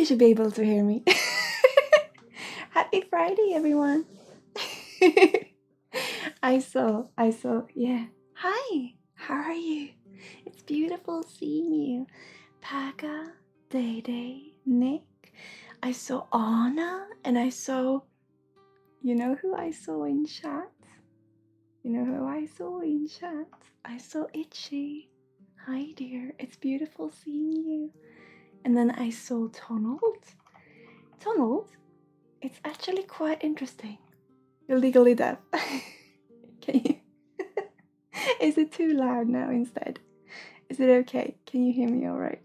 you should be able to hear me. Happy Friday, everyone. I saw, yeah. Hi, how are you? It's beautiful seeing you. Paga, Day, Nick. I saw Anna, and I saw, you know who I saw in chat? You know who I saw in chat? I saw Itchy. Hi, dear. It's beautiful seeing you. And then I saw Tonald. Tonald, it's actually quite interesting. You're legally deaf. Can you? Is it too loud now instead? Is it okay? Can you hear me all right?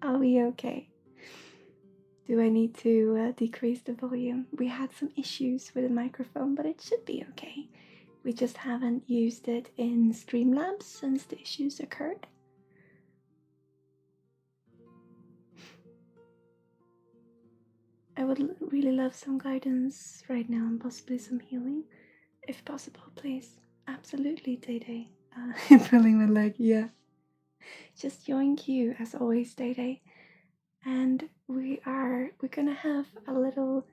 Are we okay? Do I need to decrease the volume? We had some issues with the microphone, but it should be okay. We just haven't used it in Streamlabs since the issues occurred. I would really love some guidance right now and possibly some healing. If possible, please. Absolutely, Day. Pulling my leg, yeah. Just join you as always, Day. And we're gonna have a little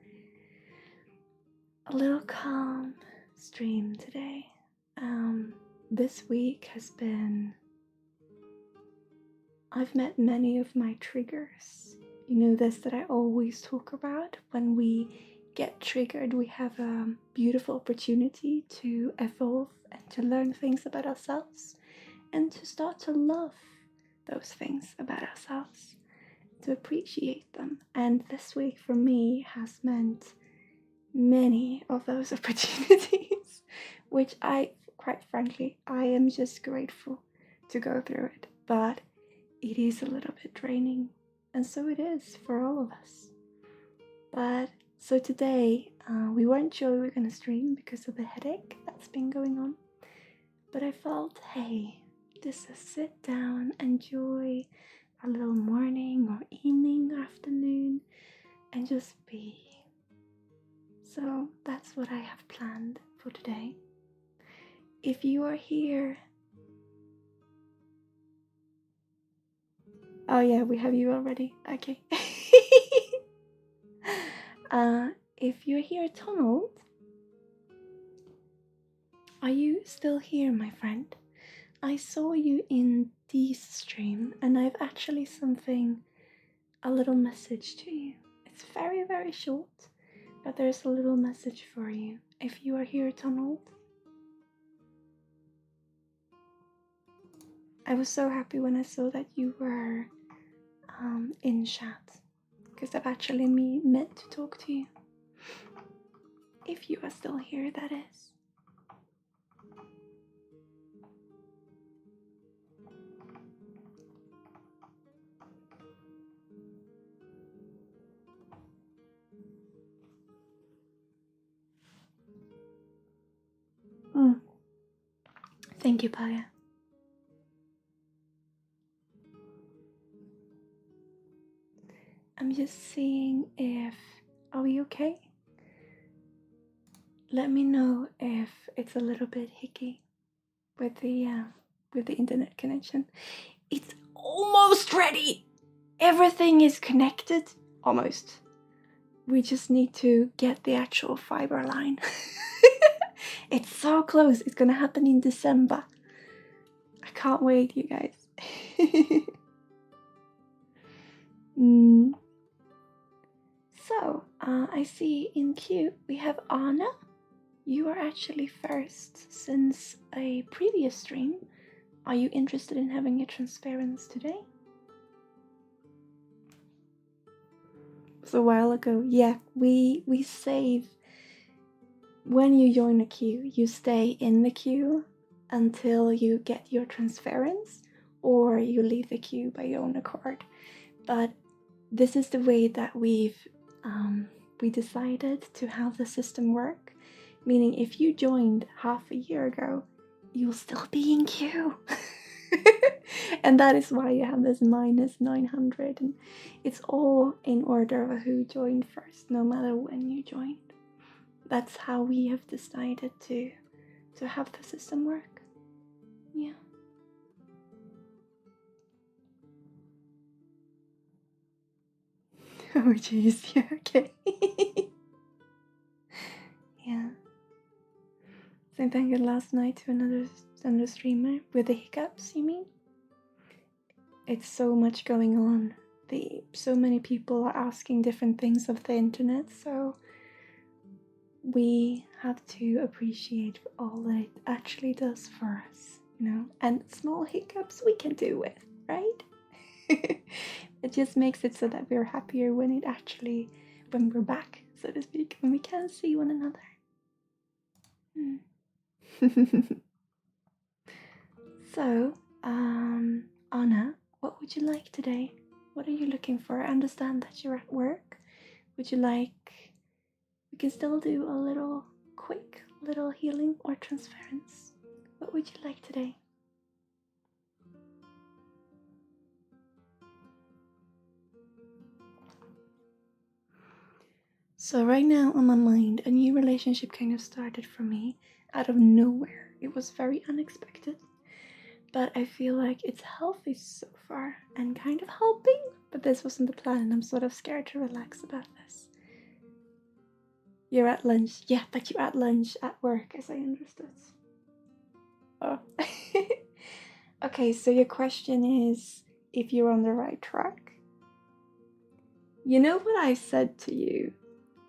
calm stream today. This week has been, I've met many of my triggers. You know this that I always talk about. When we get triggered, we have a beautiful opportunity to evolve and to learn things about ourselves and to start to love those things about ourselves, to appreciate them. And this week for me has meant many of those opportunities, which quite frankly, I am just grateful to go through it. But it is a little bit draining, and so it is for all of us. But so today, we weren't sure we were going to stream because of the headache that's been going on. But I felt, hey, just a sit down, enjoy a little morning or evening, afternoon, and just be. So that's what I have planned for today. If you are here, oh yeah, we have you already. Okay. If you're here, Donald, are you still here, my friend? I saw you in this stream, and I've actually a little message to you. It's very, very short, but there's a little message for you. If you are here, Donald, I was so happy when I saw that you were in chat, because I've actually meant to talk to you. If you are still here, that is. Thank you, Paya. I'm just seeing if, are we okay? Let me know if it's a little bit hicky with the internet connection. It's almost ready. Everything is connected, almost. We just need to get the actual fiber line. It's so close. It's gonna happen in December. I can't wait, you guys. So, I see in queue we have Anna. You are actually first since a previous stream. Are you interested in having a transparency today? It was a while ago. Yeah, we save. When you join a queue, you stay in the queue until you get your transference, or you leave the queue by your own accord. But this is the way that we decided to have the system work, meaning if you joined half a year ago, you'll still be in queue. And that is why you have this -900, and it's all in order of who joined first, no matter when you joined. That's how we have decided to have the system work. Yeah. Oh jeez, yeah, okay. Yeah. Same thing as last night to another streamer with the hiccups, you mean? It's so much going on. So many people are asking different things of the internet, so we have to appreciate all that it actually does for us, you know? And small hiccups we can deal with, right? It just makes it so that we're happier when we're back, so to speak, when we can see one another. So, Anna, what would you like today? What are you looking for? I understand that you're at work. Would you like, we can still do a little quick little healing or transference. What would you like today? So right now on my mind, a new relationship kind of started for me out of nowhere. It was very unexpected, but I feel like it's healthy so far and kind of helping, but this wasn't the plan and I'm sort of scared to relax about this. You're at lunch. Yeah, but you're at lunch at work, as I understood. Oh. Okay, so your question is if you're on the right track. You know what I said to you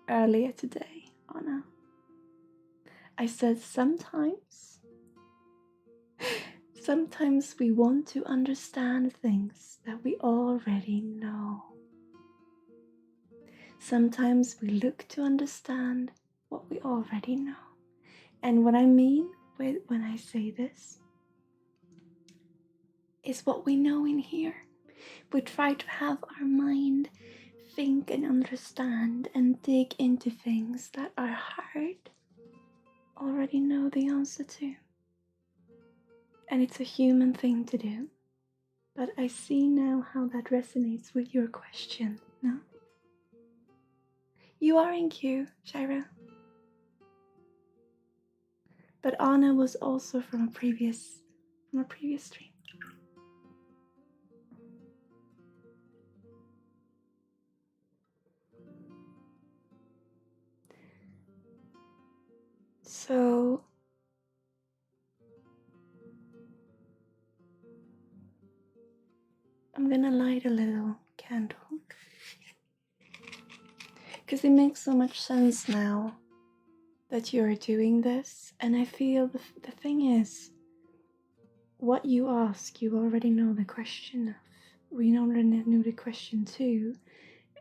earlier today, Anna? I said sometimes we want to understand things that we already know. Sometimes we look to understand what we already know. And what I mean when I say this is what we know in here. We try to have our mind think and understand and dig into things that our heart already know the answer to. And it's a human thing to do. But I see now how that resonates with your question, no? You are in queue, Shira. But Anna was also from a previous stream. So I'm gonna light a little candle because it makes so much sense now that you're doing this, and I feel the thing is, what you ask, you already know the question of. We already know the question too,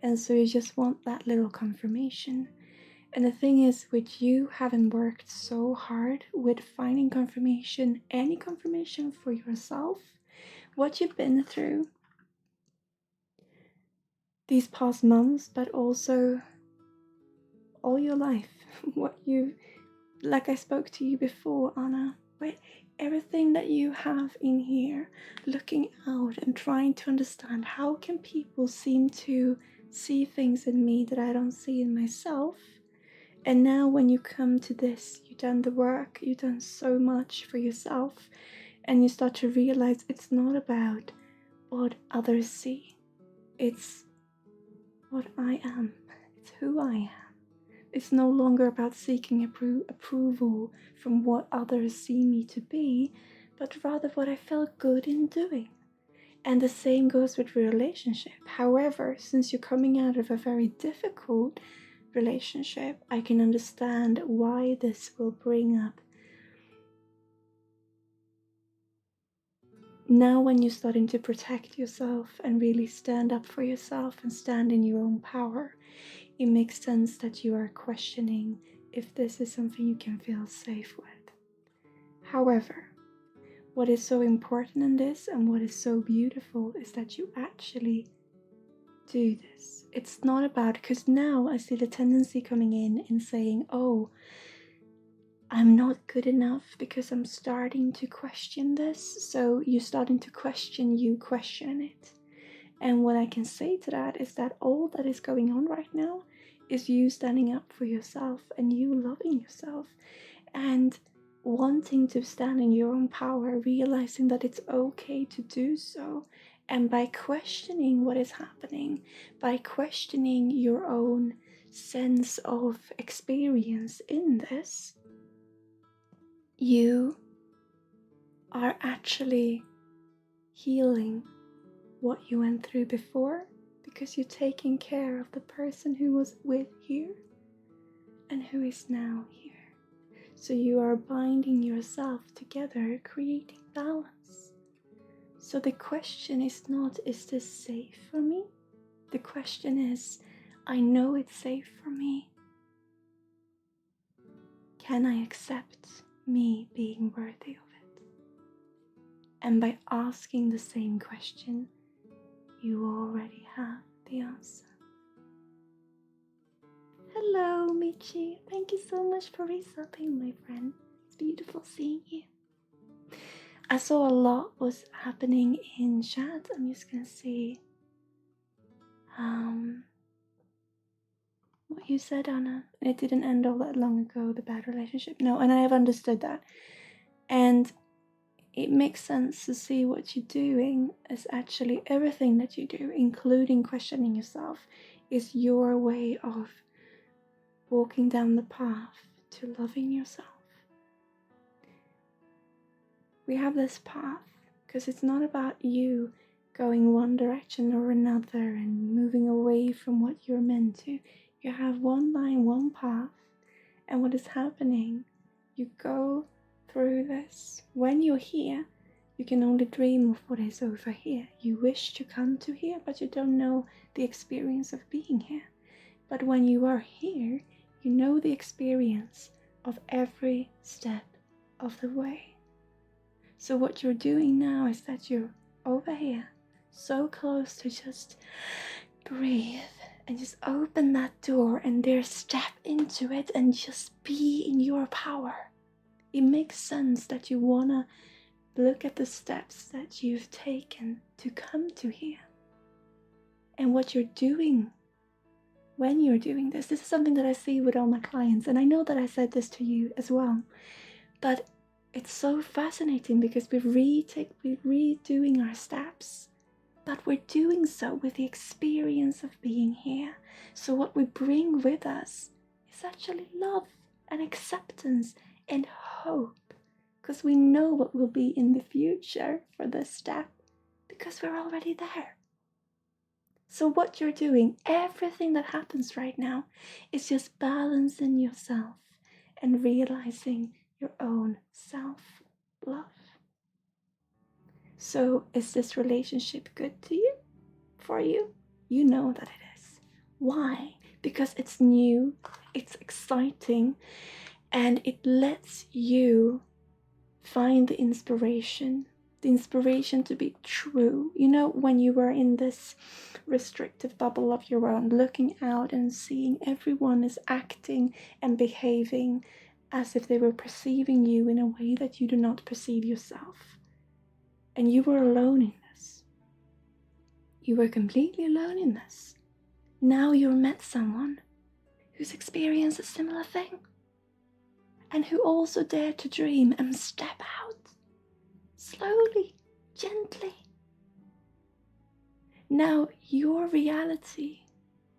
and so you just want that little confirmation. And the thing is, with you having worked so hard with finding confirmation, any confirmation for yourself, what you've been through these past months, but also all your life, what you, like I spoke to you before, Anna, right? Everything that you have in here, looking out and trying to understand how can people seem to see things in me that I don't see in myself. And now when you come to this, you've done the work, you've done so much for yourself, and you start to realize it's not about what others see. It's what I am. It's who I am. It's no longer about seeking approval from what others see me to be, but rather what I felt good in doing. And the same goes with relationship. However, since you're coming out of a very difficult relationship, I can understand why this will bring up. Now when you're starting to protect yourself and really stand up for yourself and stand in your own power, it makes sense that you are questioning if this is something you can feel safe with. However, what is so important in this and what is so beautiful is that you actually do this. It's not about, because now I see the tendency coming in and saying, oh, I'm not good enough because I'm starting to question this. So you're starting to question it. And what I can say to that is that all that is going on right now is you standing up for yourself and you loving yourself and wanting to stand in your own power, realizing that it's okay to do so, And by questioning what is happening, by questioning your own sense of experience in this, you are actually healing what you went through before, because you're taking care of the person who was with here and who is now here. So you are binding yourself together, creating balance. So the question is not, is this safe for me? The question is, I know it's safe for me. Can I accept me being worthy of it? And by asking the same question, you already have the answer. Hello, Michi. Thank you so much for resubbing, my friend. It's beautiful seeing you. I saw a lot was happening in chat. I'm just gonna see what you said, Anna. It didn't end all that long ago, the bad relationship. No, and I have understood that. And it makes sense to see what you're doing as actually everything that you do, including questioning yourself, is your way of walking down the path to loving yourself. We have this path because it's not about you going one direction or another and moving away from what you're meant to. You have one line, one path, and what is happening, you go through this. When you're here, you can only dream of what is over here. You wish to come to here, but you don't know the experience of being here. But when you are here, you know the experience of every step of the way. So what you're doing now is that you're over here, so close to just breathe and just open that door and there step into it and just be in your power. It makes sense that you wanna look at the steps that you've taken to come to here. And what you're doing when you're doing this is something that I see with all my clients, and I know that I said this to you as well, but it's so fascinating because we're redoing our steps, but we're doing so with the experience of being here. So what we bring with us is actually love and acceptance and hope, because we know what will be in the future for this step, because we're already there. So what you're doing, everything that happens right now, is just balancing yourself and realizing your own self-love. So is this relationship good to you? For you? You know that it is. Why? Because it's new, it's exciting, and it lets you find the inspiration to be true. You know, when you were in this restrictive bubble of your own, looking out and seeing everyone is acting and behaving as if they were perceiving you in a way that you do not perceive yourself. And you were alone in this. You were completely alone in this. Now you've met someone who's experienced a similar thing and who also dared to dream and step out slowly, gently. Now your reality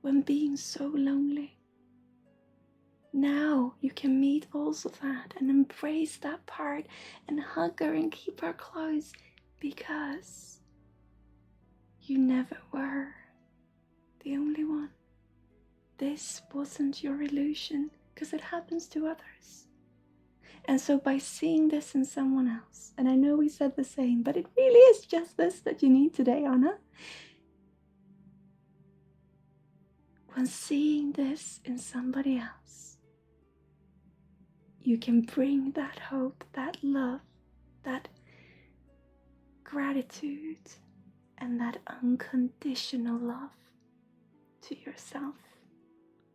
when being so lonely, now you can meet also that and embrace that part and hug her and keep her close, because you never were the only one. This wasn't your illusion, because it happens to others. And so by seeing this in someone else, and I know we said the same, but it really is just this that you need today, Anna. When seeing this in somebody else, you can bring that hope, that love, that gratitude, and that unconditional love to yourself,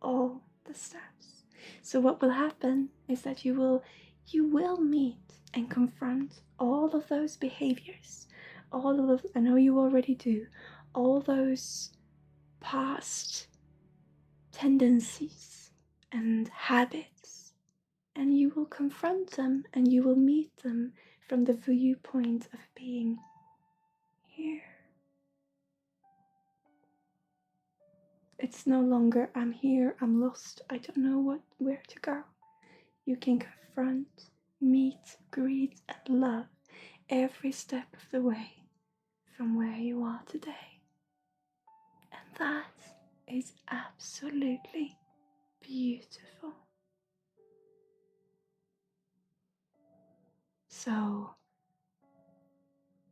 all the steps. So what will happen is that you will meet and confront all of those behaviors, all of those, I know you already do, all those past tendencies and habits, and you will confront them and you will meet them from the viewpoint of being here. It's no longer I'm here, I'm lost, I don't know where to go. You can confront, meet, greet, and love every step of the way from where you are today. And that is absolutely beautiful. So,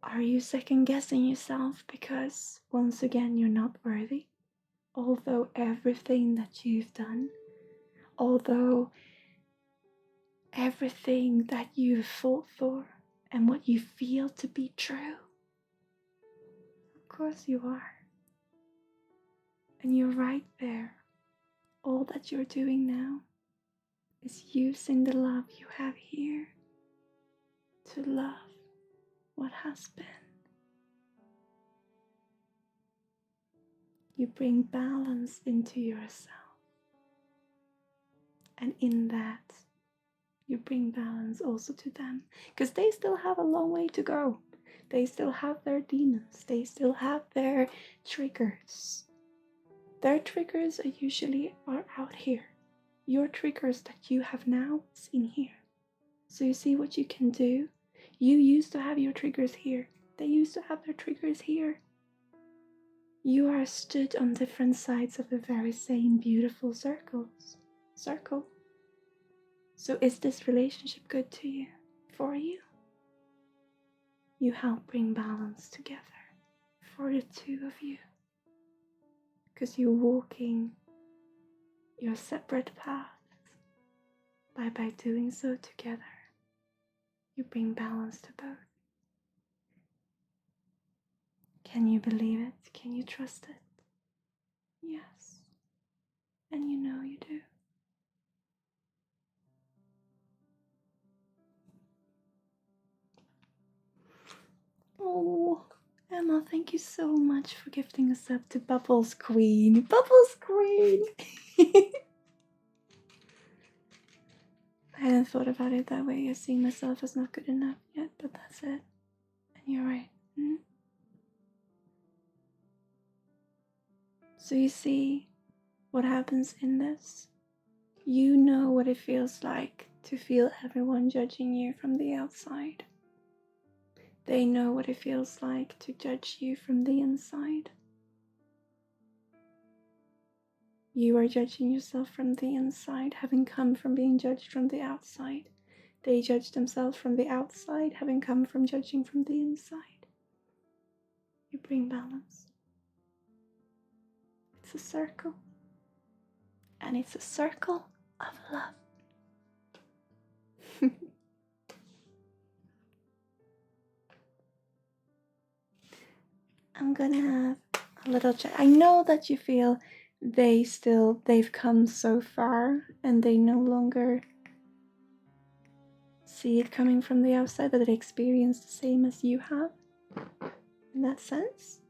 are you second guessing yourself because once again you're not worthy? Although everything that you've done, although everything that you've fought for and what you feel to be true, of course you are. And you're right there. All that you're doing now is using the love you have here to love what has been. You bring balance into yourself. And in that, you bring balance also to them. Because they still have a long way to go. They still have their demons. They still have their triggers. Their triggers are usually out here. Your triggers that you have now is in here. So you see what you can do? You used to have your triggers here. They used to have their triggers here. You are stood on different sides of the very same beautiful circle. So is this relationship good to you? For you? You help bring balance together for the two of you. Because you're walking your separate paths. By doing so together, you bring balance to both. Can you believe it? Can you trust it? Yes. And you know you do. Oh, Emma, thank you so much for gifting us up to Bubbles Queen. Bubbles Queen! I hadn't thought about it that way. I see myself as not good enough yet, but that's it. And you're right. So you see what happens in this? You know what it feels like to feel everyone judging you from the outside. They know what it feels like to judge you from the inside. You are judging yourself from the inside, having come from being judged from the outside. They judge themselves from the outside, having come from judging from the inside. You bring balance. It's a circle. And it's a circle of love. I'm gonna have a little chat. I know that you feel they've come so far and they no longer see it coming from the outside, that they experience the same as you have in that sense.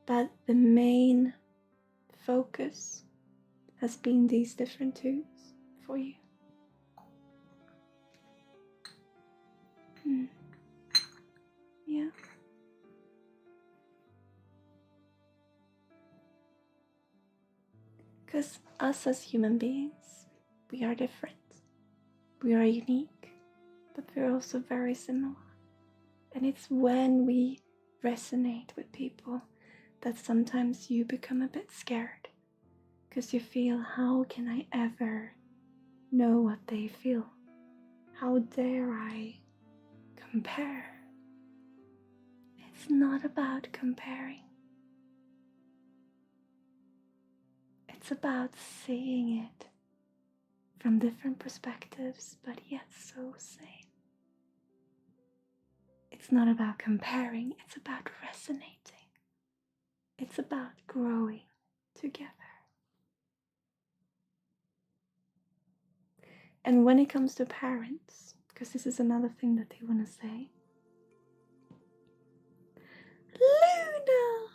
But the main focus has been these different tools for you. Yeah. Because us as human beings, we are different. We are unique, but we're also very similar. And it's when we resonate with people that sometimes you become a bit scared. Because you feel, how can I ever know what they feel? How dare I compare? It's not about comparing. It's about seeing it from different perspectives, but yet so same. It's not about comparing, it's about resonating. It's about growing together. And when it comes to parents, because this is another thing that they want to say. Luna!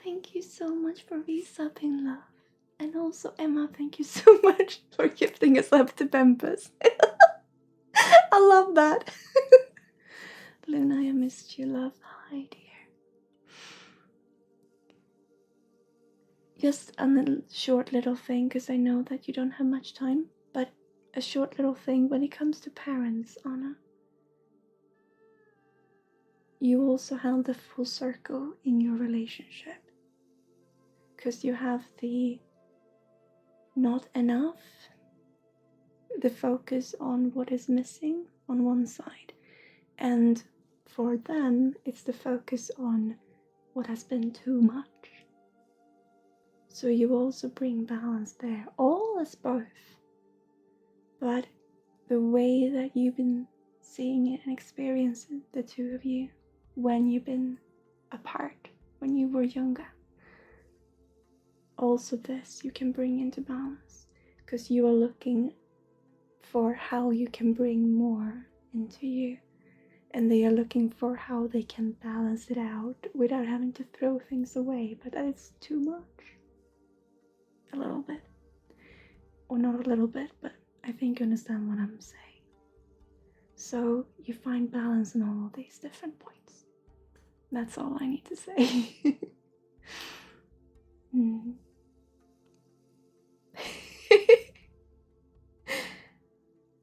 Thank you so much for resubbing, love. And also, Emma, thank you so much for gifting us up to Pampers. I love that. Luna, I missed you, love. Hi, dear. just a short little thing, because I know that you don't have much time, but a short little thing when it comes to parents, Anna. You also have the full circle in your relationship, because you have the not enough, the focus on what is missing on one side, and for them it's the focus on what has been too much. So you also bring balance there, all as both, but the way that you've been seeing it and experiencing, the two of you, when you've been apart, when you were younger, also this you can bring into balance, because you are looking for how you can bring more into you, and they are looking for how they can balance it out without having to throw things away, but that it's too much. A little bit, or not a little bit, but I think you understand what I'm saying. So you find balance in all of these different points. That's all I need to say.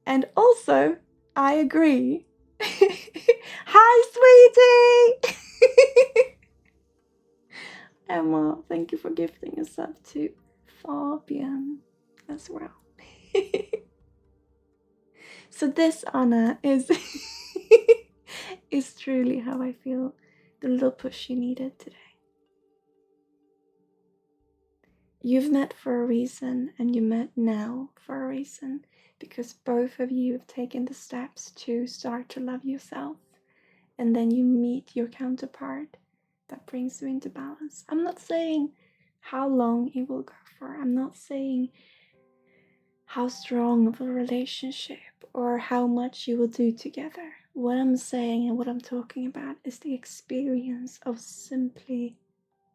And also, I agree. Hi, sweetie! Emma, thank you for gifting us up to Fabian as well. So this, Anna, is is truly how I feel, the little push you needed today. You've met for a reason, and you met now for a reason, because both of you have taken the steps to start to love yourself, and then you meet your counterpart that brings you into balance. I'm not saying how long it will go for. I'm not saying how strong of a relationship or how much you will do together. What I'm saying and what I'm talking about is the experience of simply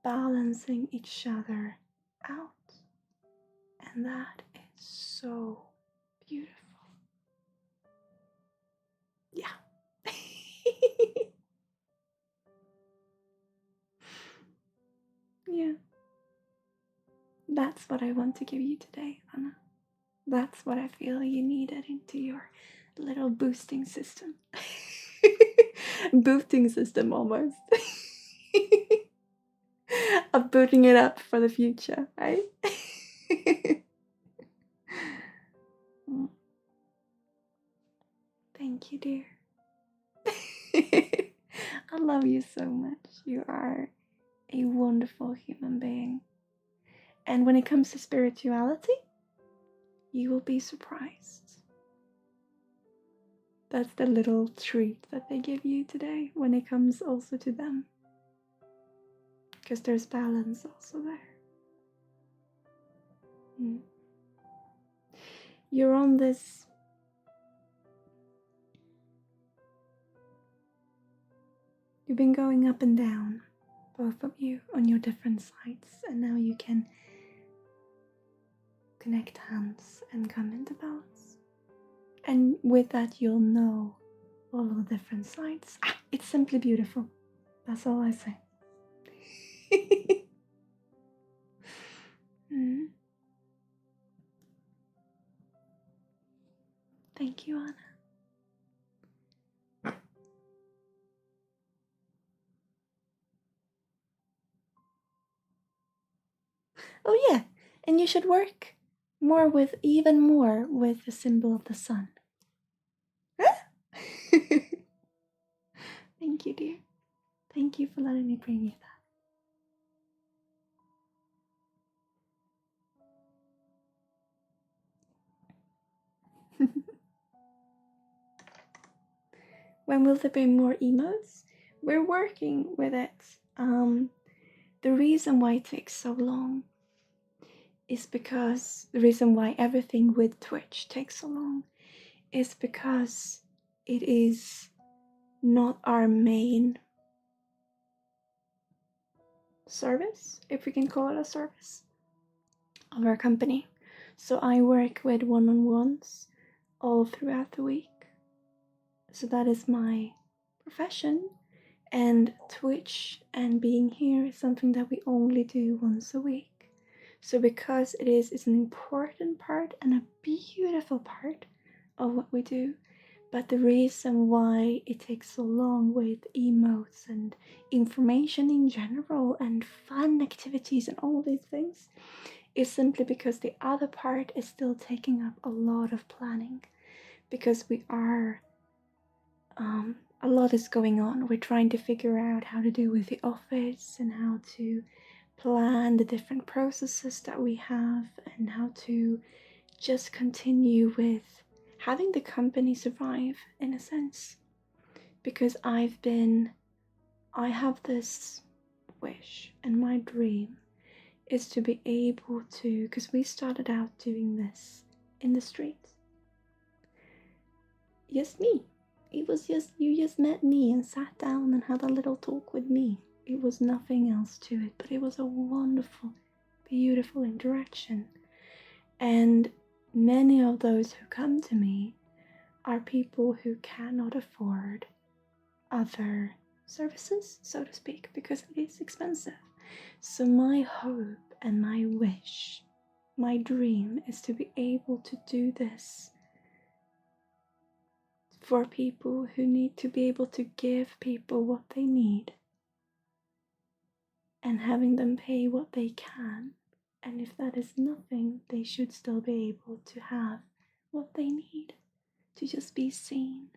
balancing each other out. And that is so beautiful. Yeah. Yeah. That's what I want to give you today, Anna. That's what I feel you needed into your little boosting system. Boosting system almost. Of booting it up for the future, right? Thank you, dear. I love you so much. You are a wonderful human being. And when it comes to spirituality, you will be surprised. That's the little treat that they give you today when it comes also to them. Because there's balance also there. You're on this you've been going up and down, both of you, on your different sides, and now you can connect hands and come into balance. And with that, you'll know all the different sides. It's simply beautiful. That's all I say. Thank you, Anna. Oh yeah, and you should work even more with the symbol of the sun. Thank you, dear. Thank you for letting me bring you that. When will there be more emotes? We're working with it. The reason why it takes so long is because the reason why everything with Twitch takes so long is because it is not our main service, if we can call it a service, of our company. So I work with one-on-ones all throughout the week. So that is my profession, and Twitch and being here is something that we only do once a week. So because it's an important part and a beautiful part of what we do, but the reason why it takes so long with emotes and information in general and fun activities and all these things is simply because the other part is still taking up a lot of planning, because a lot is going on. We're trying to figure out how to do with the office and how to plan the different processes that we have and how to just continue with having the company survive in a sense. Because I have this wish, and my dream is to be able to, because we started out doing this in the streets. Just me. It was just, you just met me and sat down and had a little talk with me. It was nothing else to it, but it was a wonderful, beautiful interaction. And many of those who come to me are people who cannot afford other services, so to speak, because it is expensive. So my hope and my wish, my dream is to be able to do this for people who need to be able to give people what they need and having them pay what they can. And if that is nothing, they should still be able to have what they need to just be seen.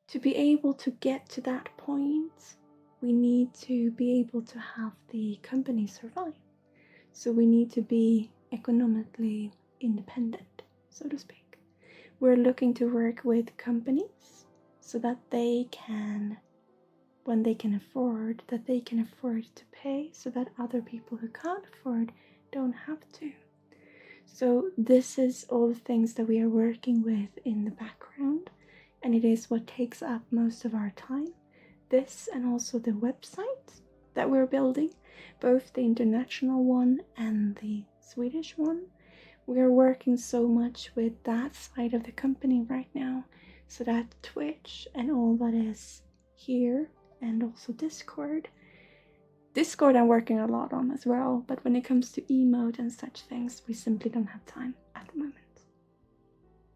To be able to get to that point, we need to be able to have the company survive. So we need to be economically independent, so to speak. We're looking to work with companies so that they can, when they can afford, that they can afford to pay so that other people who can't afford don't have to. So this is all the things that we are working with in the background, and it is what takes up most of our time. This and also the website that we're building, both the international one and the Swedish one. We are working so much with that side of the company right now, so that Twitch and all that is here, and also Discord I'm working a lot on as well, but when it comes to emote and such things, we simply don't have time at the moment.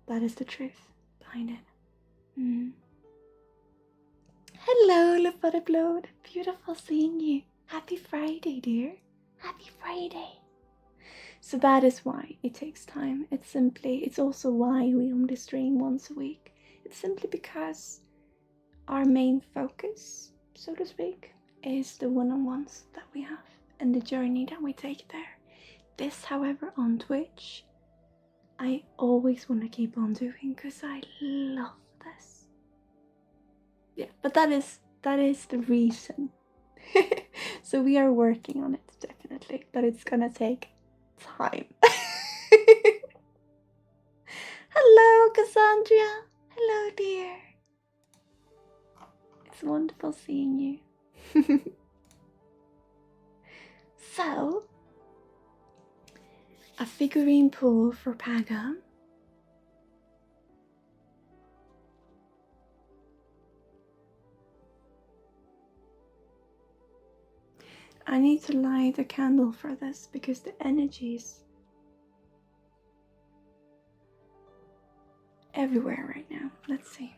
That is the truth behind it. Hello, Le Butterblode. Beautiful seeing you. Happy Friday, dear. Happy Friday. So that is why it takes time. It's also why we only stream once a week. It's simply because our main focus, so to speak, is the one-on-ones that we have and the journey that we take there. This, however, on Twitch, I always want to keep on doing because I love this. Yeah, but that is the reason. So we are working on it, definitely, but it's gonna take time. Hello, Cassandra. Hello, dear. It's wonderful seeing you. So, a figurine pool for Paga. I need to light a candle for this because the energies everywhere right now. Let's see.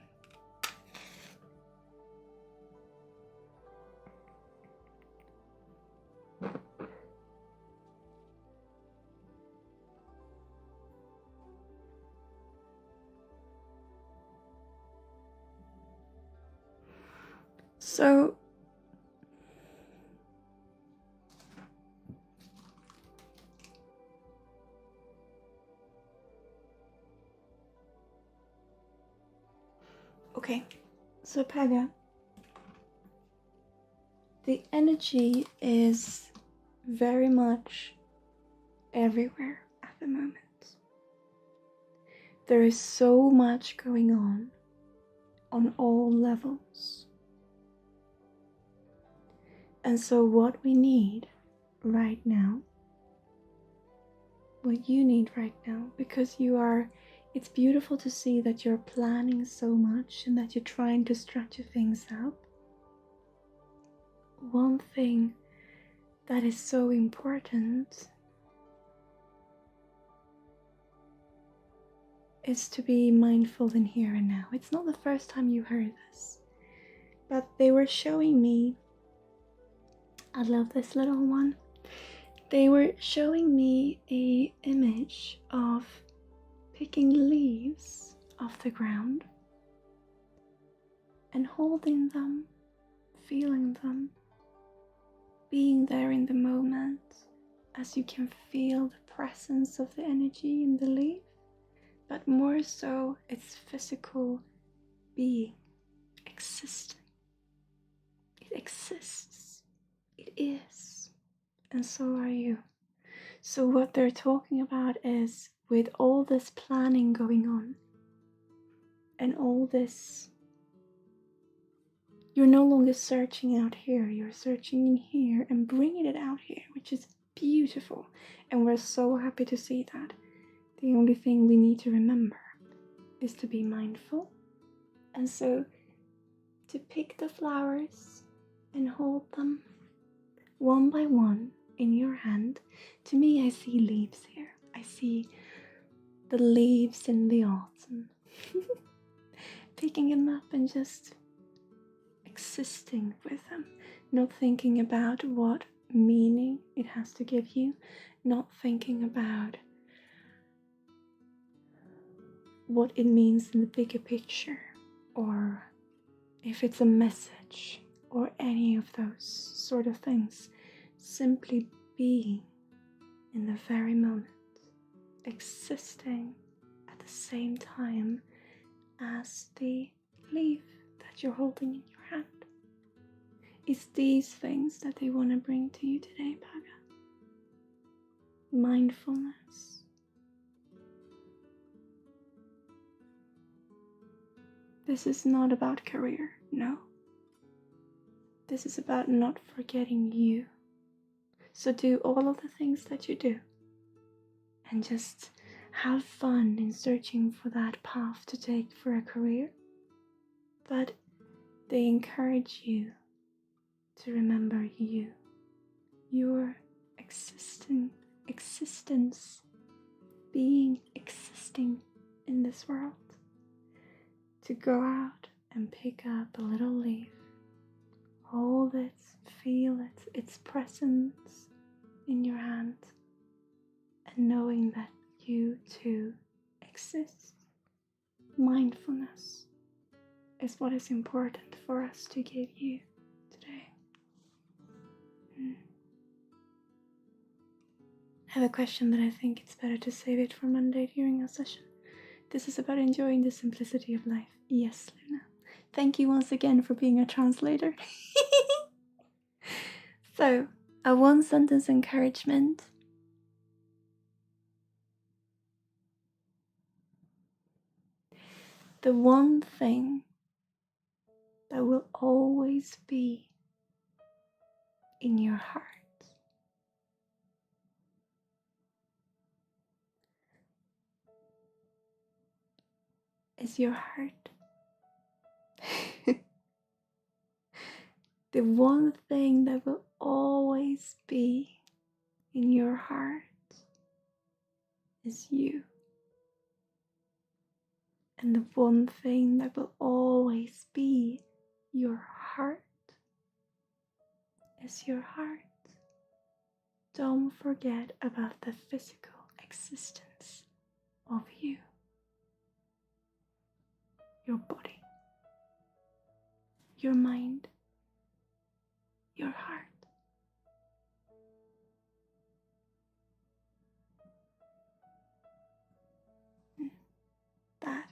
So okay, so Paga, the energy is very much everywhere at the moment. There is so much going on all levels. And so what we need right now, what you need right now, because it's beautiful to see that you're planning so much and that you're trying to structure things out. One thing that is so important is to be mindful in here and now. It's not the first time you heard this, but they were showing me, I love this little one, they were showing me a image of picking leaves off the ground and holding them, feeling them, being there in the moment as you can feel the presence of the energy in the leaf, but more so it's physical being, existing. It exists. It is. And so are you. So what they're talking about is, with all this planning going on and all this, you're no longer searching out here, you're searching in here and bringing it out here, which is beautiful. And we're so happy to see that. The only thing we need to remember is to be mindful. And so to pick the flowers and hold them one by one in your hand. To me, I see leaves here. I see the leaves in the autumn. Picking them up and just existing with them. Not thinking about what meaning it has to give you. Not thinking about what it means in the bigger picture, or if it's a message, or any of those sort of things. Simply being in the very moment, existing at the same time as the leaf that you're holding in your hand. It's these things that they want to bring to you today, Paga. Mindfulness. This is not about career, no. This is about not forgetting you. So do all of the things that you do. And just have fun in searching for that path to take for a career. But they encourage you to remember you. Your existence, being existing in this world. To go out and pick up a little leaf, hold it, feel it, its presence in your hand, and knowing that you too exist. Mindfulness is what is important for us to give you today. I have a question that I think it's better to save it for Monday during our session. This is about enjoying the simplicity of life. Yes, Luna. Thank you once again for being a translator. So, a one-sentence encouragement. The one thing that will always be in your heart is your heart. The one thing that will always be in your heart is you. And the one thing that will always be your heart is your heart. Don't forget about the physical existence of you. Your body, your mind, your heart. That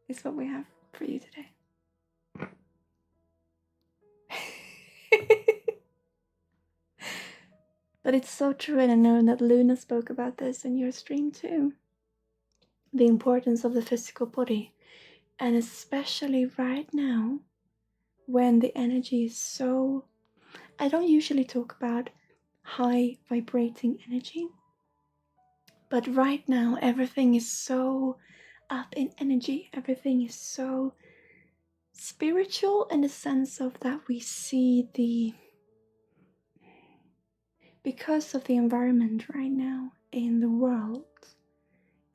is what we have for you today. But it's so true, and I know that Luna spoke about this in your stream too. The importance of the physical body, and especially right now when the energy is so, I don't usually talk about high vibrating energy, but right now everything is so up in energy, everything is so spiritual in the sense of that we see because of the environment right now in the world,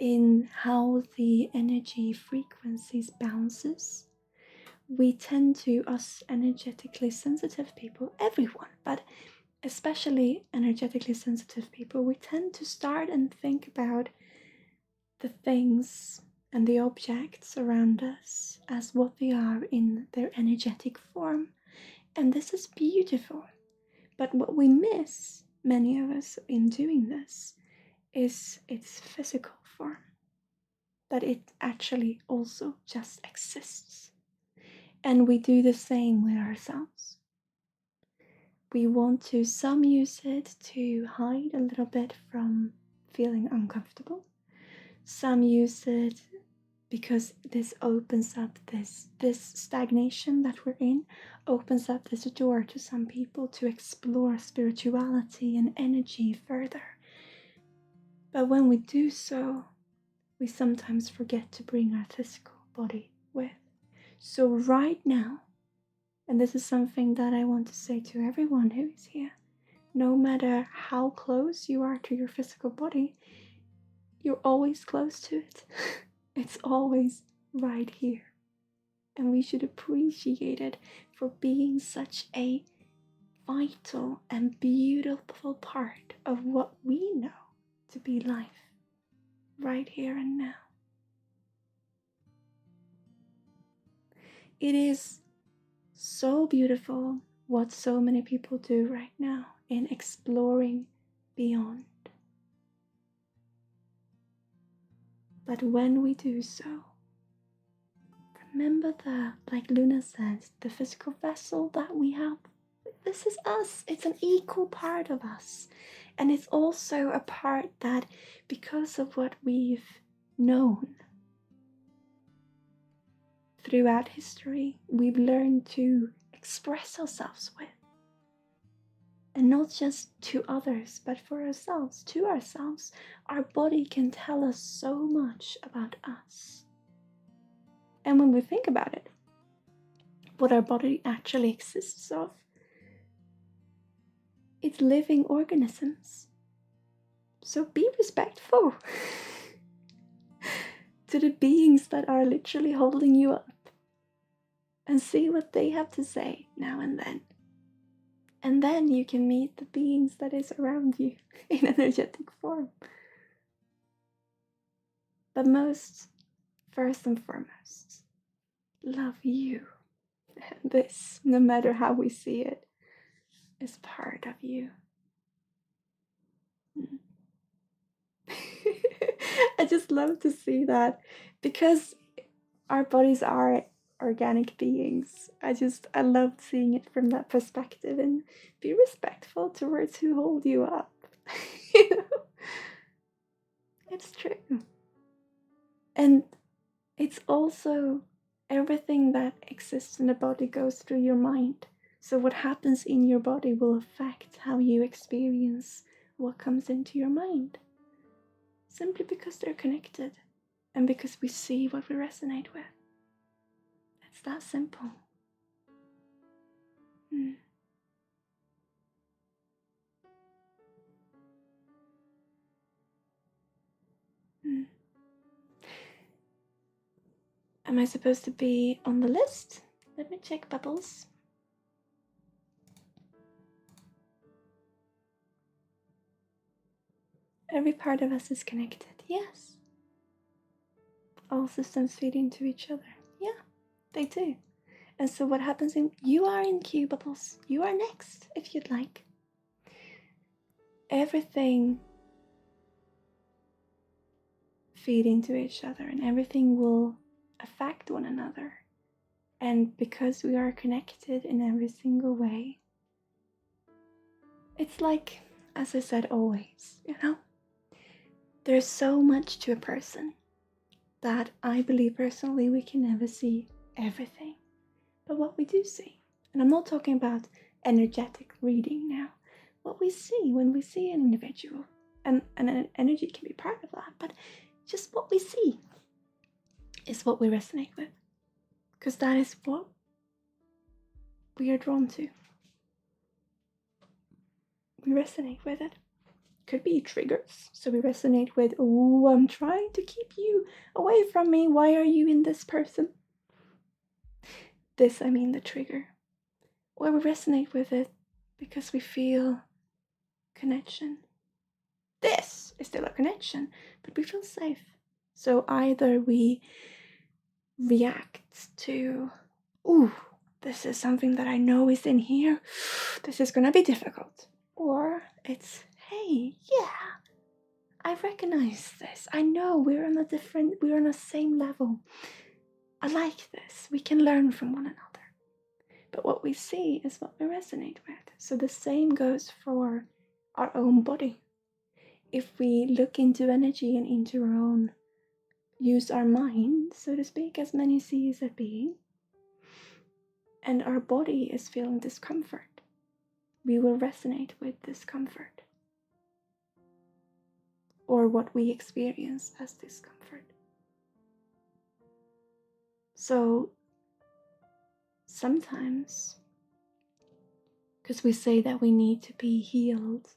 in how the energy frequencies bounces, we tend to, us energetically sensitive people, everyone, but especially energetically sensitive people, we tend to start and think about the things and the objects around us as what they are in their energetic form. And this is beautiful. But what we miss, many of us, in doing this, is its physical form. That it actually also just exists. And we do the same with ourselves. We want to, some use it to hide a little bit from feeling uncomfortable. Some use it because this opens up this stagnation that we're in, opens up this door to some people to explore spirituality and energy further. But when we do so, we sometimes forget to bring our physical body with. So right now, and this is something that I want to say to everyone who is here, no matter how close you are to your physical body, you're always close to it. It's always right here. And we should appreciate it for being such a vital and beautiful part of what we know to be life, right here and now. It is so beautiful what so many people do right now in exploring beyond. But when we do so, remember that, like Luna says, the physical vessel that we have, this is us. It's an equal part of us. And it's also a part that, because of what we've known throughout history, we've learned to express ourselves with. And not just to others, but for ourselves, to ourselves. Our body can tell us so much about us. And when we think about it, what our body actually exists of, it's living organisms. So be respectful to the beings that are literally holding you up, and see what they have to say now and then. And then you can meet the beings that is around you in energetic form. But first and foremost, love you. This, no matter how we see it, is part of you. I just love to see that, because our bodies are organic beings. I love seeing it from that perspective, and be respectful towards who hold you up. You know? It's true. And it's also, everything that exists in the body goes through your mind. So what happens in your body will affect how you experience what comes into your mind. Simply because they're connected, and because we see what we resonate with. It's that simple. Am I supposed to be on the list? Let me check bubbles. Every part of us is connected, yes. All systems feed into each other. Yeah, they do. And so what happens you are in queue, bubbles. You are next, if you'd like. Everything feed into each other, and everything will affect one another. And because we are connected in every single way, it's like, as I said always, there's so much to a person that I believe personally we can never see everything. But what we do see, and I'm not talking about energetic reading now, what we see when we see an individual, and energy can be part of that, but just what we see is what we resonate with, because that is what we are drawn to. We resonate with it. Could be triggers. So we resonate with, oh, I'm trying to keep you away from me. Why are you in this person? This, I mean the trigger. Or we resonate with it because we feel connection. This is still a connection, but we feel safe. So either we react to, ooh, this is something that I know is in here. This is gonna be difficult. Or it's, hey, yeah, I recognize this. I know we're on the same level. I like this. We can learn from one another. But what we see is what we resonate with. So the same goes for our own body. If we look into energy and into our own, use our mind, so to speak, as many see as a being, and our body is feeling discomfort, we will resonate with discomfort, or what we experience as discomfort. So sometimes, because we say that we need to be healed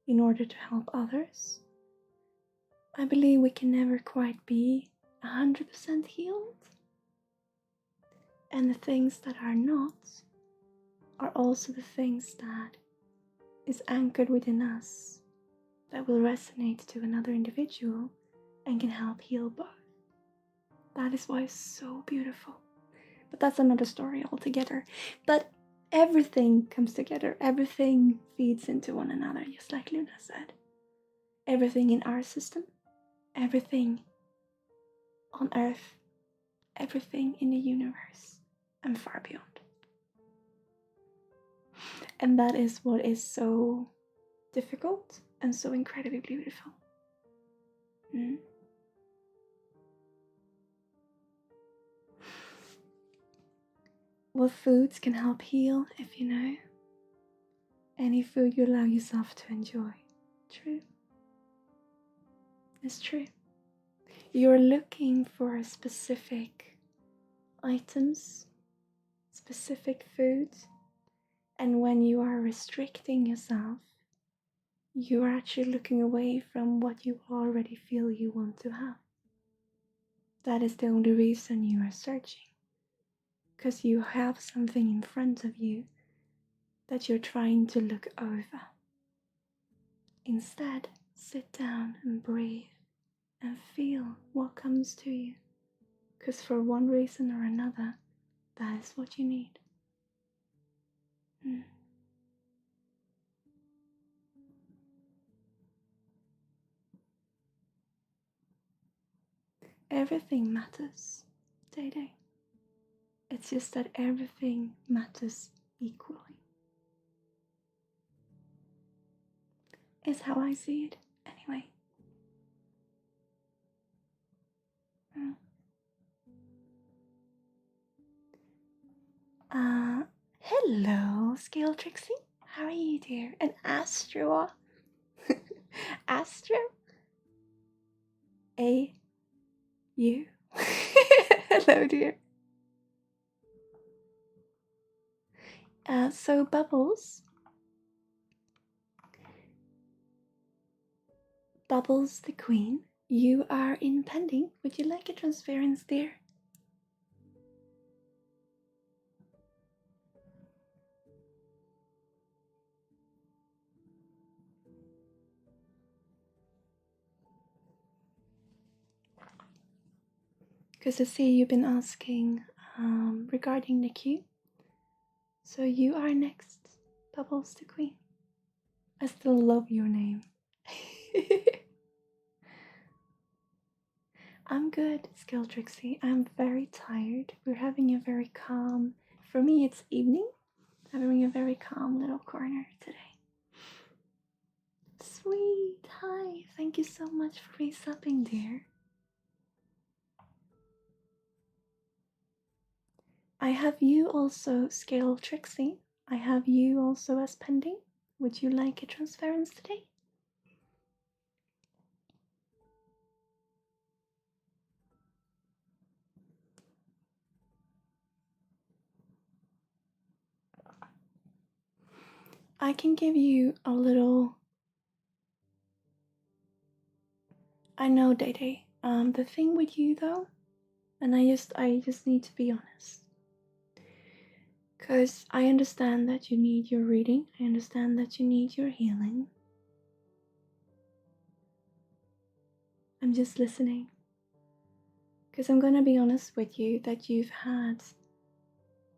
in order to help others, I believe we can never quite be 100% healed. And the things that are not are also the things that is anchored within us that will resonate to another individual and can help heal both. That is why it's so beautiful. But that's another story altogether. But everything comes together. Everything feeds into one another, just like Luna said. Everything in our system, everything on Earth, everything in the universe, and far beyond. And that is what is so difficult and so incredibly beautiful. What foods can help heal, if you know? Any food you allow yourself to enjoy. True. It's true. You're looking for specific items, specific foods, and when you are restricting yourself, you are actually looking away from what you already feel you want to have. That is the only reason you are searching, because you have something in front of you that you're trying to look over. Instead, sit down and breathe and feel what comes to you, because for one reason or another, that is what you need. Everything matters, Day Day. It's just that everything matters equally. Is how I see it, anyway. Hello, Scale Trixie. How are you, dear? And Astro. Astro? You? Hello, dear. So Bubbles the Queen, you are in pending. Would you like a transference, dear? Because I see you've been asking regarding the queue. So you are next, Bubbles the Queen. I still love your name. I'm good, Skill Trixie. I'm very tired. We're having a very calm, for me it's evening, having a very calm little corner today. Sweet, hi, thank you so much for resubbing, dear. I have you also, Scale Trixie. I have you also as pending. Would you like a transference today? I can give you a little I know, Day Day. The thing with you though, and I just need to be honest. Because I understand that you need your reading. I understand that you need your healing. I'm just listening. Because I'm going to be honest with you that you've had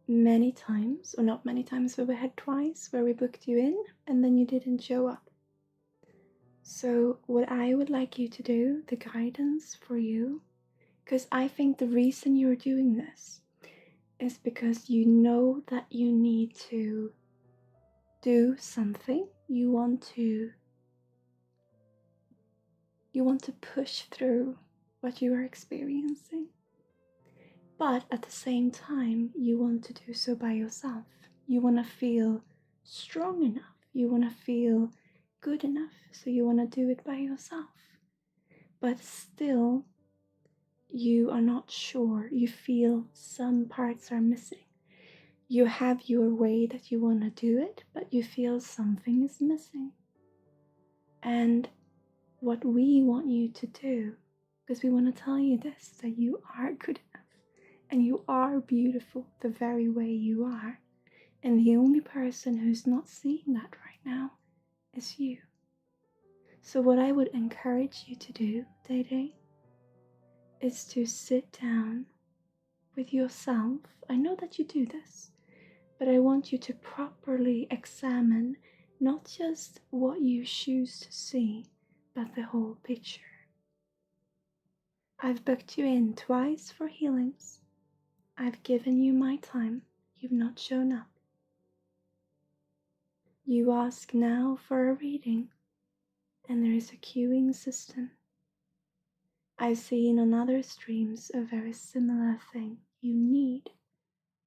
many times, or not many times, but we had twice where we booked you in and then you didn't show up. So what I would like you to do, the guidance for you, because I think the reason you're doing this is because you know that you need to do something. You want to push through what you are experiencing. But at the same time, you want to do so by yourself. You want to feel strong enough. You want to feel good enough. So you want to do it by yourself. But still, you are not sure. You feel some parts are missing. You have your way that you want to do it, but you feel something is missing. And what we want you to do, because we want to tell you this, that you are good enough. And you are beautiful the very way you are. And the only person who's not seeing that right now is you. So what I would encourage you to do, Day Day, is to sit down with yourself. I know that you do this, but I want you to properly examine not just what you choose to see, but the whole picture. I've booked you in twice for healings. I've given you my time. You've not shown up. You ask now for a reading, and there is a queuing system. I've seen on other streams a very similar thing you need,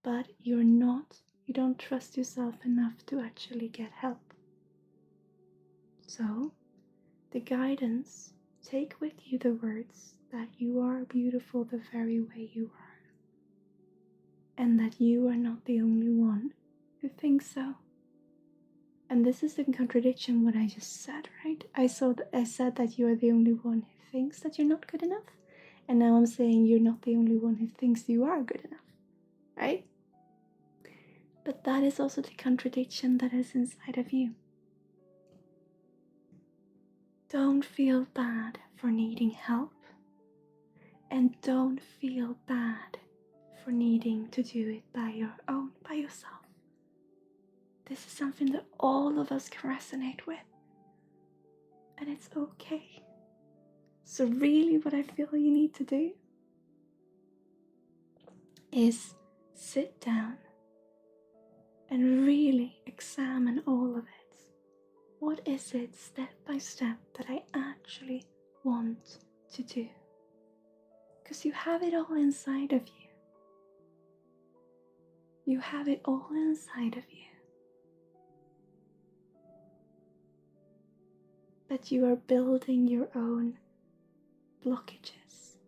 but you don't trust yourself enough to actually get help. So, the guidance, take with you the words that you are beautiful the very way you are, and that you are not the only one who thinks so. And this is in contradiction what I just said, right? I said that you are the only one who thinks that you're not good enough, and now I'm saying you're not the only one who thinks you are good enough, right? But that is also the contradiction that is inside of you. Don't feel bad for needing help, and don't feel bad for needing to do it by yourself. This is something that all of us can resonate with, and it's okay. So really what I feel you need to do is sit down and really examine all of it. What is it step by step that I actually want to do? Because you have it all inside of you. You have it all inside of you. But you are building your own blockages.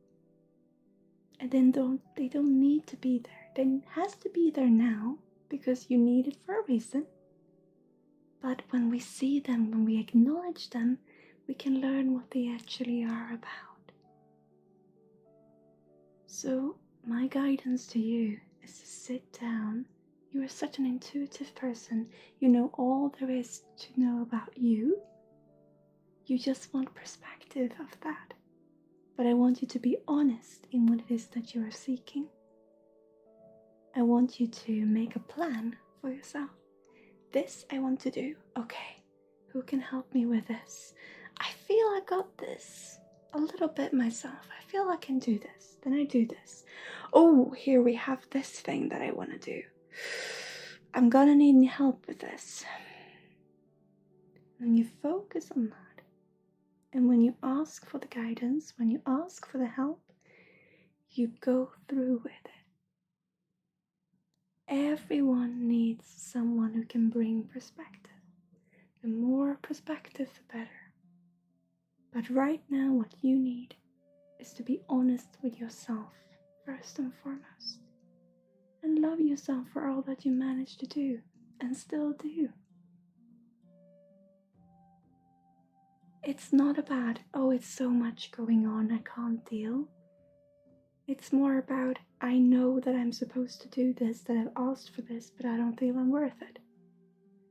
And then they don't need to be there. They has to be there now because you need it for a reason. But when we see them, when we acknowledge them, we can learn what they actually are about. So my guidance to you is to sit down. You are such an intuitive person. You know all there is to know about you. You just want perspective of that. But I want you to be honest in what it is that you are seeking. I want you to make a plan for yourself. This I want to do. Okay, who can help me with this? I feel I got this a little bit myself. I feel I can do this. Then I do this. Oh, here we have this thing that I want to do. I'm gonna need help with this. And you focus on that. And when you ask for the guidance, when you ask for the help, you go through with it. Everyone needs someone who can bring perspective. The more perspective, the better. But right now, what you need is to be honest with yourself, first and foremost. And love yourself for all that you managed to do, and still do. It's not about, oh, it's so much going on, I can't deal. It's more about, I know that I'm supposed to do this, that I've asked for this, but I don't feel I'm worth it.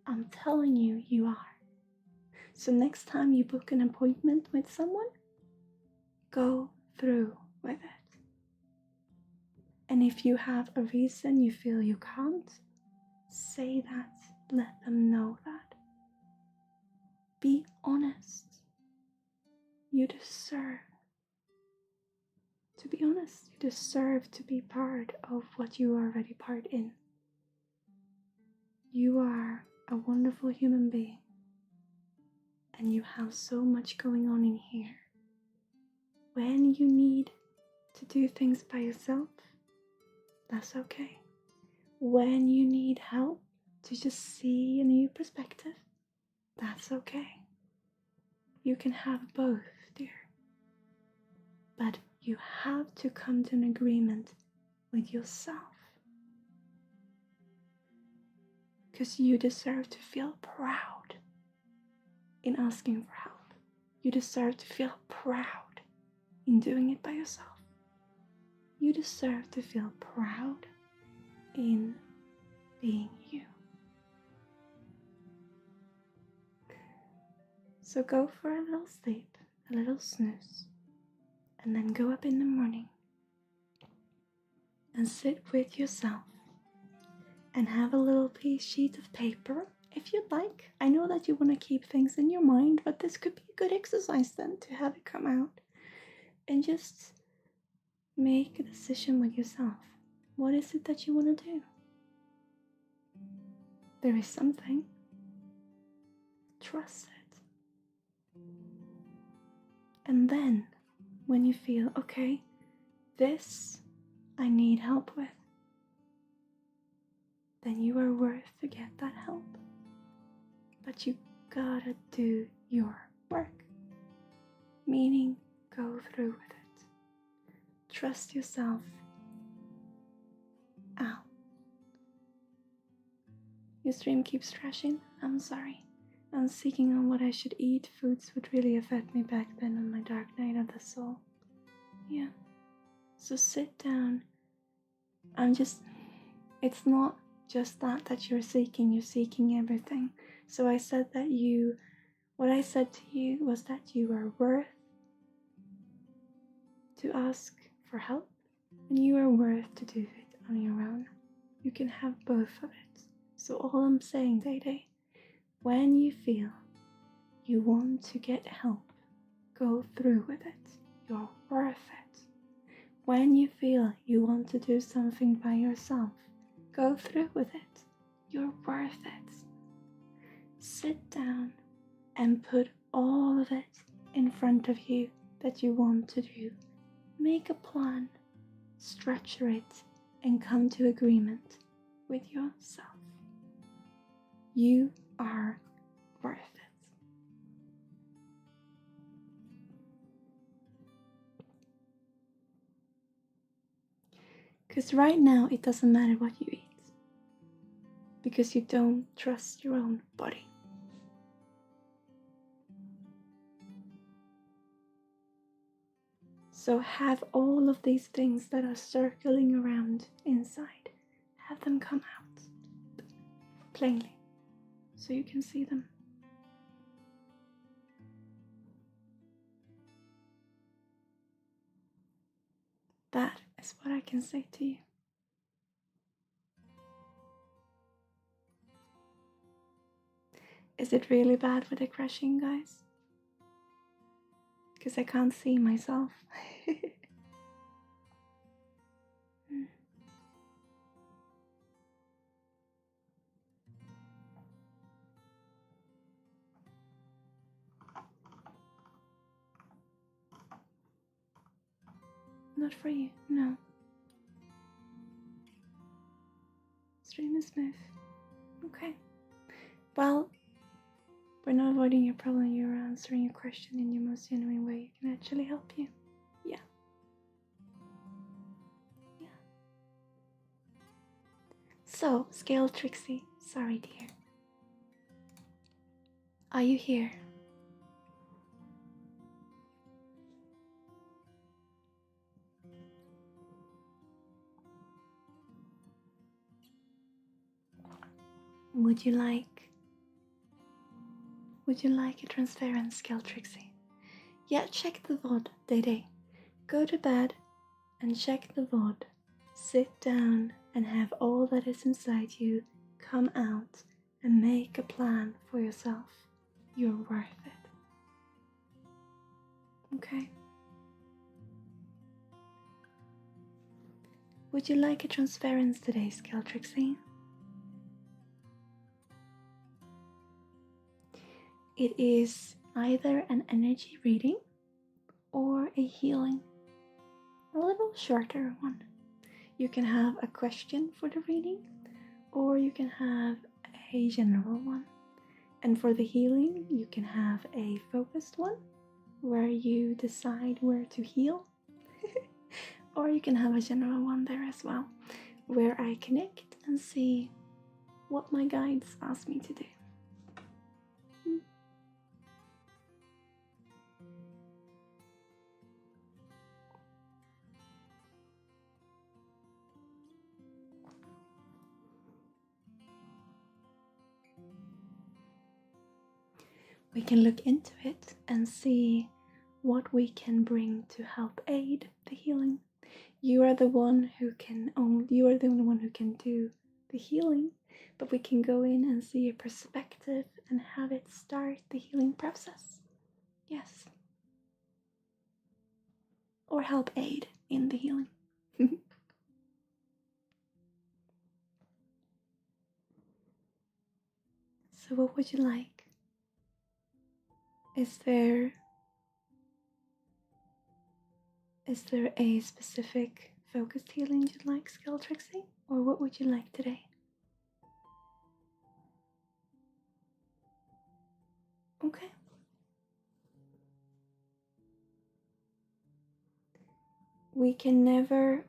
I'm telling you, you are. So next time you book an appointment with someone, go through with it. And if you have a reason you feel you can't, say that. Let them know that. Be honest. You deserve to be honest. You deserve to be part of what you are already part in. You are a wonderful human being. And you have so much going on in here. When you need to do things by yourself, that's okay. When you need help to just see a new perspective, that's okay. You can have both, dear. But you have to come to an agreement with yourself. Because you deserve to feel proud in asking for help. You deserve to feel proud in doing it by yourself. You deserve to feel proud in being you. So go for a little sleep, a little snooze, and then go up in the morning and sit with yourself and have a little sheet of paper if you'd like. I know that you want to keep things in your mind, but this could be a good exercise then to have it come out and just make a decision with yourself. What is it that you want to do? There is something. Trust it. And then when you feel, okay, this I need help with, then you are worth to get that help. But you gotta do your work. Meaning, go through with it. Trust yourself. Ow. Your stream keeps crashing. I'm sorry. I'm seeking on what I should eat. Foods would really affect me back then on my dark night of the soul. Yeah. So sit down. It's not just that you're seeking everything. So I said that what I said to you was that you are worth to ask for help, and you are worth to do it on your own. You can have both of it. So all I'm saying, Day, when you feel you want to get help, go through with it. You're worth it. When you feel you want to do something by yourself, go through with it. You're worth it. Sit down and put all of it in front of you that you want to do. Make a plan, structure it, and come to agreement with yourself. You are worth it. Because right now it doesn't matter what you eat. Because you don't trust your own body. So have all of these things that are circling around inside, have them come out plainly so you can see them. That is what I can say to you. Is it really bad with the crashing, guys? Because I can't see myself. Not for you, no. Stream is smooth. Okay. Well, we're not avoiding your problem, you're answering your question in your most genuine way. You can actually help you. Yeah. Yeah. So, Scale Trixie, sorry dear. Are you here? Would you like a transference skill, Trixie? Yeah, check the VOD, Day. Go to bed and check the VOD. Sit down and have all that is inside you come out and make a plan for yourself. You're worth it. Okay? Would you like a transference today, skill, Trixie? It is either an energy reading or a healing. A little shorter one. You can have a question for the reading, or you can have a general one. And for the healing, you can have a focused one, where you decide where to heal. Or you can have a general one there as well, where I connect and see what my guides ask me to do. We can look into it and see what we can bring to help aid the healing. You are the one who can do the healing, but we can go in and see a perspective and have it start the healing process. Yes. Or help aid in the healing. So what would you like? Is there a specific focused healing you'd like, skill, Trixie? Or what would you like today? Okay. We can never,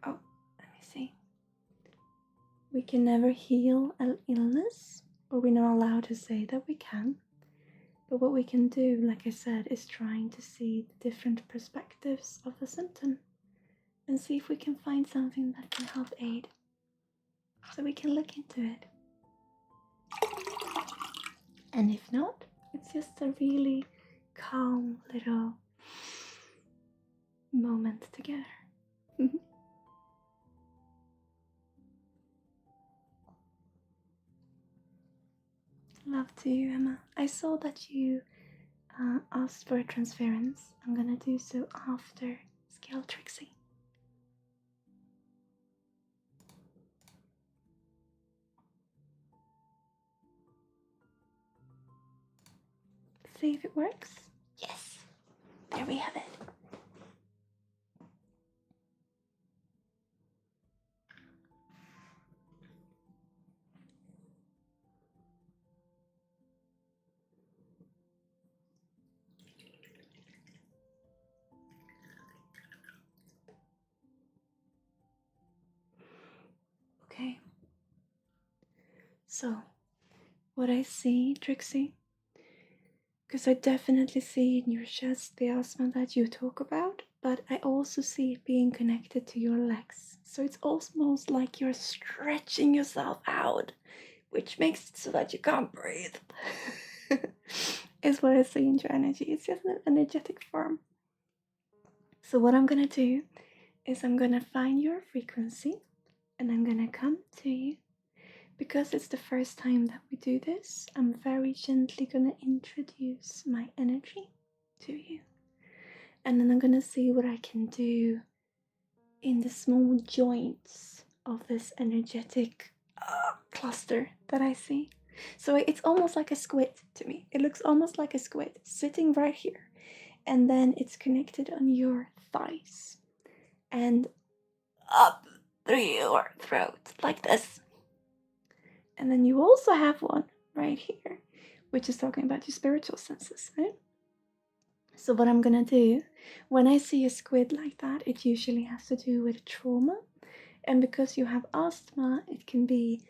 we can never heal an illness, or we're not allowed to say that we can. But what we can do, like I said, is trying to see the different perspectives of the symptom and see if we can find something that can help aid. So we can look into it. And if not, it's just a really calm little moment together. Love to you, Emma. I saw that you asked for a transference. I'm gonna do so after Scale Trixie. See if it works. Yes, there we have it. Okay. So, what I see, Trixie, because I definitely see in your chest the asthma that you talk about, but I also see it being connected to your legs. So it's almost like you're stretching yourself out, which makes it so that you can't breathe. Is what I see in your energy. It's just an energetic form. So what I'm gonna do is I'm gonna find your frequency and I'm gonna come to you. Because it's the first time that we do this, I'm very gently gonna introduce my energy to you. And then I'm gonna see what I can do in the small joints of this energetic cluster that I see. So it's almost like a squid to me. It looks almost like a squid sitting right here. And then it's connected on your thighs. And up through your throat, like this. And then you also have one right here, which is talking about your spiritual senses, right? So what I'm gonna do, when I see a squid like that, it usually has to do with trauma. And because you have asthma, it can be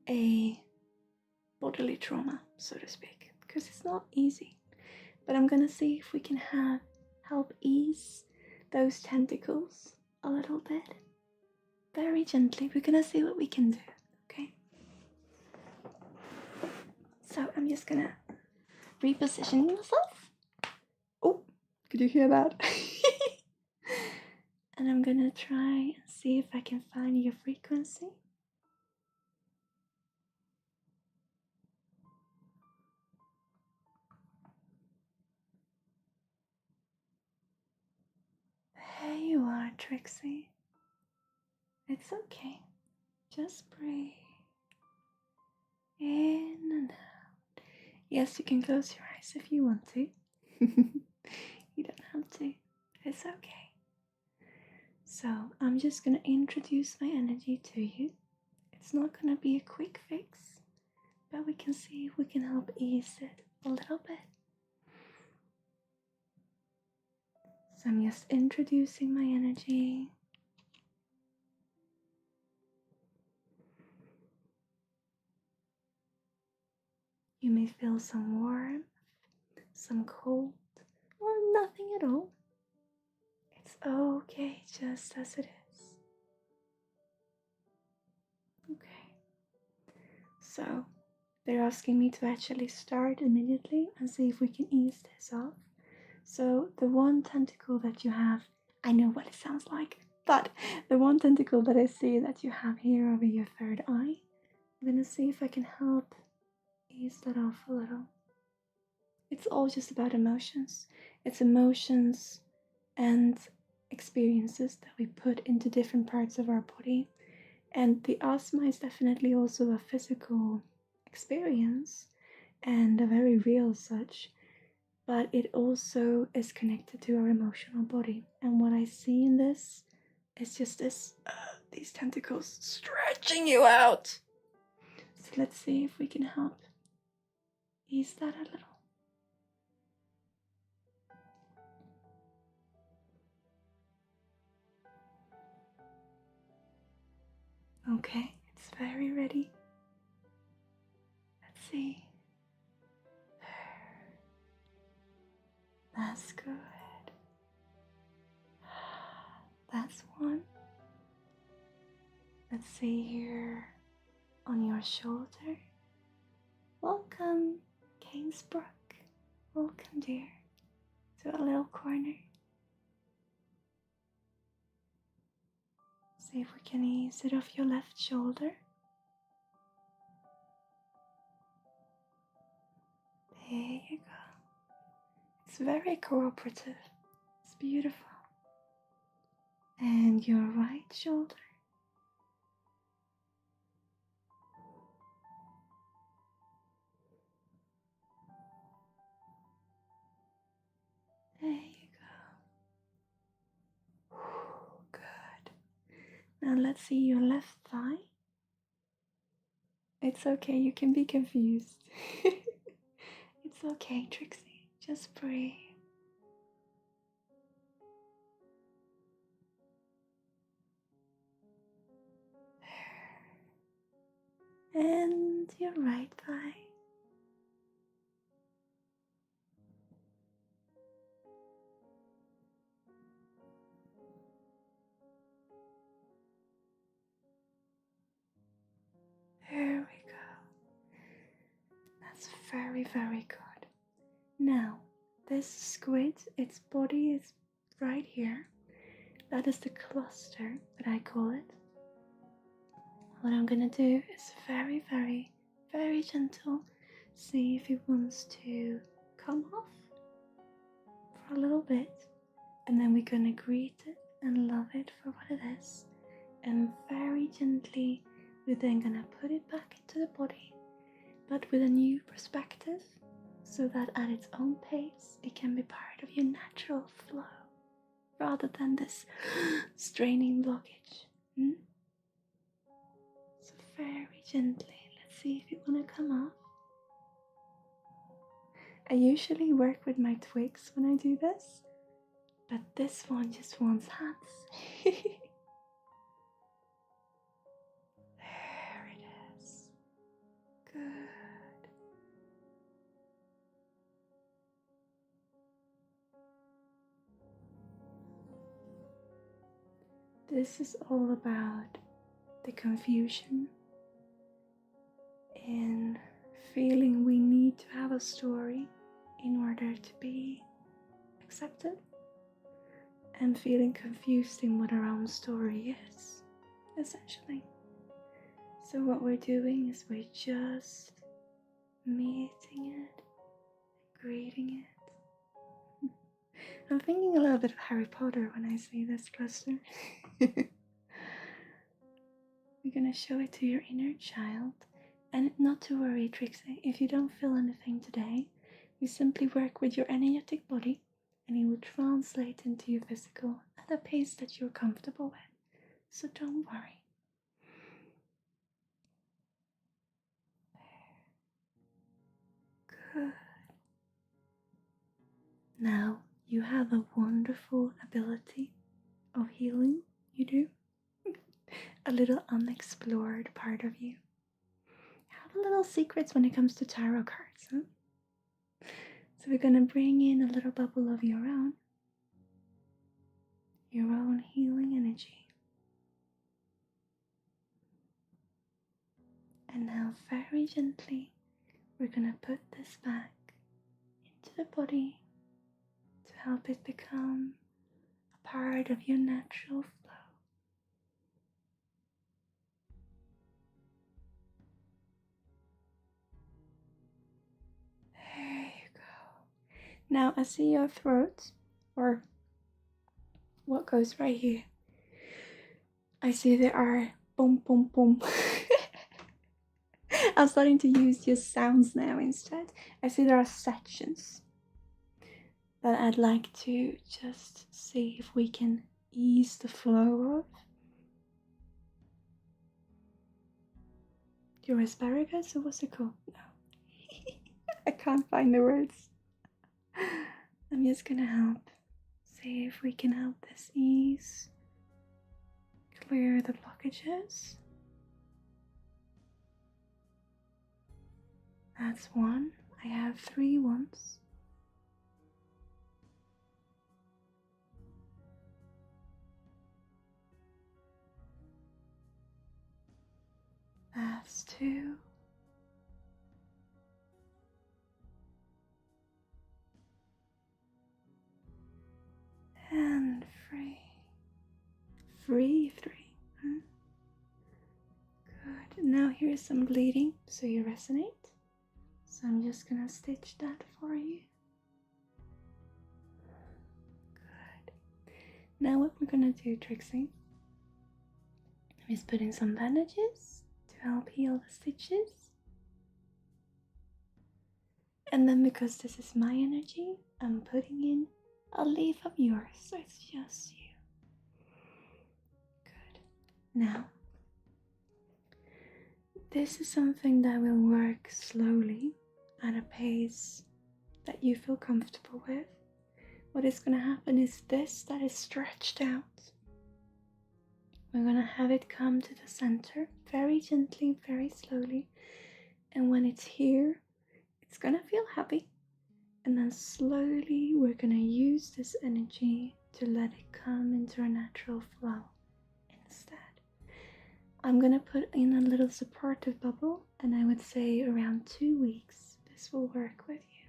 a bodily trauma, so to speak, because it's not easy. But I'm gonna see if we can help ease those tentacles a little bit. Very gently. We're gonna see what we can do, okay? So I'm just gonna reposition myself. Oh, could you hear that? And I'm gonna try and see if I can find your frequency. There you are, Trixie. It's okay. Just breathe in and out. Yes, you can close your eyes if you want to. You don't have to. It's okay. So I'm just gonna introduce my energy to you. It's not gonna be a quick fix, but we can see if we can help ease it a little bit. So I'm just introducing my energy. You may feel some warmth, some cold, or nothing at all. It's okay just as it is. Okay. So they're asking me to actually start immediately and see if we can ease this off. So the one tentacle that you have, I know what it sounds like, but the one tentacle that I see that you have here over your third eye, I'm gonna see if I can help ease that off a little. It's all just about emotions. It's emotions and experiences that we put into different parts of our body. And the asthma is definitely also a physical experience and a very real such, but it also is connected to our emotional body. And what I see in this is just these tentacles stretching you out. So let's see if we can help ease that a little. Okay, it's very ready. Let's see. That's good. That's one. Let's see here on your shoulder. Welcome, Gainsbrook. Welcome, dear, to a little corner. See if we can ease it off your left shoulder. There you go. It's very cooperative. It's beautiful. And your right shoulder. There you go. Good. Now let's see your left thigh. It's okay, you can be confused. It's okay, Trixie. Just breathe. And your right thigh. There we go. That's very, very good. Now, this squid, its body is right here. That is the cluster that I call it. What I'm gonna do is very, very, very gentle. See if it wants to come off for a little bit. And then we're gonna greet it and love it for what it is. And very gently, we're then gonna put it back into the body, but with a new perspective, so that at its own pace, it can be part of your natural flow, rather than this straining blockage. So very gently, let's see if you want to come off. I usually work with my twigs when I do this, but this one just wants hands. There it is. Good. This is all about the confusion in feeling we need to have a story in order to be accepted, and feeling confused in what our own story is, essentially. So what we're doing is we're just meeting it, greeting it. I'm thinking a little bit of Harry Potter when I say this cluster. We're gonna show it to your inner child. And not to worry, Trixie, if you don't feel anything today, we simply work with your energetic body and it will translate into your physical at a pace that you're comfortable with. So don't worry. Good. Now you have a wonderful ability of healing, you do. A little unexplored part of you. You have little secrets when it comes to tarot cards, huh? So we're gonna bring in a little bubble of your own healing energy. And now very gently, we're gonna put this back into the body to help it become a part of your natural flow. There you go. Now I see your throat, or what goes right here. I see there are boom, boom, boom. I'm starting to use just sounds now instead. I see there are sections that I'd like to just see if we can ease the flow of. Your asparagus, or what's it called? No. I can't find the words. I'm just gonna help. See if we can help this ease. Clear the blockages. That's one. I have 3 ones. That's 2. And 3. 3. Huh? Good. Now here's some bleeding, so you resonate. So I'm just gonna stitch that for you. Good. Now what we're gonna do, Trixie, is put in some bandages to help heal the stitches. And then because this is my energy, I'm putting in a leaf of yours, so it's just you. Good. Now, this is something that will work slowly at a pace that you feel comfortable with. What is going to happen is this that is stretched out. We're going to have it come to the center very gently, very slowly. And when it's here, it's going to feel happy. And then slowly we're going to use this energy to let it come into a natural flow instead. I'm going to put in a little supportive bubble, and I would say around 2 weeks this will work with you.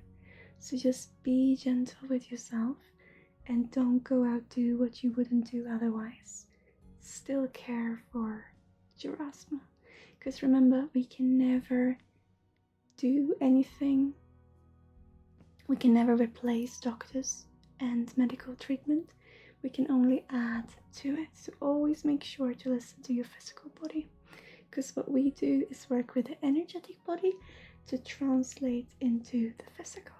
So just be gentle with yourself and don't go out do what you wouldn't do otherwise. Still care for your asthma, because remember, we can never do anything. We can never replace doctors and medical treatment. We can only add to it. So always make sure to listen to your physical body, because what we do is work with the energetic body to translate into the physical.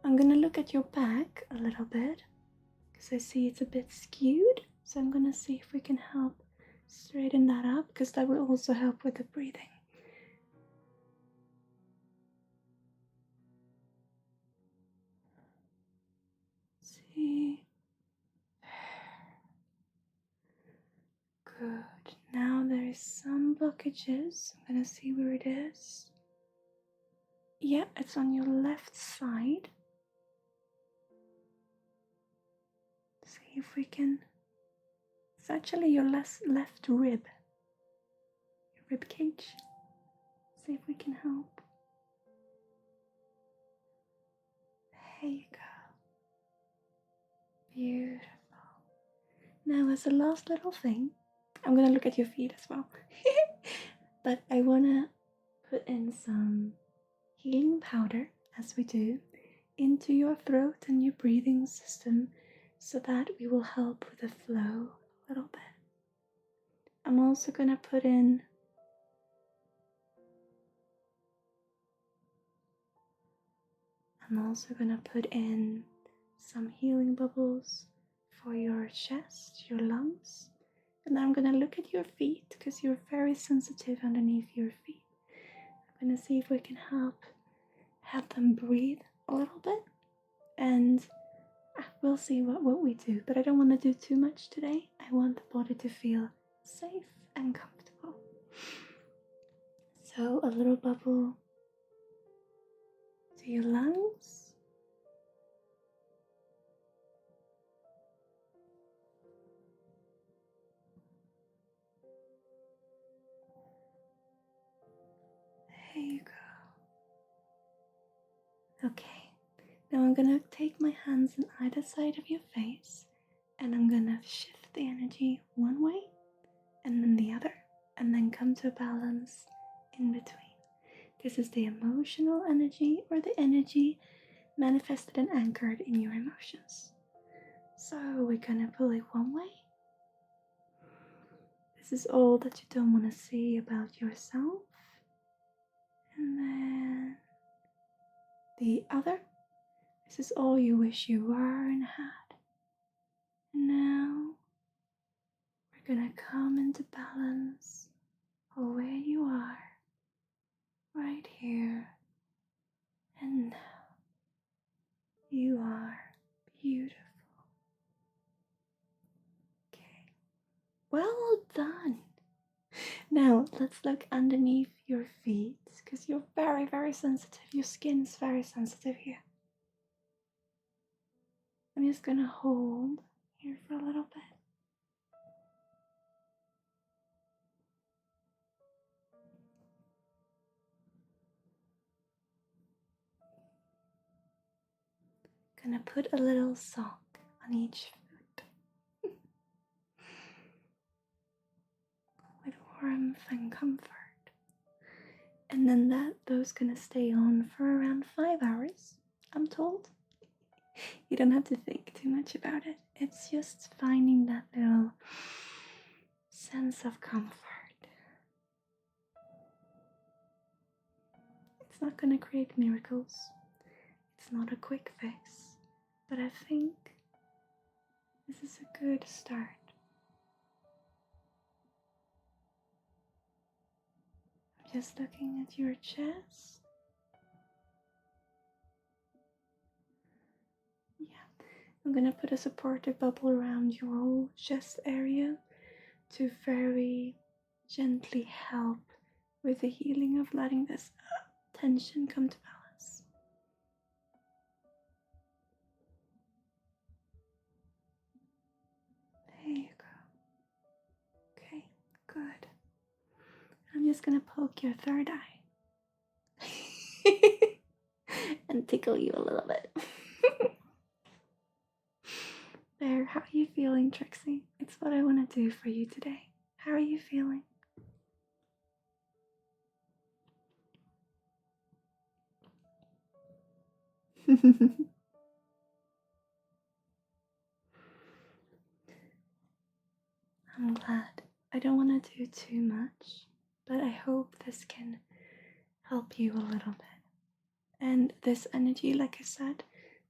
I'm gonna look at your back a little bit, because I see it's a bit skewed. So I'm gonna see if we can help straighten that up, because that will also help with the breathing. See? Good. Now there is some blockages. I'm gonna see where it is. Yeah, it's on your left side. See if we can. It's actually your left rib. Your rib cage. See if we can help. There you go. Beautiful. Now, as a last little thing, I'm gonna look at your feet as well. But I wanna put in some healing powder, as we do, into your throat and your breathing system so that we will help with the flow a little bit. I'm also gonna put in some healing bubbles for your chest, your lungs. And I'm gonna look at your feet because you're very sensitive underneath your feet. I'm gonna see if we can help them breathe a little bit, and we'll see what we do. But I don't want to do too much today. I want the body to feel safe and comfortable. So a little bubble to your lungs. There you go. Okay, now I'm gonna take my hands on either side of your face and I'm gonna shift the energy one way and then the other, and then come to a balance in between. This is the emotional energy, or the energy manifested and anchored in your emotions. So we're gonna pull it one way. This is all that you don't want to see about yourself. And then the other. This is all you wish you were and had. And now we're gonna come into balance of where you are, right here and now. You are beautiful. Okay, well done. Now let's look underneath your feet because you're very, very sensitive. Your skin's very sensitive here. I'm just gonna hold here for a little bit. Gonna put a little sock on each foot with warmth and comfort. And then those gonna stay on for around 5 hours, I'm told. You don't have to think too much about it. It's just finding that little sense of comfort. It's not gonna create miracles. It's not a quick fix. But I think this is a good start. I'm just looking at your chest. Yeah, I'm gonna put a supportive bubble around your whole chest area to very gently help with the healing of letting this tension come to balance. There you go. Okay, good. I'm just gonna poke your third eye and tickle you a little bit. There, how are you feeling, Trixie? It's what I want to do for you today. How are you feeling? I'm glad. I don't want to do too much, but I hope this can help you a little bit. And this energy, like I said,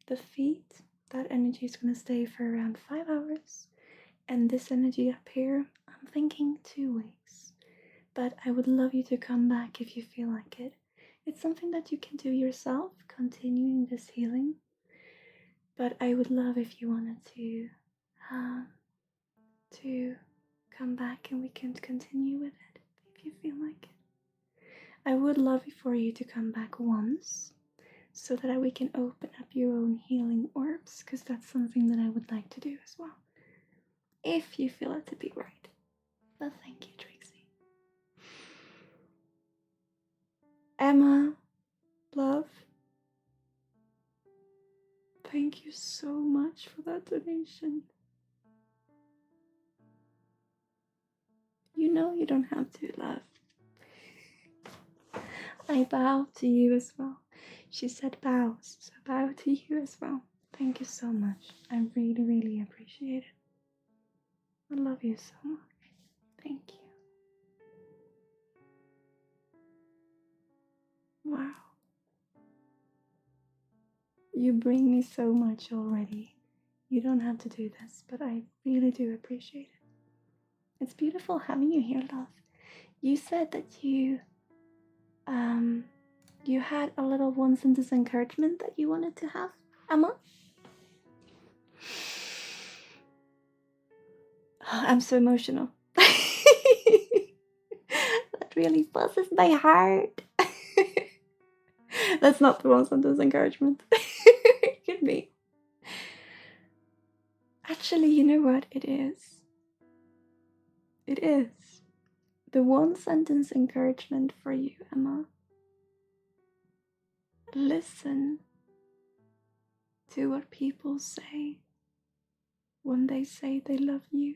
the feet, that energy is going to stay for around 5 hours. And this energy up here, I'm thinking 2 weeks. But I would love you to come back if you feel like it. It's something that you can do yourself, continuing this healing. But I would love if you wanted to come back and we can continue with it if you feel like it. I would love for you to come back once so that we can open up your own healing orbs, because that's something that I would like to do as well, if you feel it to be right. Well, thank you, Trixie. Emma, love, thank you so much for that donation. You know you don't have to, love. I bow to you as well. She said bows, so bow to you as well. Thank you so much. I really, really appreciate it. I love you so much. Thank you. Wow. You bring me so much already. You don't have to do this, but I really do appreciate it. It's beautiful having you here, love. You said that you had a little one sentence encouragement that you wanted to have, Emma? I'm so emotional. That really buzzes my heart. That's not the one sentence encouragement. It could be. Actually, you know what it is? It is the one sentence encouragement for you, Emma. Listen to what people say when they say they love you,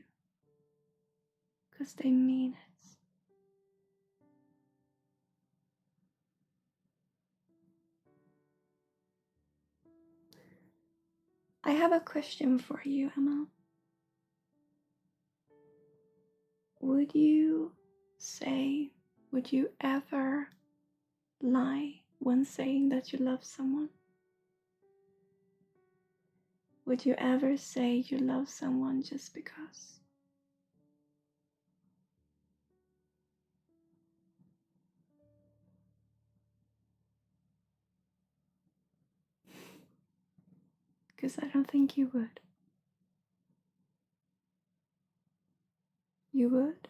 because they mean it. I have a question for you, Emma. Would you ever lie when saying that you love someone? Would you ever say you love someone just because? Because I don't think you would. You would?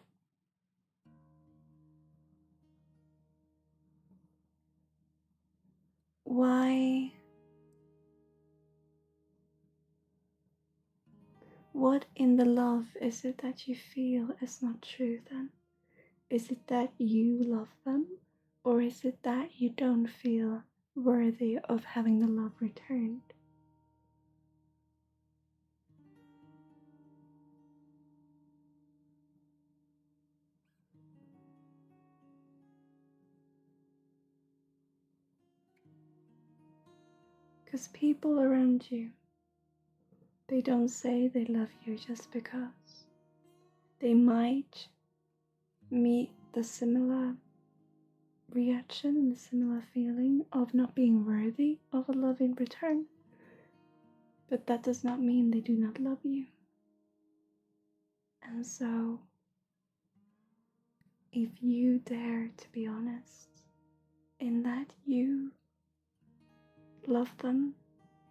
Why? What in the love is it that you feel is not true then? Is it that you love them? Or is it that you don't feel worthy of having the love returned? Because people around you, they don't say they love you just because. They might meet the similar reaction, the similar feeling of not being worthy of a love in return. But that does not mean they do not love you. And so, if you dare to be honest in that you love them,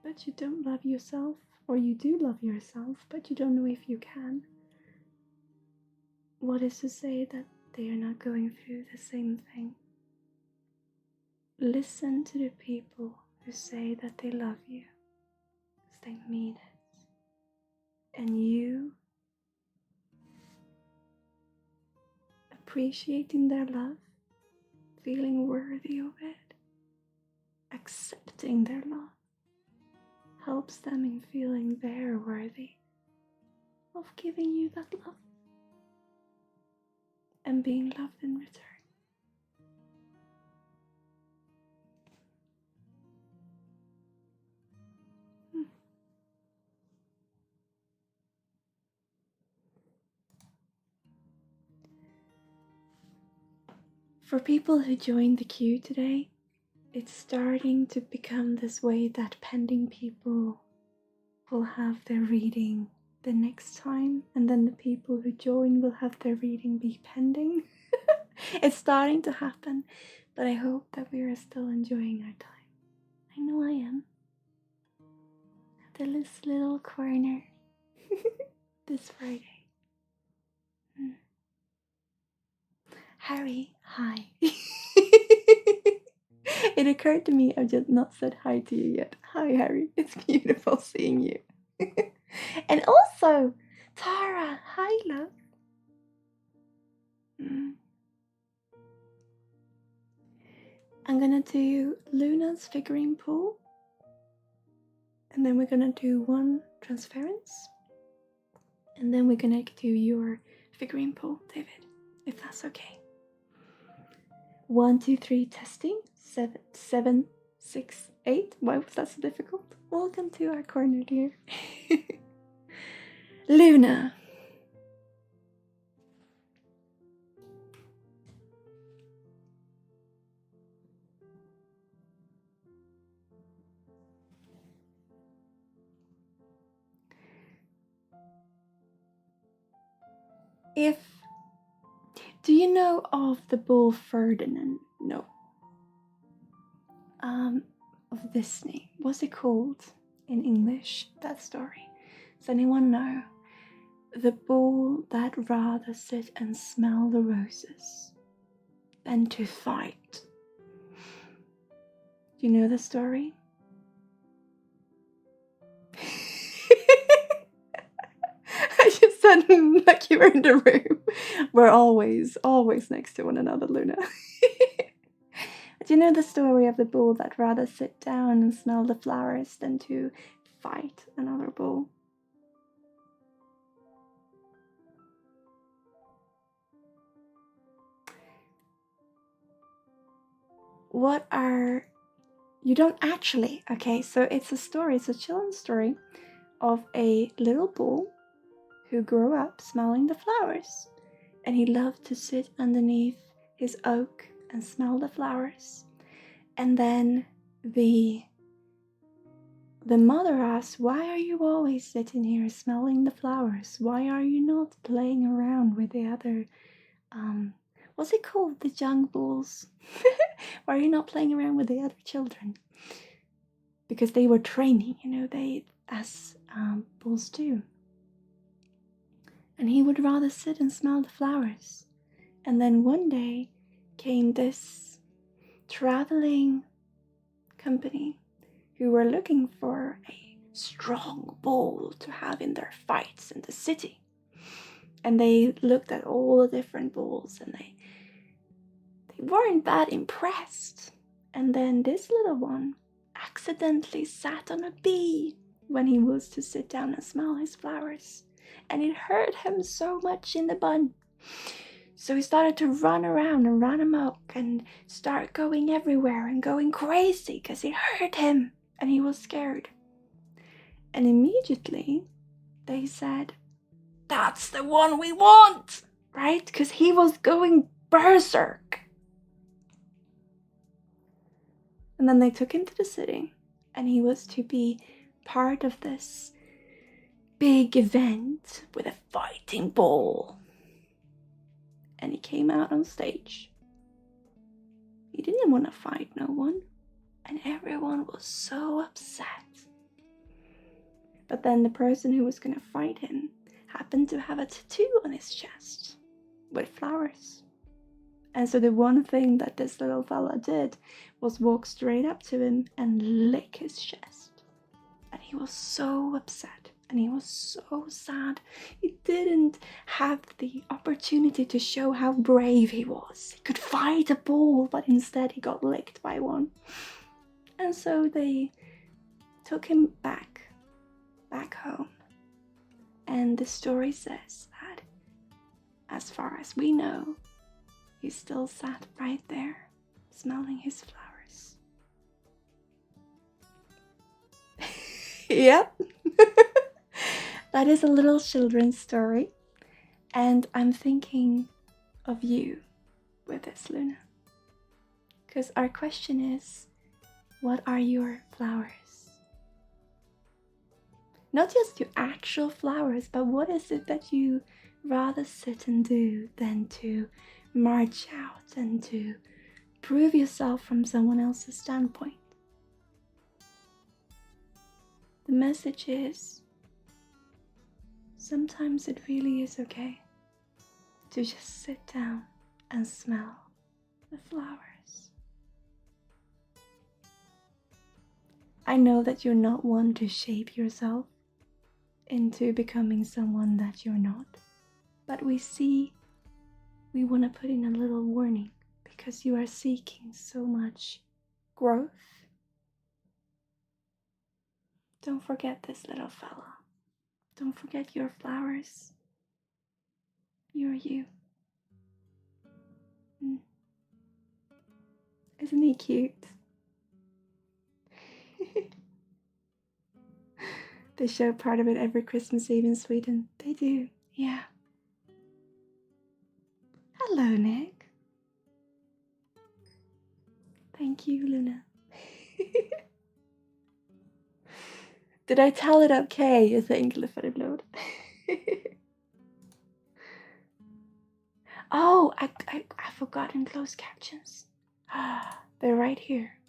but you don't love yourself, or you do love yourself, but you don't know if you can, what is to say that they are not going through the same thing? Listen to the people who say that they love you, because they mean it. And you appreciating their love, feeling worthy of it, accepting their love, helps them in feeling they're worthy of giving you that love and being loved in return. For people who joined the queue today, it's starting to become this way that pending people will have their reading the next time, and then the people who join will have their reading be pending. It's starting to happen, but I hope that we are still enjoying our time. I know I am. At this little corner this Friday. Harry, hi. It occurred to me I've just not said hi to you yet. Hi, Harry. It's beautiful seeing you. And also, Tara, hi, love. I'm gonna do Luna's figurine pull, and then we're gonna do one transference, and then we're gonna do your figurine pull, David, if that's okay. 1, 2, 3, testing. 7, 6, 8. Why was that so difficult? Welcome to our corner, dear. Luna. Do you know of the bull Ferdinand? No. Of Disney. What's it called in English, that story? Does anyone know? The bull that rather sit and smell the roses than to fight. Do you know the story? I just said like you were in the room. We're always next to one another, Luna. Do you know the story of the bull that rather sit down and smell the flowers than to fight another bull? You don't actually, okay, so it's a story, it's a children's story of a little bull who grew up smelling the flowers, and he loved to sit underneath his oak and smell the flowers. And then the mother asked, "Why are you always sitting here smelling the flowers? Why are you not playing around with the other what's it called, the young bulls? Why are you not playing around with the other children?" Because they were training, they as bulls do. And he would rather sit and smell the flowers. And then one day came this traveling company who were looking for a strong bull to have in their fights in the city. And they looked at all the different bulls, and they weren't that impressed. And then this little one accidentally sat on a bee when he was to sit down and smell his flowers. And it hurt him so much in the bun. So he started to run around and run amok and start going everywhere and going crazy because it hurt him and he was scared. And immediately they said, "That's the one we want," right? Because he was going berserk. And then they took him to the city, and he was to be part of this big event with a fighting bull. And he came out on stage. He didn't want to fight no one, and everyone was so upset. But then the person who was going to fight him happened to have a tattoo on his chest with flowers. And so the one thing that this little fella did was walk straight up to him and lick his chest. And he was so upset and he was so sad. He didn't have the opportunity to show how brave he was. He could fight a bull, but instead he got licked by one. And so they took him back home. And the story says that, as far as we know, he still sat right there, smelling his flowers. Yep. That is a little children's story. And I'm thinking of you with this, Luna. Because our question is, what are your flowers? Not just your actual flowers, but what is it that you rather sit and do than to march out and to prove yourself from someone else's standpoint? The message is, sometimes it really is okay to just sit down and smell the flowers. I know that you're not one to shape yourself into becoming someone that you're not, but we want to put in a little warning, because you are seeking so much growth. Don't forget this little fella. Don't forget your flowers. You're you. Isn't he cute? They show part of it every Christmas Eve in Sweden. They do, yeah. Hello, Nick. Thank you, Luna. Did I tell it okay? Jag så enkelt för blod. Oh, I forgot in closed captions. They're right here.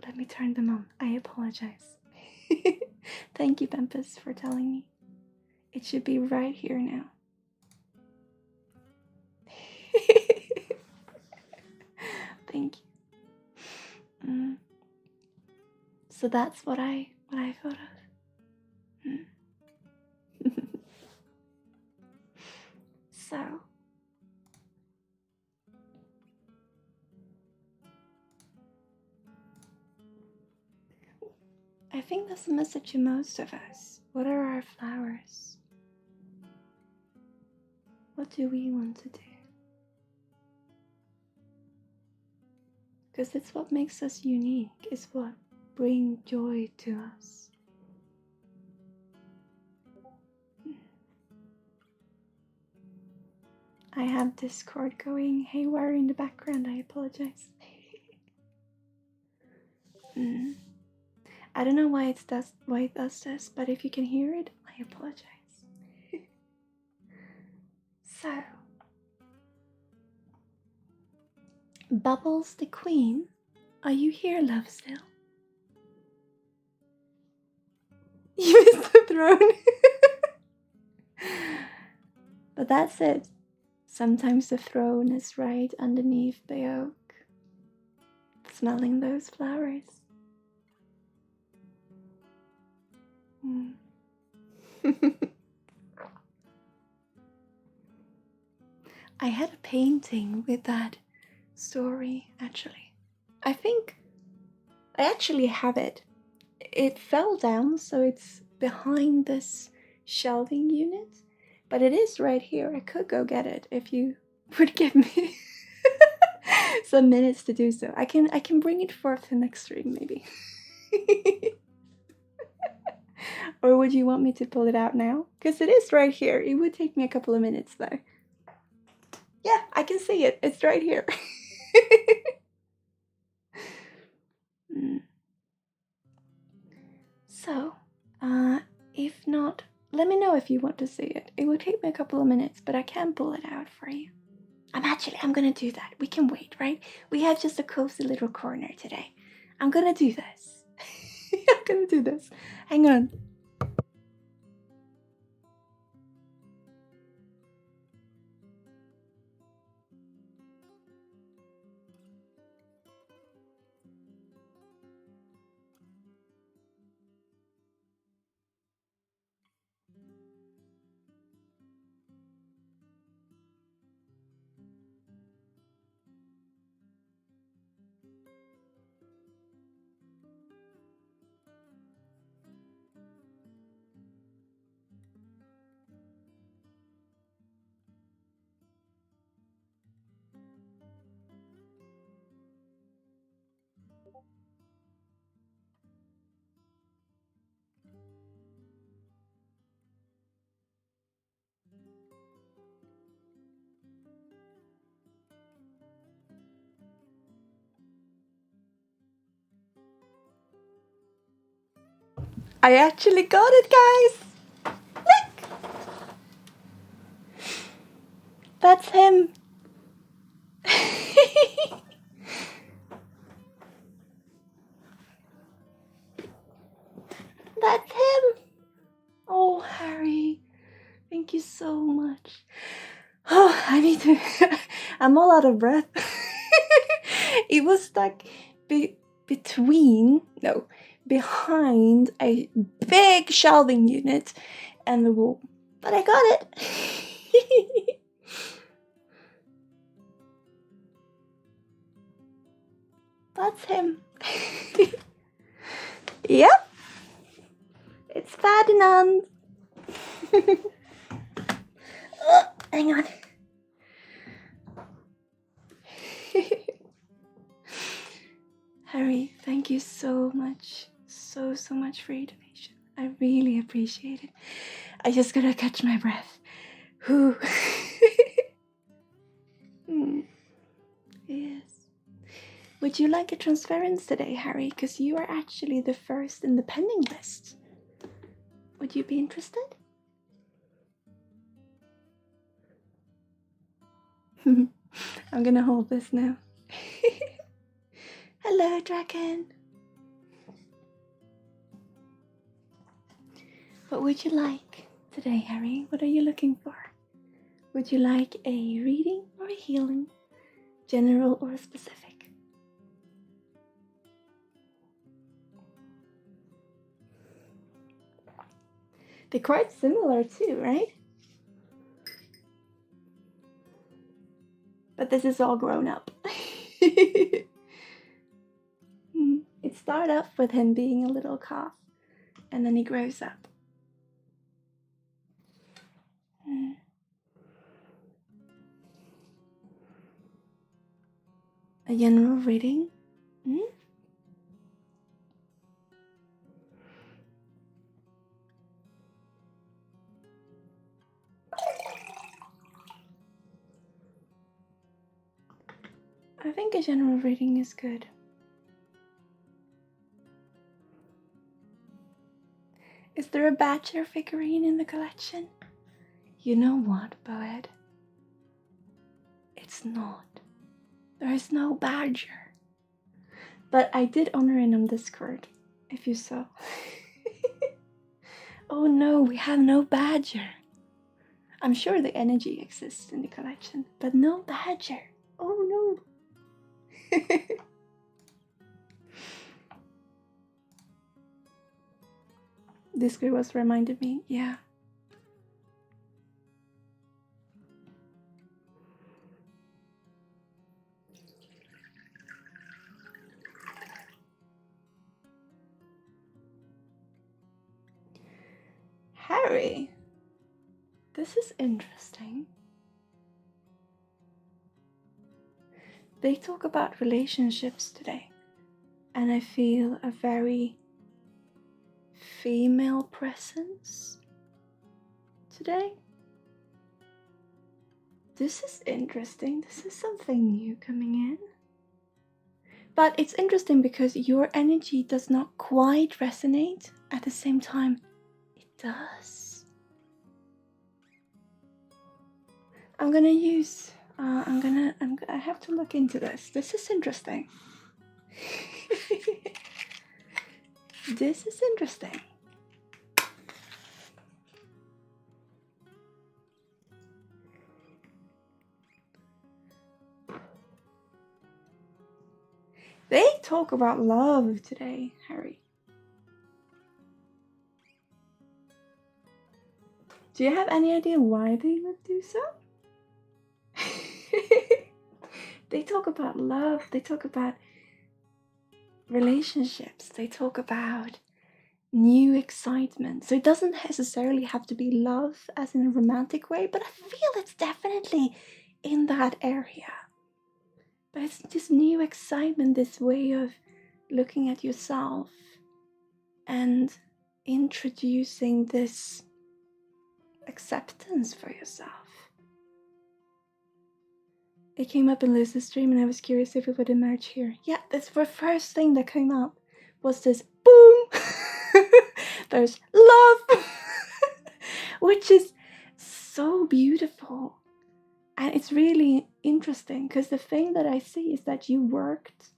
Let me turn them on. I apologize. Thank you, Bumpus, for telling me. It should be right here now. Thank you. So that's what I thought of. So I think that's the message to most of us. What are our flowers? What do we want to do? Because it's what makes us unique. It's what brings joy to us. I have Discord going haywire in the background. I apologize. I don't know why it does this, but if you can hear it, I apologize. So, Bubbles the Queen, are you here, love, still? You missed the throne. But that's it. Sometimes the throne is right underneath the oak, smelling those flowers. I had a painting with that story, actually. I think I actually have it. It fell down, so it's behind this shelving unit, but it is right here. I could go get it if you would give me some minutes to do so. I can bring it forth to next stream, maybe. Or would you want me to pull it out now? Because it is right here. It would take me a couple of minutes, though. Yeah, I can see it. It's right here. So, if not, let me know if you want to see it. It will take me a couple of minutes, but I can pull it out for you. I'm gonna do that. We can wait, right? We have just a cozy little corner today. I'm gonna do this. I'm gonna do this. Hang on. I actually got it, guys! Look! That's him! That's him! Oh, Harry, thank you so much. Oh, I need to... I'm all out of breath. It was stuck behind a big shelving unit and the wall. But I got it. That's him. Yep. It's Ferdinand. Oh, hang on. Harry, thank you so much. So much for your donation. I really appreciate it. I just gotta catch my breath. Whew. Yes. Would you like a transference today, Harry? Because you are actually the first in the pending list. Would you be interested? I'm gonna hold this now. Hello, dragon. What would you like today, Harry? What are you looking for? Would you like a reading or a healing? General or specific? They're quite similar too, right? But this is all grown up. It started off with him being a little calf, and then he grows up. A general reading? I think a general reading is good. Is there a badger figurine in the collection? You know what, Boed? It's not. There is no badger. But I did honor him on Discord, if you saw. Oh no, we have no badger. I'm sure the energy exists in the collection, but no badger. Oh no. Discord was reminded me, yeah. Harry, this is interesting. They talk about relationships today, and I feel a very female presence today. This is interesting. This is something new coming in. But it's interesting because your energy does not quite resonate. At the same time, it does. I'm gonna use. I have to look into this. This is interesting. This is interesting. They talk about love today, Harry. Do you have any idea why they would do so? They talk about love, they talk about relationships, they talk about new excitement. So it doesn't necessarily have to be love as in a romantic way, but I feel it's definitely in that area. But it's just new excitement, this way of looking at yourself and introducing this acceptance for yourself. It came up in Liz's stream and I was curious if it would emerge here. Yeah, that's the first thing that came up was this boom. There's love. Which is so beautiful. And it's really interesting because the thing that I see is that you worked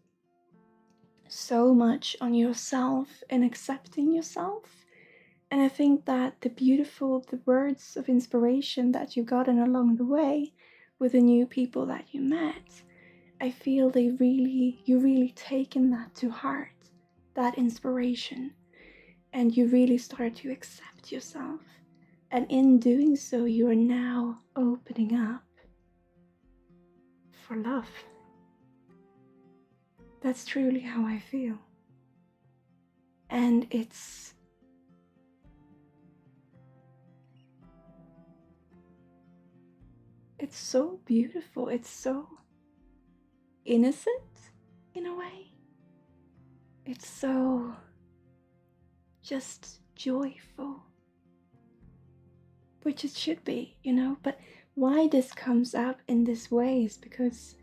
so much on yourself and accepting yourself. And I think that the words of inspiration that you've gotten along the way with the new people that you met, I feel you really taken that to heart, that inspiration, and you really started to accept yourself. And in doing so, you are now opening up for love. That's truly how I feel. And it's so beautiful. It's so innocent in a way. It's so just joyful, which it should be, but why this comes up in this way is because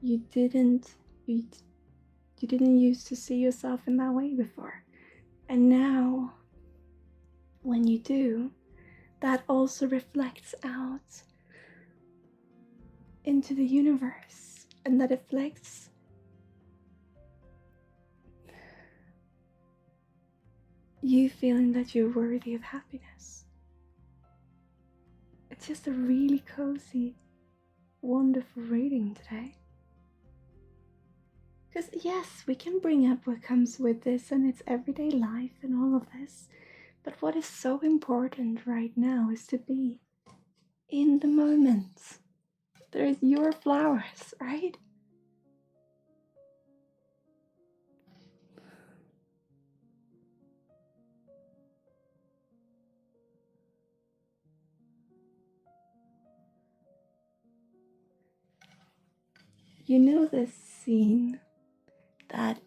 you didn't used to see yourself in that way before. And now when you do, that also reflects out into the universe, and that reflects you feeling that you're worthy of happiness. It's just a really cozy, wonderful reading today. Because yes, we can bring up what comes with this and its everyday life and all of this, but what is so important right now is to be in the moment. There's your flowers, right? You know this scene, that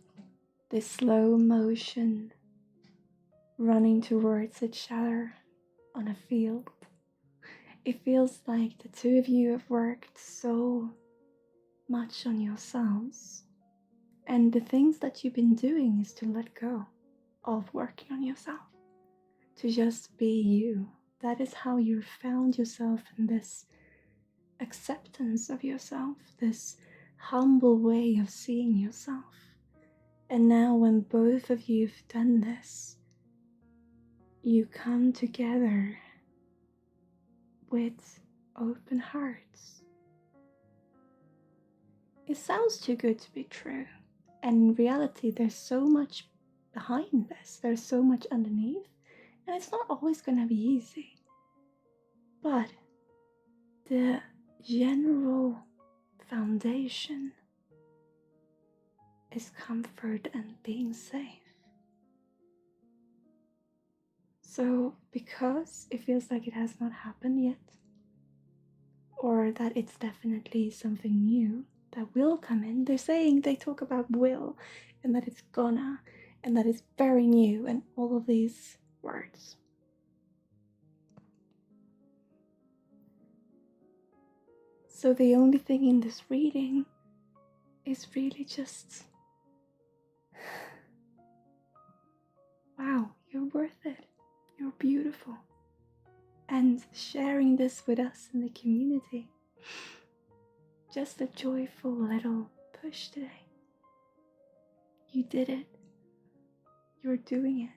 this slow motion running towards each other on a field. It feels like the two of you have worked so much on yourselves, and the things that you've been doing is to let go of working on yourself, to just be you. That is how you found yourself in this acceptance of yourself, this humble way of seeing yourself. And now when both of you have done this, you come together with open hearts. It sounds too good to be true. And in reality, there's so much behind this. There's so much underneath. And it's not always going to be easy. But the general foundation is comfort and being safe. So because it feels like it has not happened yet, or that it's definitely something new that will come in, they talk about will, and that it's gonna, and that it's very new, and all of these words. So the only thing in this reading is really just, wow, you're worth it. You're beautiful. And sharing this with us in the community, just a joyful little push today. You did it. You're doing it.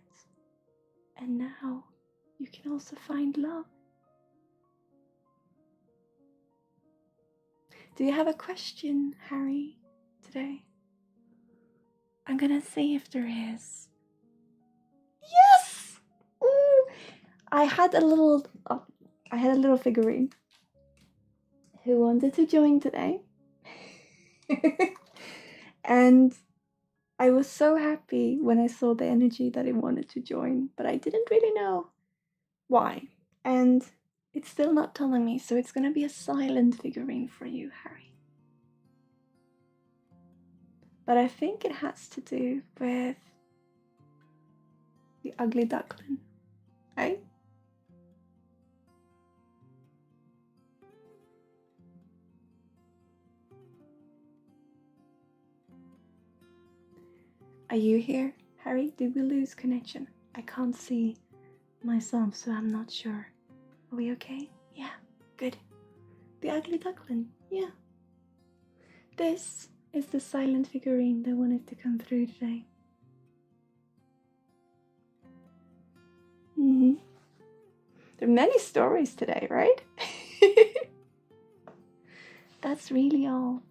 And now you can also find love. Do you have a question, Harry, today? I'm gonna see if there is. Yes! Ooh. I had a little figurine who wanted to join today. And I was so happy when I saw the energy that it wanted to join, but I didn't really know why. And it's still not telling me, so it's gonna be a silent figurine for you, Harry. But I think it has to do with the ugly duckling, right? Are you here, Harry? Did we lose connection? I can't see myself, so I'm not sure. Are we okay? Yeah, good. The ugly duckling, yeah. This is the silent figurine that wanted to come through today. There are many stories today, right? That's really all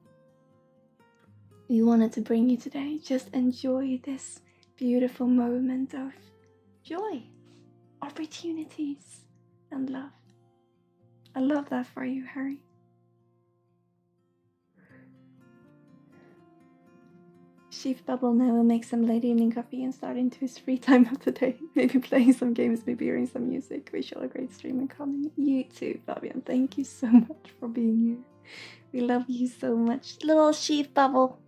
we wanted to bring you today. Just enjoy this beautiful moment of joy, opportunities, and love. I love that for you, Harry. Chief Bubble now will make some late evening coffee and start into his free time of the day. Maybe playing some games, maybe hearing some music. Wish you all a great stream and coming. You too, Fabian. Thank you so much for being here. We love you so much. Little Chief Bubble.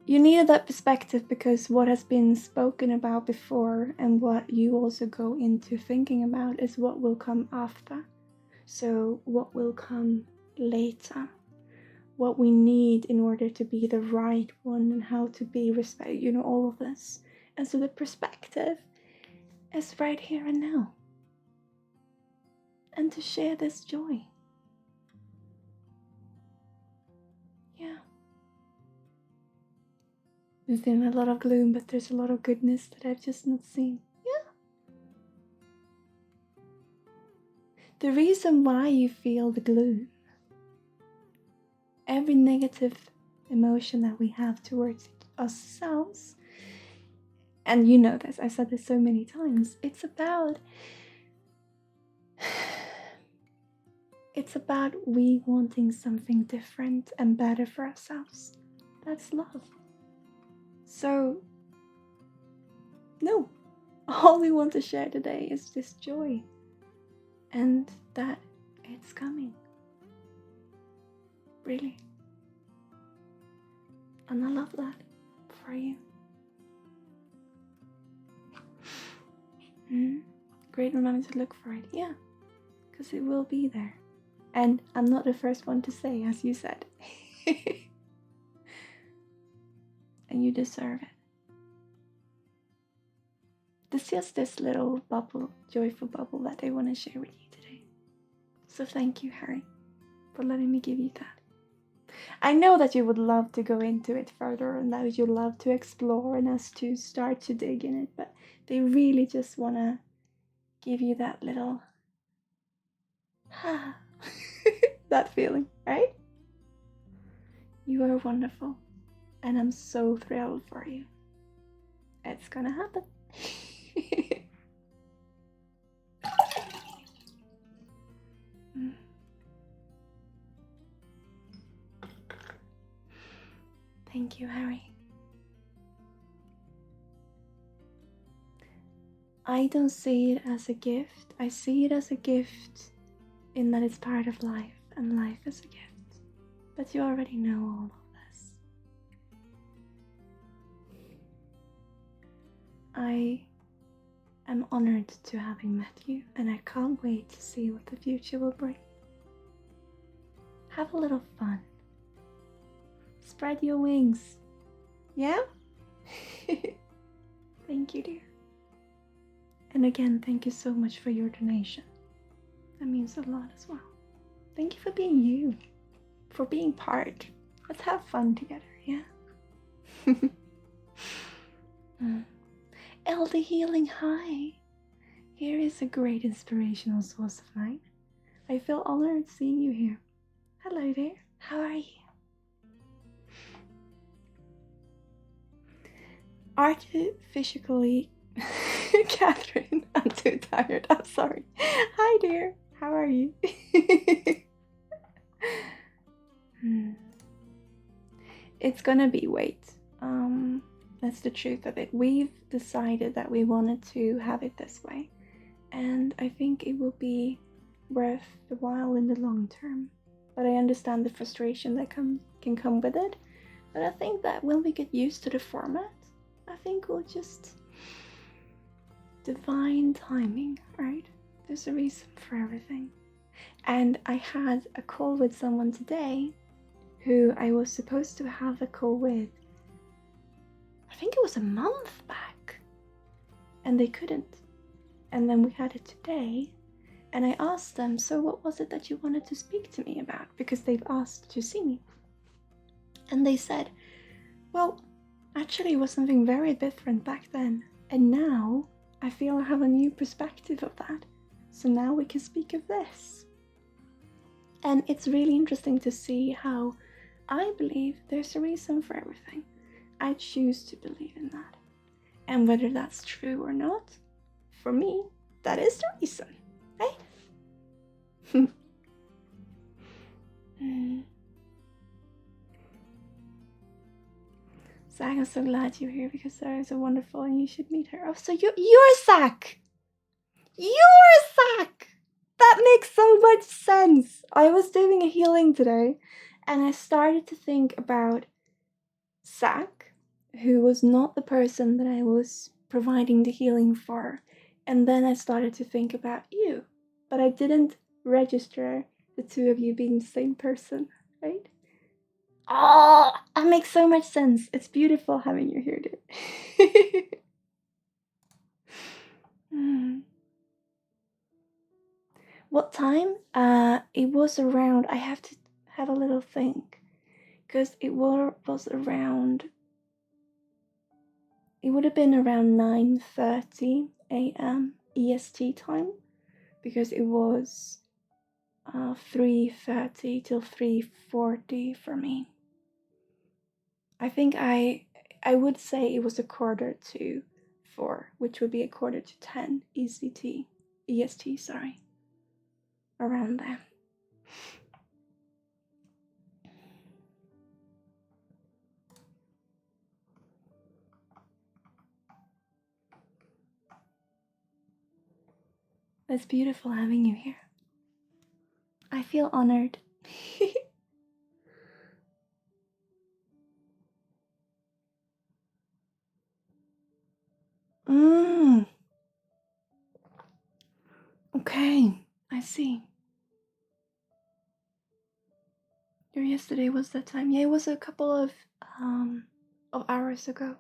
You needed that perspective because what has been spoken about before and what you also go into thinking about is what will come after. So what will come later, what we need in order to be the right one and how to be respect, all of this. And so the perspective is right here and now. And to share this joy. Yeah. There's been a lot of gloom, but there's a lot of goodness that I've just not seen. Yeah. The reason why you feel the gloom, every negative emotion that we have towards ourselves, and you know this, I've said this so many times, it's about we wanting something different and better for ourselves. That's love. So, no, all we want to share today is this joy and that it's coming. Really. And I love that for you. Great, remember to look for it. Yeah, because it will be there. And I'm not the first one to say, as you said. And you deserve it. There's just this little bubble, joyful bubble that I want to share with you today. So thank you, Harry, for letting me give you that. I know that you would love to go into it further and that you'd love to explore and us to start to dig in it, but they really just want to give you that little that feeling, right? You are wonderful, and I'm so thrilled for you. It's gonna happen. Thank you, Harry. I don't see it as a gift. I see it as a gift in that it's part of life, and life is a gift. But you already know all of this. I am honored to having met you, and I can't wait to see what the future will bring. Have a little fun. Spread your wings. Yeah? Thank you, dear. And again, thank you so much for your donation. That means a lot as well. Thank you for being you, for being part. Let's have fun together, yeah? Elder Healing, hi. Here is a great inspirational source of mine. I feel honored seeing you here. Hello there, how are you? Artificially, Catherine, I'm too tired, I'm sorry. Hi dear, how are you? It's gonna be wait. That's the truth of it. We've decided that we wanted to have it this way, and I think it will be worth the while in the long term. But I understand the frustration that can come with it. But I think that when we get used to the format, I think we'll just divine timing, right? There's a reason for everything. And I had a call with someone today who I was supposed to have a call with, I think it was a month back, and they couldn't. And then we had it today, and I asked them, so what was it that you wanted to speak to me about? Because they've asked to see me. And they said, well, actually it was something very different back then, and now I feel I have a new perspective of that. So now we can speak of this. And it's really interesting to see how I believe there's a reason for everything. I choose to believe in that. And whether that's true or not, for me, that is the reason, right? Zach, I'm so glad you're here because Sarah's so wonderful and you should meet her. Oh, so you're Zach! You're Zach! That makes so much sense! I was doing a healing today and I started to think about Zach, who was not the person that I was providing the healing for. And then I started to think about you, but I didn't register the two of you being the same person, right? Oh, that makes so much sense. It's beautiful having you here, dude. What time? It was around. I have to have a little think, because it was around. It would have been around 9:30 a.m. EST time, because it was 3:30 till 3:40 for me. I think I would say it was 4:45, which would be 9:45 EST, sorry. Around there. It's beautiful having you here. I feel honored. Okay, I see. Your yesterday was that time. Yeah, it was a couple of hours ago.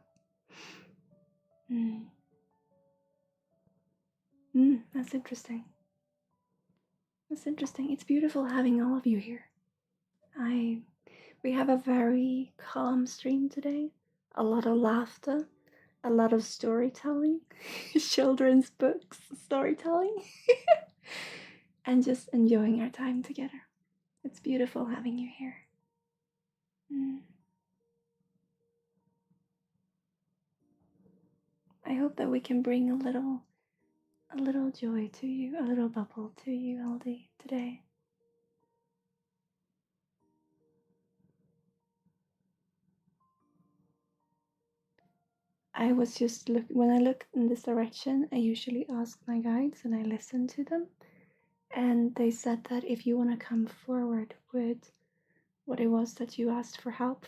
That's interesting. That's interesting. It's beautiful having all of you here. We have a very calm stream today. A lot of laughter, a lot of storytelling, children's books, storytelling, and just enjoying our time together. It's beautiful having you here. I hope that we can bring a little joy to you, a little bubble to you, Aldi, today. I was just when I look in this direction, I usually ask my guides and I listen to them. And they said that if you want to come forward with what it was that you asked for help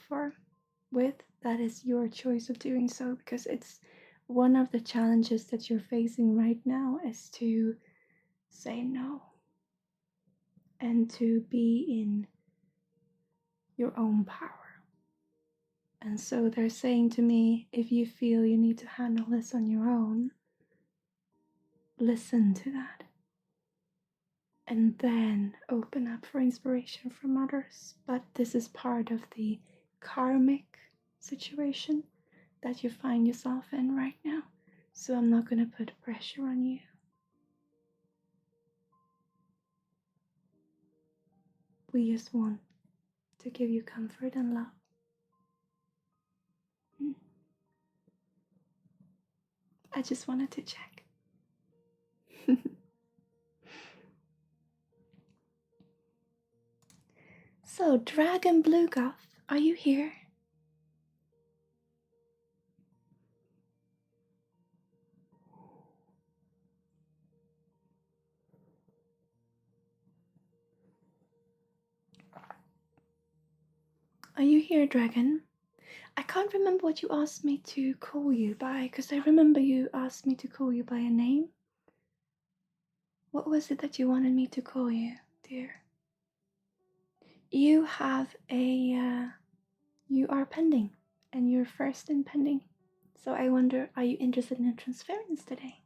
with, that is your choice of doing so, because it's one of the challenges that you're facing right now is to say no and to be in your own power. And so they're saying to me, if you feel you need to handle this on your own, listen to that. And then open up for inspiration from others. But this is part of the karmic situation that you find yourself in right now. So I'm not going to put pressure on you. We just want to give you comfort and love. I just wanted to check. So, Dragon Blue Goth, are you here? Are you here, Dragon? I can't remember what you asked me to call you by, because I remember you asked me to call you by a name. What was it that you wanted me to call you, dear? You have you are pending, and you're first in pending. So I wonder, are you interested in a transference today?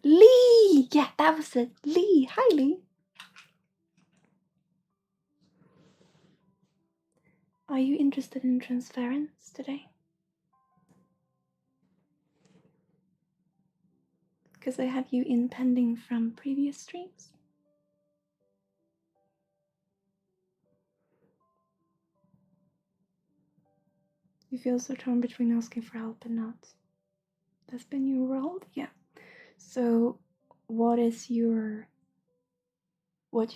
Lee! Yeah, that was it. Lee. Hi, Lee. Are you interested in transference today? Because I have you in pending from previous streams. You feel so torn between asking for help and not. That's been your role? Yeah. So what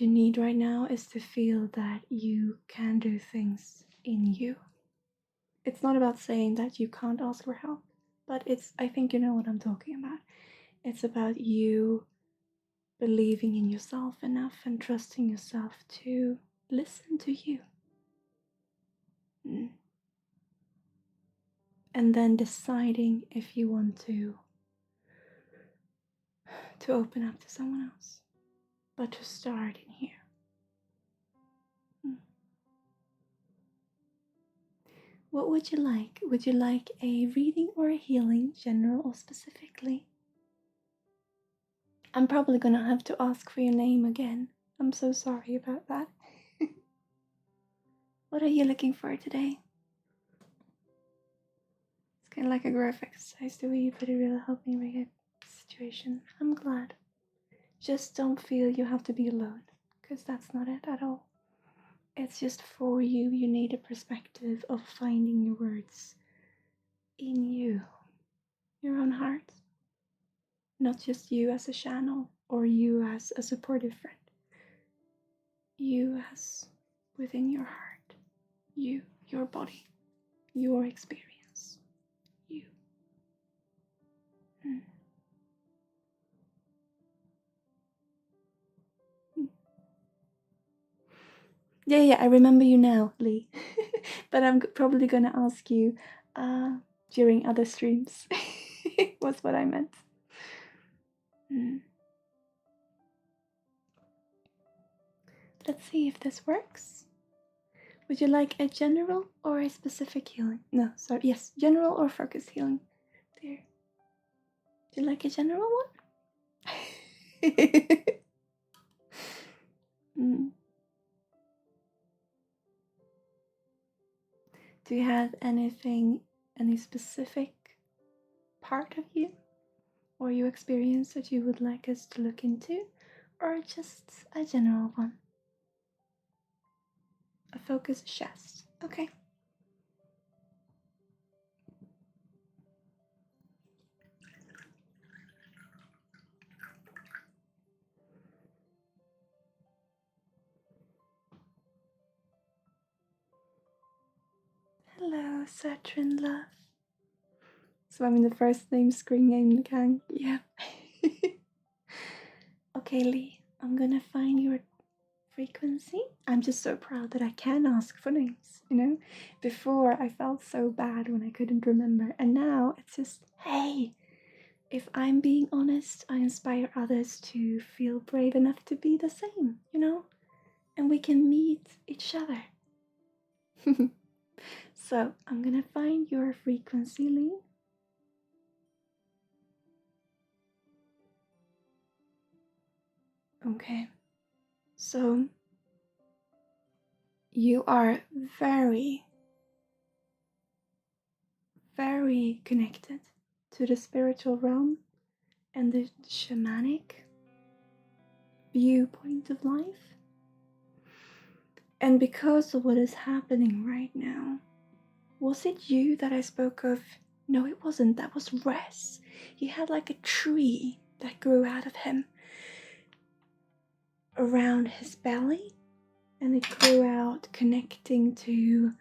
you need right now is to feel that you can do things in you. It's not about saying that you can't ask for help, but I think you know what I'm talking about. It's about you believing in yourself enough and trusting yourself to listen to you. And then deciding if you want to open up to someone else, but to start in here. What would you like? Would you like a reading or a healing, general or specifically? I'm probably gonna have to ask for your name again. I'm so sorry about that. What are you looking for today? It's kind of like a growth exercise the way you put it really helped me with the situation. I'm glad. Just don't feel you have to be alone, because that's not it at all. It's just for you. You need a perspective of finding your words in you, your own heart. Not just you as a channel or you as a supportive friend. You as within your heart. You, your body, your experience. You. Yeah, I remember you now, Lee. But I'm probably gonna ask you during other streams. Was what I meant. Let's see if this works. Would you like a general or a specific healing? No, sorry. Yes, general or focused healing. There. Do you like a general one? Do you have any specific part of you or your experience that you would like us to look into, or just a general one? A focused chest. Okay. Hello, Saturn love. So I'm in the first name screen name gang. Yeah. Okay, Lee, I'm gonna find your frequency. I'm just so proud that I can ask for names, you know? Before I felt so bad when I couldn't remember, and now it's just, hey, if I'm being honest, I inspire others to feel brave enough to be the same, you know? And we can meet each other. So I'm gonna find your frequency, Lee. Okay. So you are very, very connected to the spiritual realm and the shamanic viewpoint of life. And because of what is happening right now, was it you that I spoke of? No, it wasn't. That was Res. He had like a tree that grew out of him around his belly, and it grew out connecting to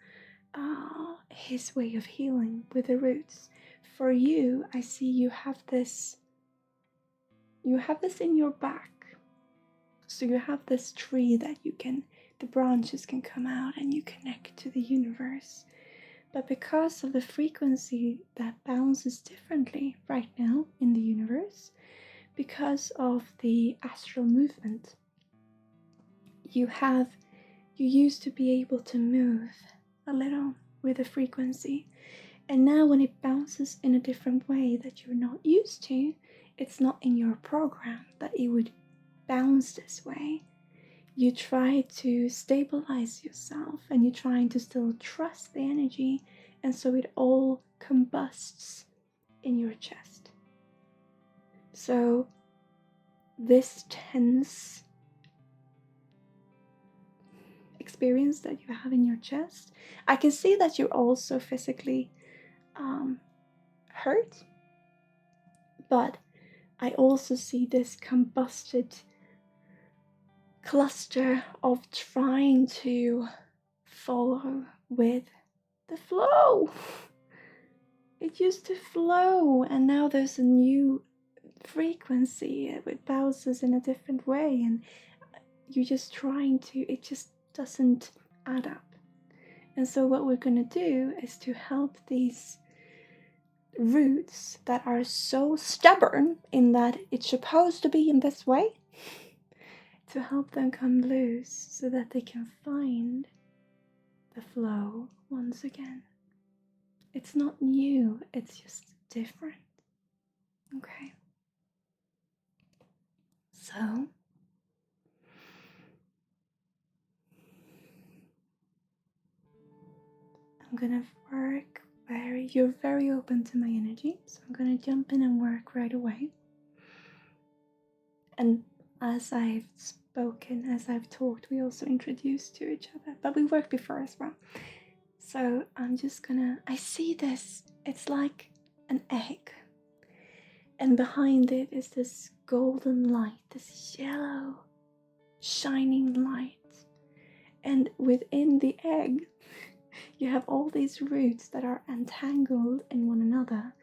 his way of healing with the roots. For you, I see you have this in your back. So you have this tree that the branches can come out and you connect to the universe. But because of the frequency that bounces differently right now in the universe, because of the astral movement, you used to be able to move a little with the frequency. And now when it bounces in a different way that you're not used to, it's not in your program that it would bounce this way. You try to stabilize yourself and you're trying to still trust the energy, and so it all combusts in your chest. So this tense experience that you have in your chest, I can see that you're also physically hurt, but I also see this combusted cluster of trying to follow with the flow. It used to flow, and now there's a new frequency. It bounces in a different way, and you're just trying to, it just doesn't add up. And so what we're going to do is to help these roots that are so stubborn in that it's supposed to be in this way, to help them come loose so that they can find the flow once again. It's not new, it's just different. Okay. So I'm gonna work you're very open to my energy, so I'm gonna jump in and work right away. And as I've spoken, as I've talked, we also introduced to each other, but we worked before as well. So I'm just gonna, I see this, it's like an egg, and behind it is this golden light, this yellow shining light, and within the egg you have all these roots that are entangled in one another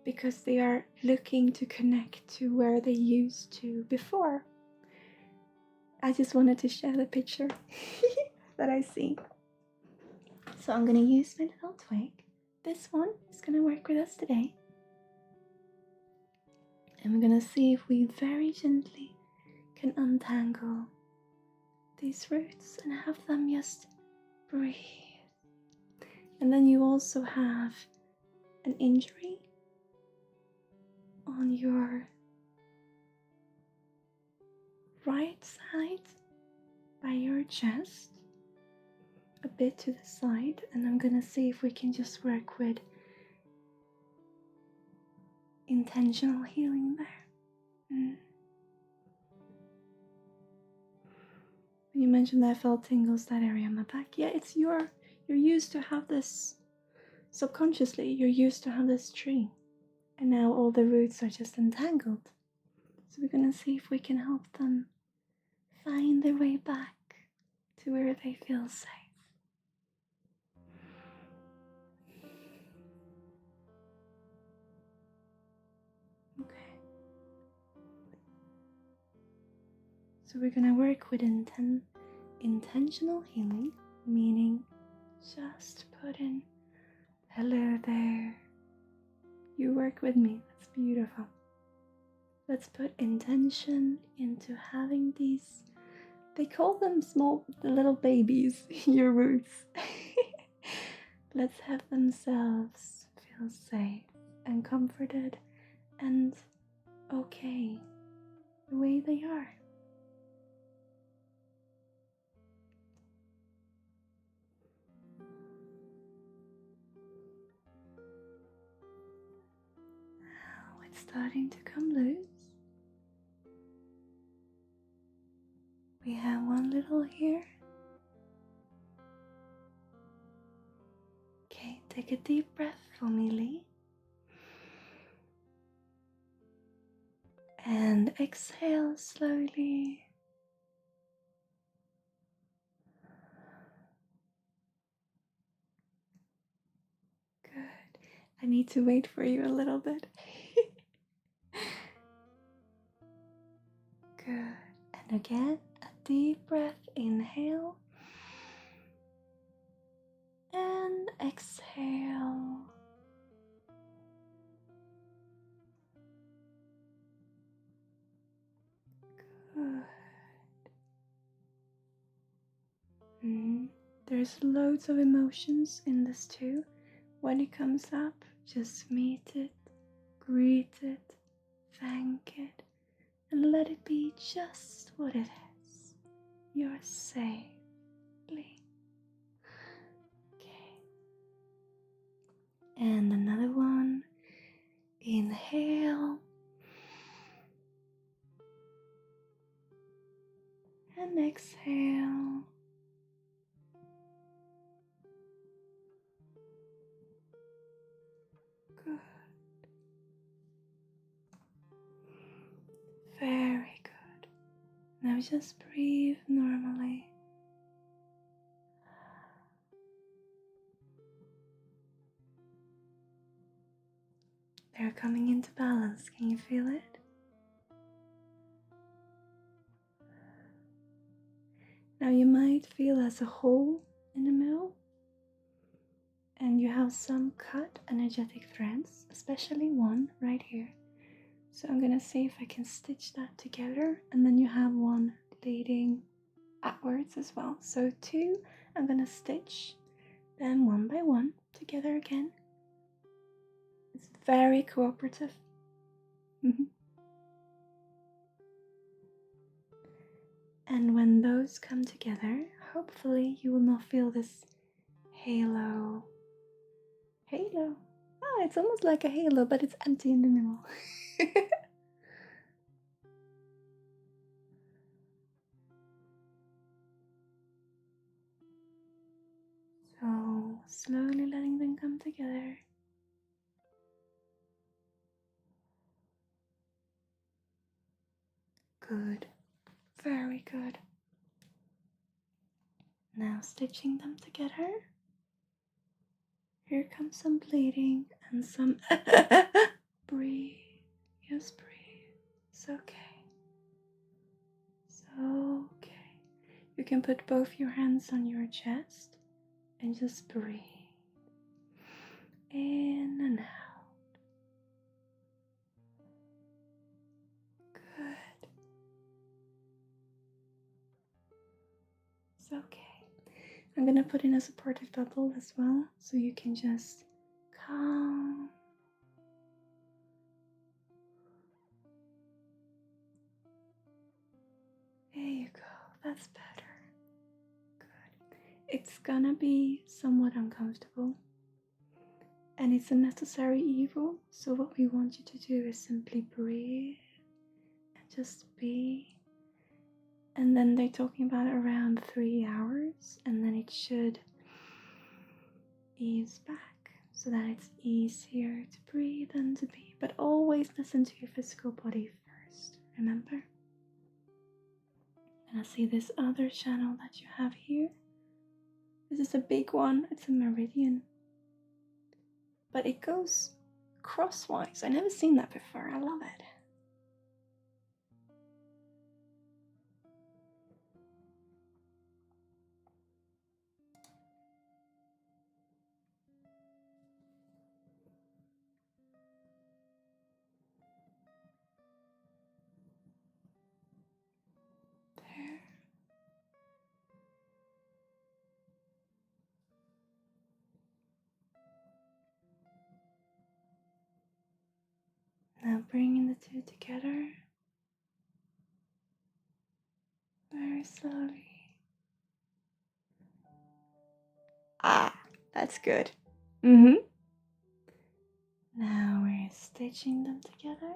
because they are looking to connect to where they used to before. I just wanted to share the picture that I see. So I'm going to use my little twig. This one is going to work with us today. And we're going to see if we very gently can untangle these roots and have them just breathe. And then you also have an injury on your right side by your chest, a bit to the side, and I'm gonna see if we can just work with intentional healing there. When you mentioned that I felt tingles that area on my back, yeah, it's you're used to have this subconsciously, you're used to have this tree, and now all the roots are just entangled. So we're gonna see if we can help them find their way back to where they feel safe. Okay. So we're gonna work with intentional healing, meaning just put in hello there. You work with me, that's beautiful. Let's put intention into having these, they call them the little babies, your roots. Let's have themselves feel safe and comforted and okay the way they are. Now it's starting to come loose. We have one little here. Okay, take a deep breath for me, Lee. And exhale slowly. Good. I need to wait for you a little bit. Good. And again, a deep breath. Inhale. And exhale. Good. There's loads of emotions in this too. When it comes up, just meet it, greet it, thank it, and let it be just what it is. You're safely. Okay. And another one. Inhale. And exhale. Good. Very good. Now just breathe normally. They're coming into balance. Can you feel it? Now you might feel as a hole in the middle, and you have some cut energetic threads, especially one right here. So I'm gonna see if I can stitch that together, and then you have one leading outwards as well. So 2, I'm gonna stitch them one by one together again. It's very cooperative. And when those come together, hopefully you will not feel this halo. Oh, it's almost like a halo, but it's empty in the middle. So slowly letting them come together. Good. Very good. Now stitching them together. Here comes some bleeding and some breathe. Just breathe. It's okay. It's okay. You can put both your hands on your chest and just breathe. In and out. Good. It's okay. I'm gonna put in a supportive bubble as well, so you can just calm. There you go. That's better. Good. It's gonna be somewhat uncomfortable, and it's a necessary evil. So what we want you to do is simply breathe and just be. And then they're talking about around 3 hours, and then it should ease back so that it's easier to breathe and to be. But always listen to your physical body first, remember? And I see this other channel that you have here. This is a big one, it's a meridian. But it goes crosswise. I never seen that before. I love it. There. Now bringing the two together. Very slowly. Ah, that's good. Now we're stitching them together.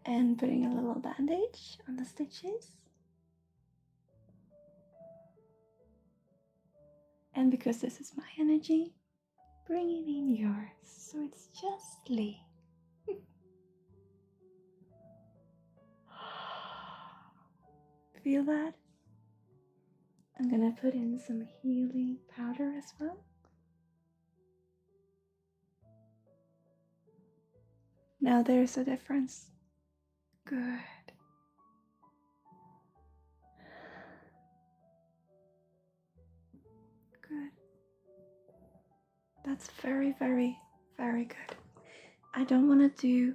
And putting a little bandage on the stitches. And because this is my energy, bringing in yours, so it's justly. Feel that? I'm gonna put in some healing powder as well. Now there's a difference. Good. Good. That's very, very, very good. I don't want to do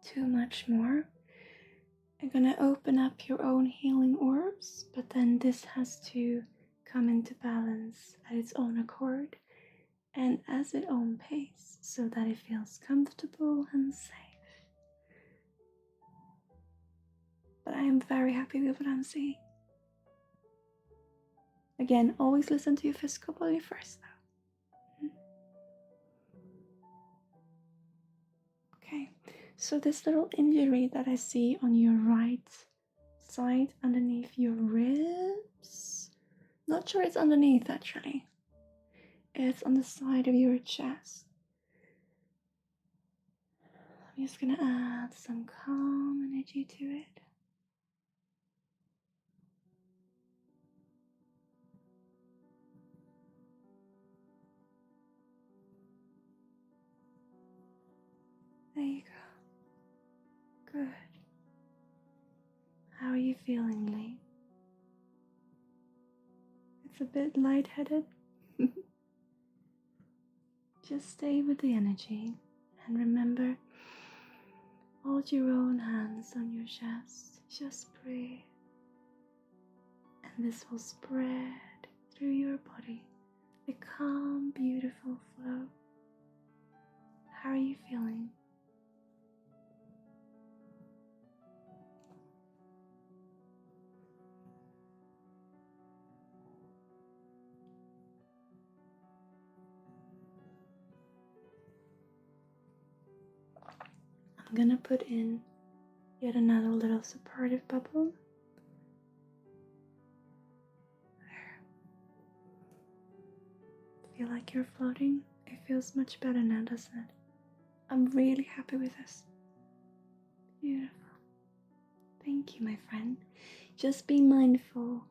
too much more. I'm gonna open up your own healing orbs, but then this has to come into balance at its own accord and as its own pace so that it feels comfortable and safe. But I am very happy with what I'm seeing. Again, always listen to your physical body first though. Okay, so this little injury that I see on your right side underneath your ribs, not sure it's underneath actually, it's on the side of your chest. I'm just gonna add some calm energy to it. Good. How are you feeling, Lee? It's a bit lightheaded. Just stay with the energy and remember, hold your own hands on your chest. Just breathe. And this will spread through your body. A calm, beautiful flow. How are you feeling? I'm gonna put in yet another little supportive bubble. There. Feel like you're floating? It feels much better now, doesn't it? I'm really happy with this. Beautiful. Thank you, my friend. Just be mindful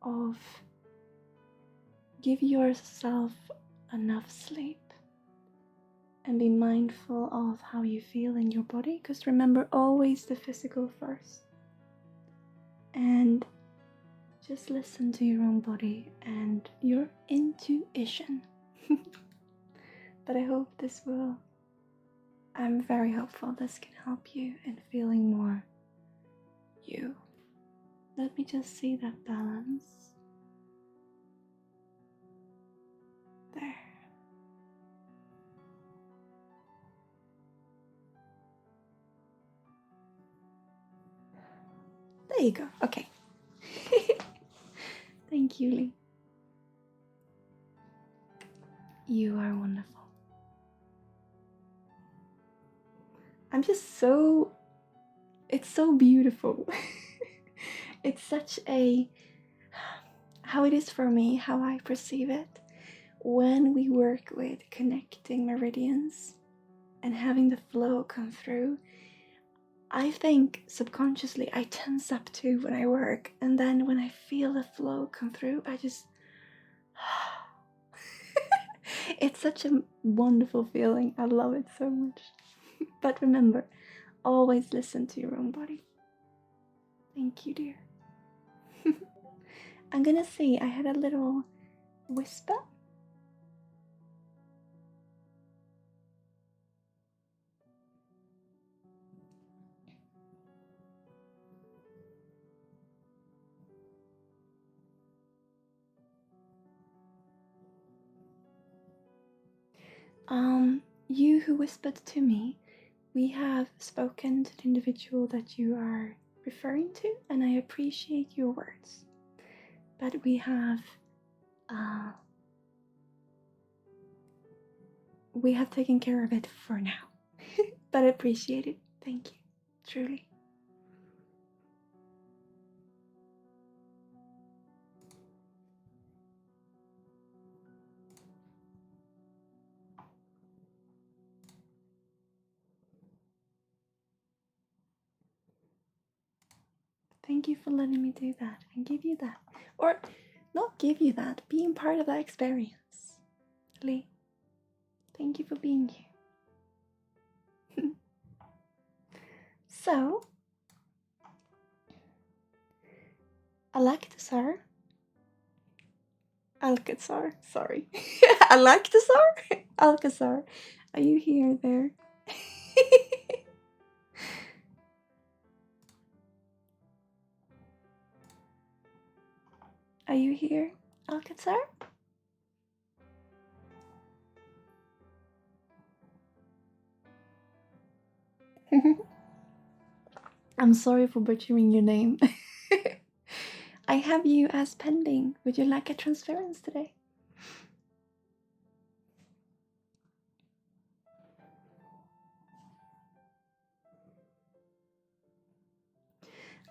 of give yourself enough sleep and be mindful of how you feel in your body, because remember, always the physical first. And just listen to your own body and your intuition. But I hope this will, I'm very hopeful this can help you in feeling more you. Let me just see that balance. There. There you go. Okay. Thank you, Lee. You are wonderful. I'm just so... It's so beautiful. It's such a... How it is for me, how I perceive it. When we work with connecting meridians and having the flow come through, I think subconsciously I tense up too when I work, and then when I feel the flow come through, I just... It's such a wonderful feeling. I love it so much. But remember, always listen to your own body. Thank you, dear. I'm gonna see, I had a little whisper. You who whispered to me, we have spoken to the individual that you are referring to, and I appreciate your words. But we have taken care of it for now. But I appreciate it. Thank you. Truly. Thank you for letting me do that and give you that. Or not give you that, being part of that experience. Lee, thank you for being here. So, Alcazar, sorry. Alcazar, are you here there? Are you here, Alcazar? I'm sorry for butchering your name. I have you as pending. Would you like a transference today?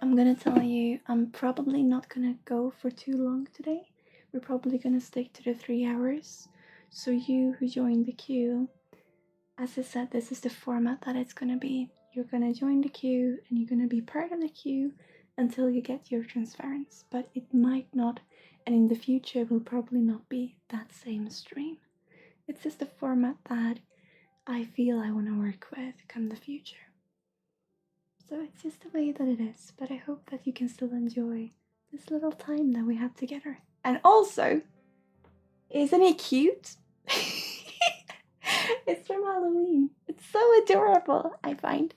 I'm gonna tell you, I'm probably not gonna go for too long today. We're probably gonna stick to the 3 hours. So you who joined the queue, as I said, this is the format that it's gonna be. You're gonna join the queue and you're gonna be part of the queue until you get your transference. But it might not, and in the future will probably not be that same stream. It's just the format that I feel I want to work with come the future. So it's just the way that it is, but I hope that you can still enjoy this little time that we have together. And also, isn't it cute? It's from Halloween. It's so adorable, I find.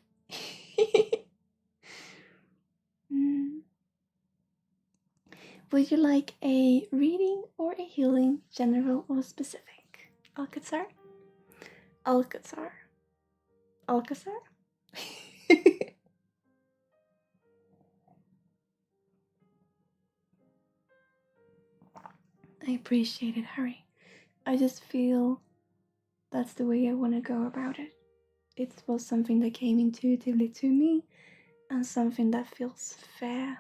Would you like a reading or a healing, general or specific? Alcazar? Alcazar. Alcazar? I appreciate it, Harry. I just feel that's the way I want to go about it. It was something that came intuitively to me and something that feels fair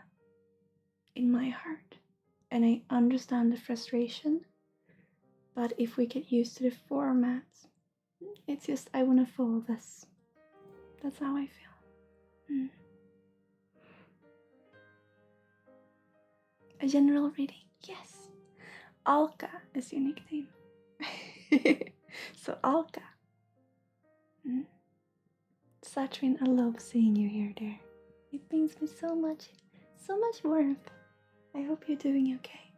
in my heart. And I understand the frustration, but if we get used to the format, it's just I want to follow this. That's how I feel. A general reading, yes. Alka is your nickname. So Alka. Satrin, I love seeing you here, dear. It brings me so much warmth. I hope you're doing okay.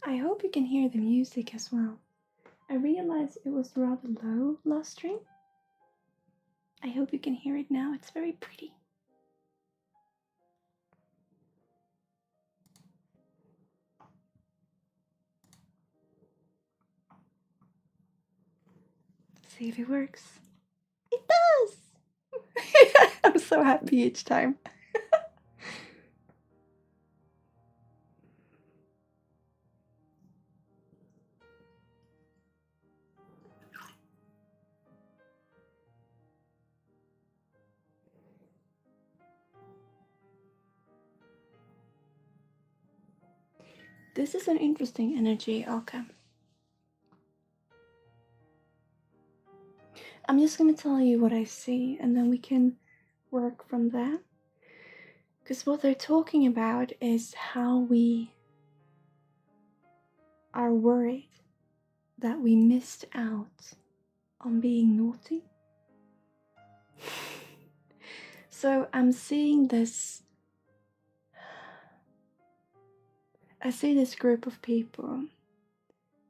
I hope you can hear the music as well. I realized it was rather low last stream. I hope you can hear it now. It's very pretty. See if it works. It does! I'm so happy each time. This is an interesting energy, Alka. I'm just gonna tell you what I see and then we can work from there. Because what they're talking about is how we are worried that we missed out on being naughty. So I'm seeing this. I see this group of people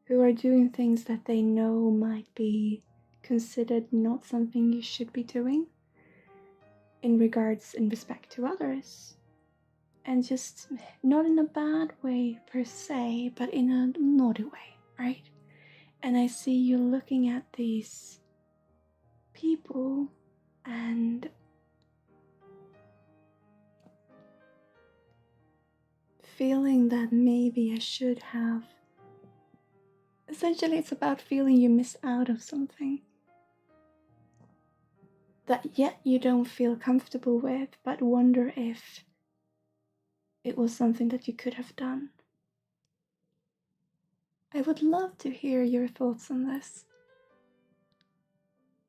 who are doing things that they know might be considered not something you should be doing in respect to others. And just not in a bad way per se, but in a naughty way, right? And I see you looking at these people and feeling that maybe I should have. Essentially, it's about feeling you miss out of something that yet you don't feel comfortable with, but wonder if it was something that you could have done. I would love to hear your thoughts on this.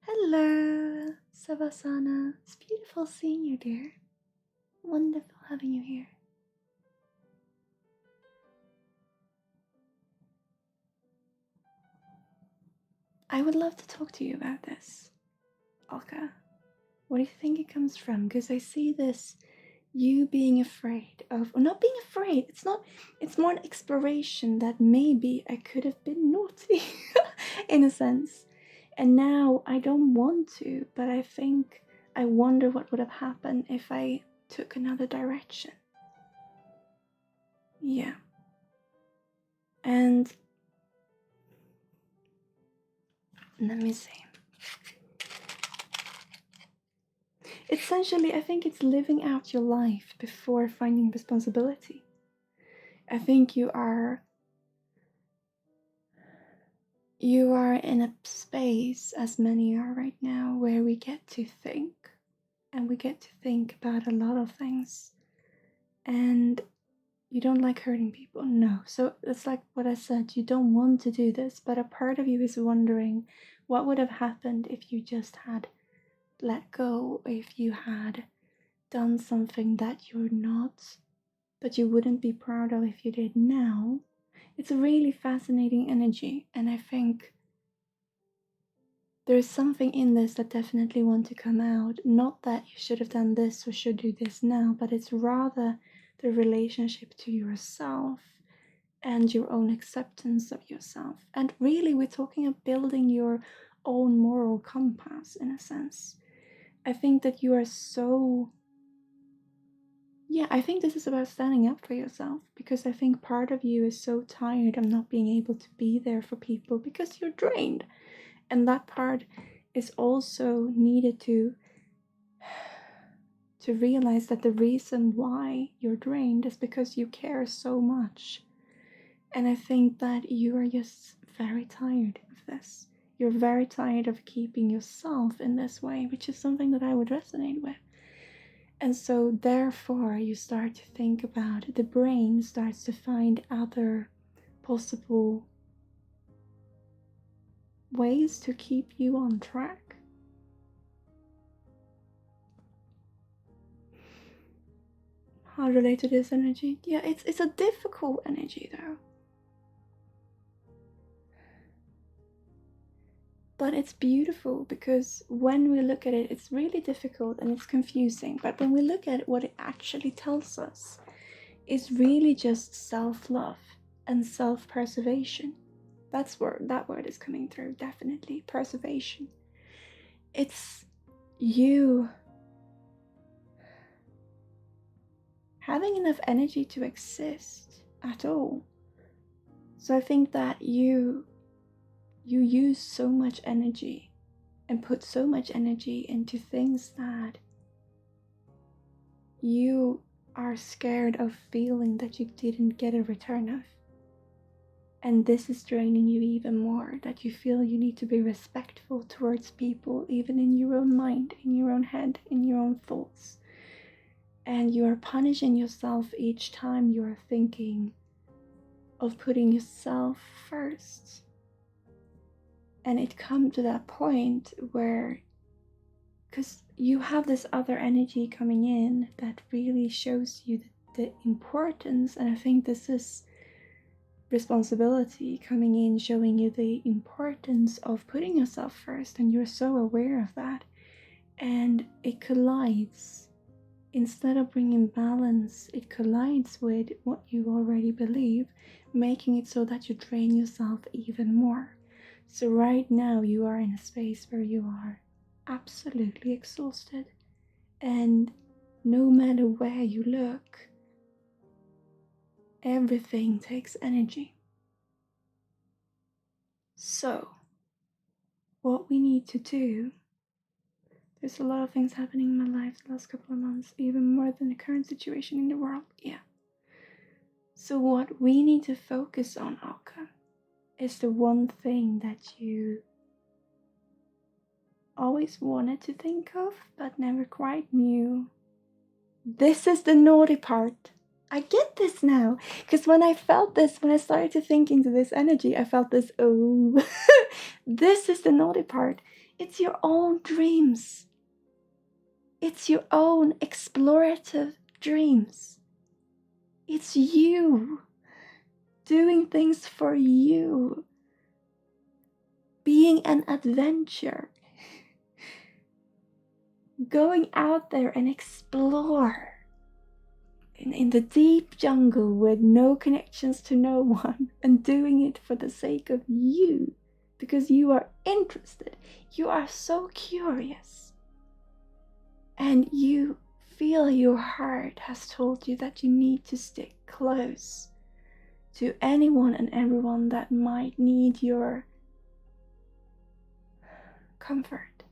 Hello, Savasana. It's beautiful seeing you, dear. Wonderful having you here. I would love to talk to you about this, Alka. What do you think it comes from? Because I see this, you being afraid of, or not being afraid, it's more an exploration that maybe I could have been naughty, in a sense. And now I don't want to, but I think I wonder what would have happened if I took another direction. Yeah. And let me see. Essentially, I think it's living out your life before finding responsibility. I think you are in a space, as many are right now, where we get to think. And we get to think about a lot of things. And you don't like hurting people, no. So it's like what I said, you don't want to do this, but a part of you is wondering what would have happened if you just had let go, if you had done something that you wouldn't be proud of if you did now. It's a really fascinating energy, and I think there's something in this that definitely want to come out. Not that you should have done this or should do this now, but it's rather the relationship to yourself and your own acceptance of yourself. And really, we're talking of building your own moral compass in a sense. I think that you are I think this is about standing up for yourself, because I think part of you is so tired of not being able to be there for people because you're drained. And that part is also needed to realize that the reason why you're drained is because you care so much. And I think that you are just very tired of this. You're very tired of keeping yourself in this way, which is something that I would resonate with. And so therefore you start to think about it. The brain starts to find other possible ways to keep you on track. How related is energy? Yeah, it's a difficult energy though. But it's beautiful, because when we look at it, it's really difficult and it's confusing. But when we look at what it actually tells us, it's really just self-love and self-preservation. That's where that word is coming through, definitely. Preservation. It's you having enough energy to exist at all. So I think that you use so much energy and put so much energy into things that you are scared of feeling that you didn't get a return of. And this is draining you even more, that you feel you need to be respectful towards people, even in your own mind, in your own head, in your own thoughts. And you are punishing yourself each time you are thinking of putting yourself first. And it comes to that point where, because you have this other energy coming in that really shows you the importance, and I think this is responsibility coming in, showing you the importance of putting yourself first, and you're so aware of that, and it collides. Instead of bringing balance, it collides with what you already believe, making it so that you drain yourself even more. So right now you are in a space where you are absolutely exhausted, and no matter where you look, everything takes energy. So what we need to do, there's a lot of things happening in my life the last couple of months, even more than the current situation in the world. So what we need to focus on, Alka, is the one thing that you always wanted to think of but never quite knew. This is the naughty part. I get this now, because when I felt this, when I started to think into this energy, I felt this, oh, this is the naughty part. It's your own dreams. It's your own explorative dreams. It's you doing things for you, being an adventure, going out there and explore in the deep jungle with no connections to no one, and doing it for the sake of you, because you are interested, you are so curious, and you feel your heart has told you that you need to stick close to anyone and everyone that might need your comfort.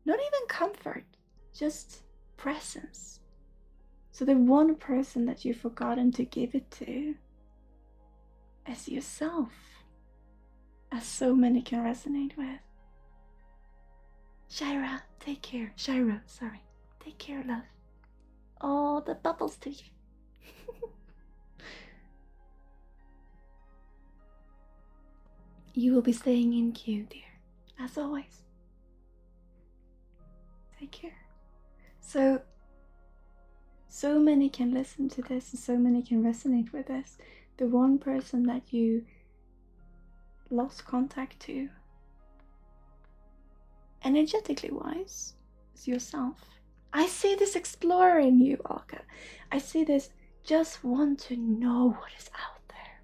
Not even comfort, just presence. So the one person that you've forgotten to give it to is yourself, as so many can resonate with. Shira, take care. Shira, sorry. Take care, love. Oh, the bubbles to you. You will be staying in queue, dear, as always. Take care. So, So many can listen to this and so many can resonate with this. The one person that you lost contact to, energetically wise, is yourself. I see this explorer in you, Alka. I see this just want to know what is out there.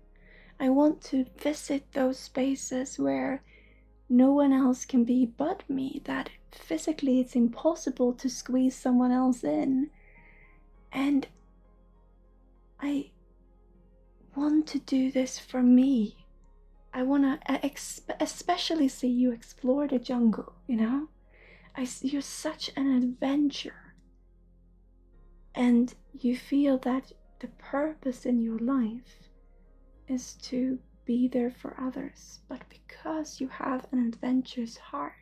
I want to visit those spaces where no one else can be but me, that physically it's impossible to squeeze someone else in. And I want to do this for me. I want to especially see you explore the jungle, you know? You're such an adventurer. And you feel that the purpose in your life is to be there for others. But because you have an adventurous heart,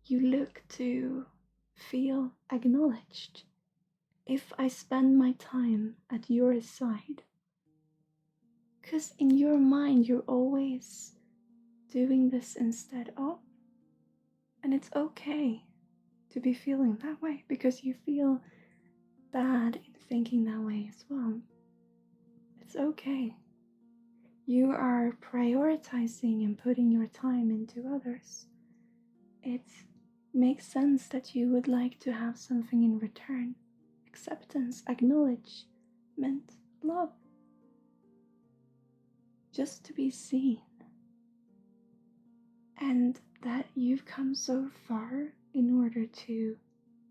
you look to feel acknowledged. If I spend my time at your side, because in your mind you're always doing this instead of, and it's okay to be feeling that way, because you feel bad in thinking that way as well. It's okay. You are prioritizing and putting your time into others. It makes sense that you would like to have something in return. Acceptance, acknowledgement, love. Just to be seen. And that you've come so far in order to,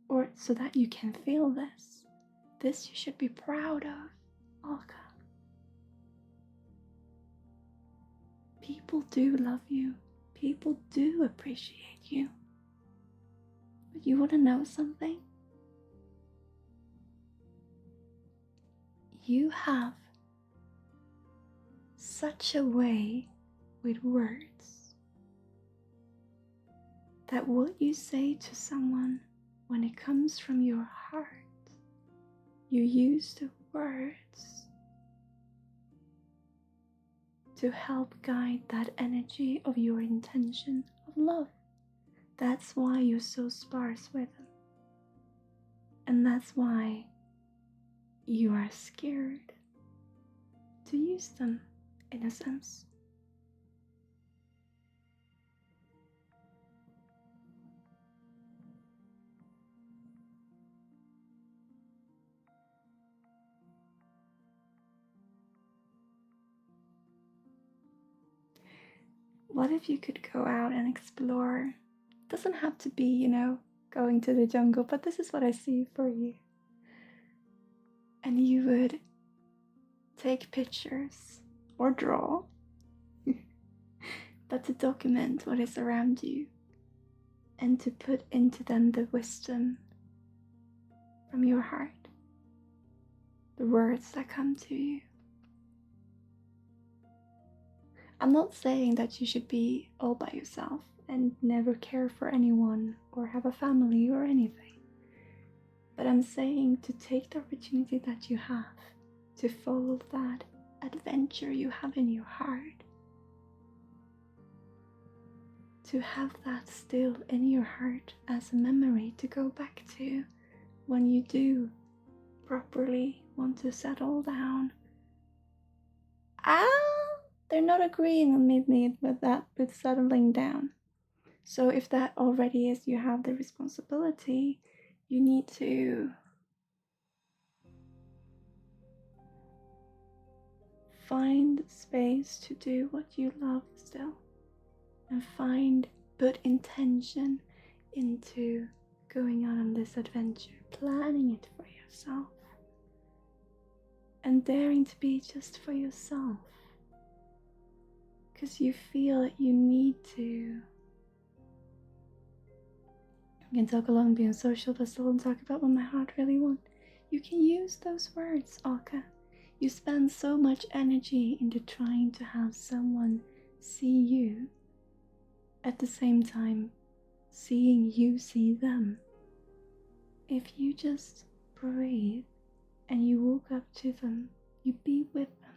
or so that you can feel this. This you should be proud of, Alka. People do love you. People do appreciate you. But you want to know something? You have such a way with words that what you say to someone when it comes from your heart, you use the words to help guide that energy of your intention of love. That's why you're so sparse with them. And that's why you are scared to use them, in a sense. What if you could go out and explore? It doesn't have to be, going to the jungle, but this is what I see for you. And you would take pictures or draw, but to document what is around you and to put into them the wisdom from your heart, the words that come to you. I'm not saying that you should be all by yourself and never care for anyone or have a family or anything. But I'm saying to take the opportunity that you have to follow that adventure you have in your heart. To have that still in your heart as a memory to go back to when you do properly want to settle down. They're not agreeing with me with that, with settling down. So if that already is, you have the responsibility, you need to find space to do what you love still. And put intention into going on this adventure, planning it for yourself. And daring to be just for yourself. Because you feel that you need to. I can talk along being social, but still don't talk about what my heart really wants. You can use those words, Alka. You spend so much energy into trying to have someone see you, at the same time seeing you see them. If you just breathe and you walk up to them, you be with them,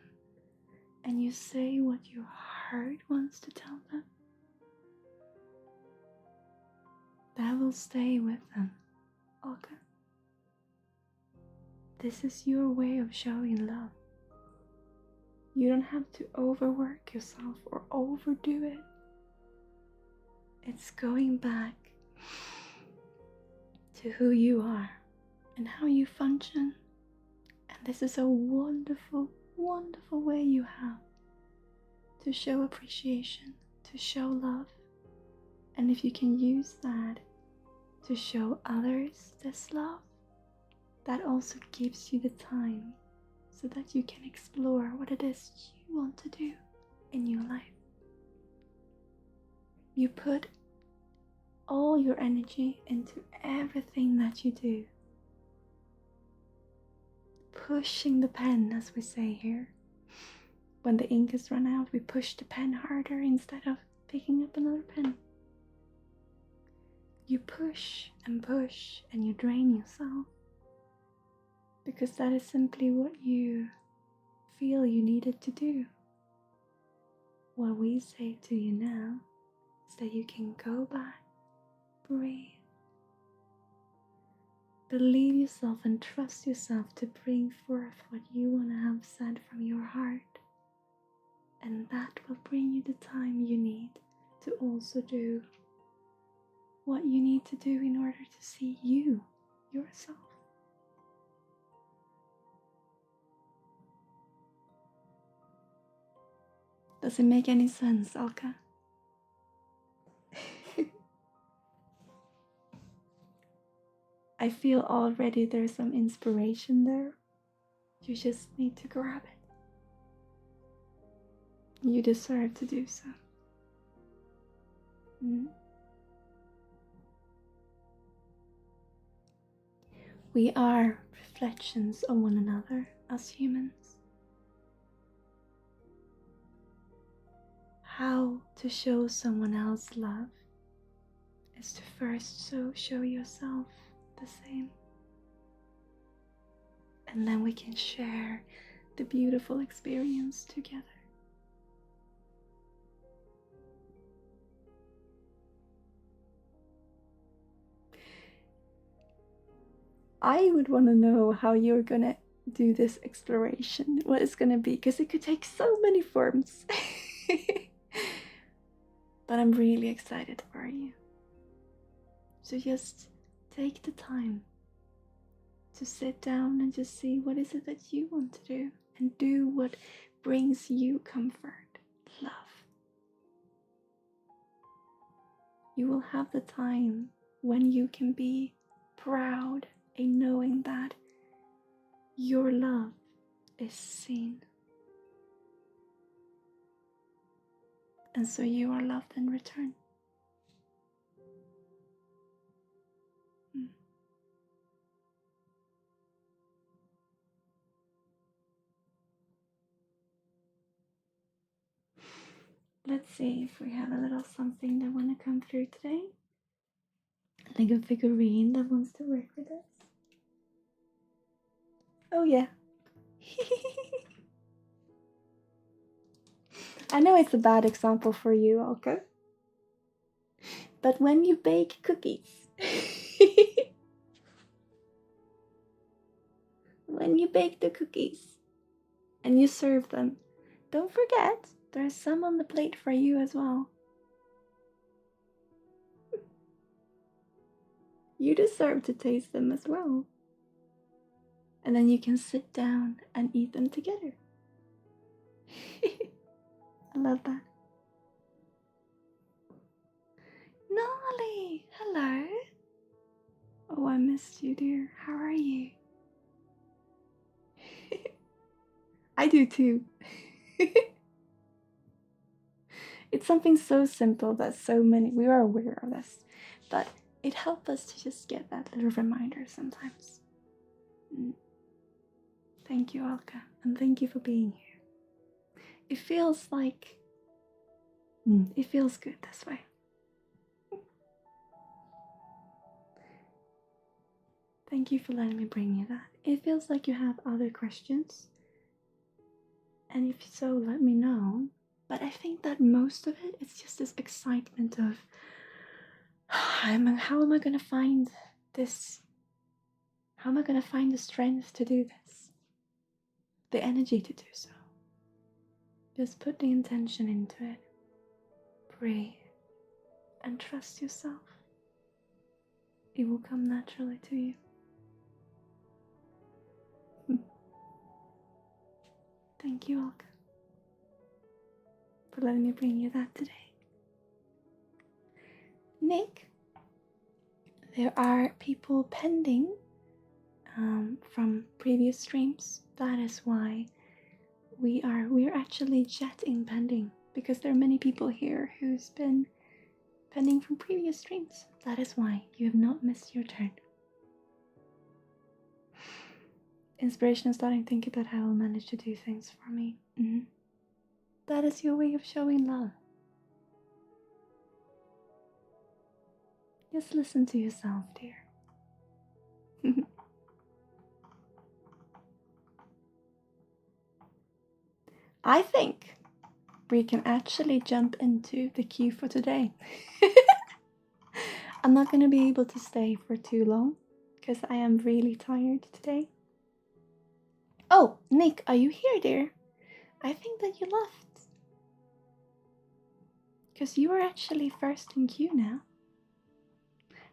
and you say what your heart wants to tell them, that will stay with them, Alka. This is your way of showing love. You don't have to overwork yourself or overdo it. It's going back to who you are and how you function. And this is a wonderful, wonderful way you have to show appreciation, to show love. And if you can use that to show others this love, that also gives you the time so that you can explore what it is you want to do in your life. You put all your energy into everything that you do. Pushing the pen, as we say here. When the ink is run out, we push the pen harder instead of picking up another pen. You push and you drain yourself. Because that is simply what you feel you needed to do. What we say to you now is that you can go back, breathe, believe yourself and trust yourself to bring forth what you want to have said from your heart. And that will bring you the time you need to also do what you need to do in order to see you, yourself. Does it make any sense, Alka? I feel already there's some inspiration there. You just need to grab it. You deserve to do so. We are reflections of one another as humans. How to show someone else love is to first show yourself the same. And then we can share the beautiful experience together. I would want to know how you're gonna do this exploration, what it's gonna be, because it could take so many forms. But I'm really excited for you. So just take the time to sit down and just see what is it that you want to do, and do what brings you comfort, love. You will have the time when you can be proud in knowing that your love is seen. And so you are loved in return. Let's see if we have a little something that want to come through today. Like a figurine that wants to work with us. Oh yeah. I know it's a bad example for you, Alka. But when you bake cookies, when you bake the cookies and you serve them, don't forget there's some on the plate for you as well. You deserve to taste them as well. And then you can sit down and eat them together. I love that. Nolly, hello. Oh, I missed you, dear. How are you? I do too. It's something so simple that so many, we are aware of this, but it helps us to just get that little reminder sometimes. Thank you, Alka, and thank you for being here. It feels like, it feels good this way. Thank you for letting me bring you that. It feels like you have other questions, and if so, let me know. But I think that most of it is just this excitement of how am I going to find this How am I going to find the strength to do this? The energy to do so? Just put the intention into it. Breathe and trust yourself. It will come naturally to you. Thank you, Olga, for letting me bring you that today. Nick, there are people pending from previous streams. That is why we are actually jetting pending, because there are many people here who's been pending from previous streams. That is why you have not missed your turn. Inspiration is starting to think about how I'll manage to do things for me. That is your way of showing love. Just listen to yourself, dear. I think we can actually jump into the queue for today. I'm not going to be able to stay for too long because I am really tired today. Oh, Nick, are you here, dear? I think that you left. Because you are actually first in queue now.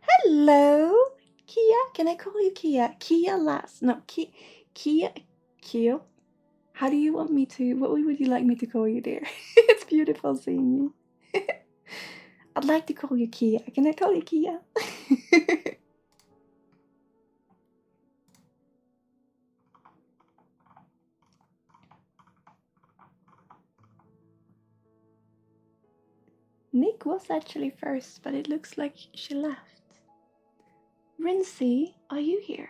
Hello, Kia. Can I call you Kia? Kia last. No, Kia. How do you want me to? What would you like me to call you, dear? It's beautiful seeing you. I'd like to call you Kia. Can I call you Kia? Nick was actually first, but it looks like she left. Rinsey, are you here?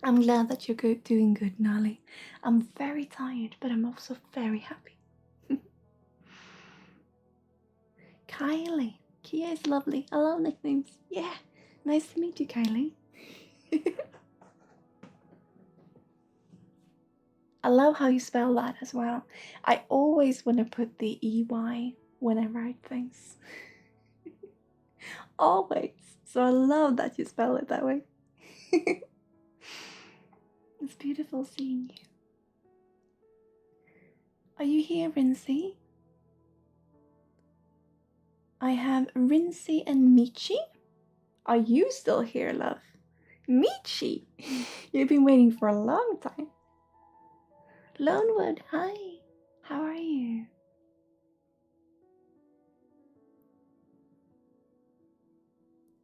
I'm glad that you're doing good, Nali. I'm very tired, but I'm also very happy. Kylie. Kia is lovely. I love nicknames. Yeah, nice to meet you, Kylie. I love how you spell that as well. I always want to put the EY when I write things. Always. So I love that you spell it that way. It's beautiful seeing you. Are you here, Rinsey? I have Rinsey and Michi. Are you still here, love? Michi! You've been waiting for a long time. Lonewood, hi. How are you?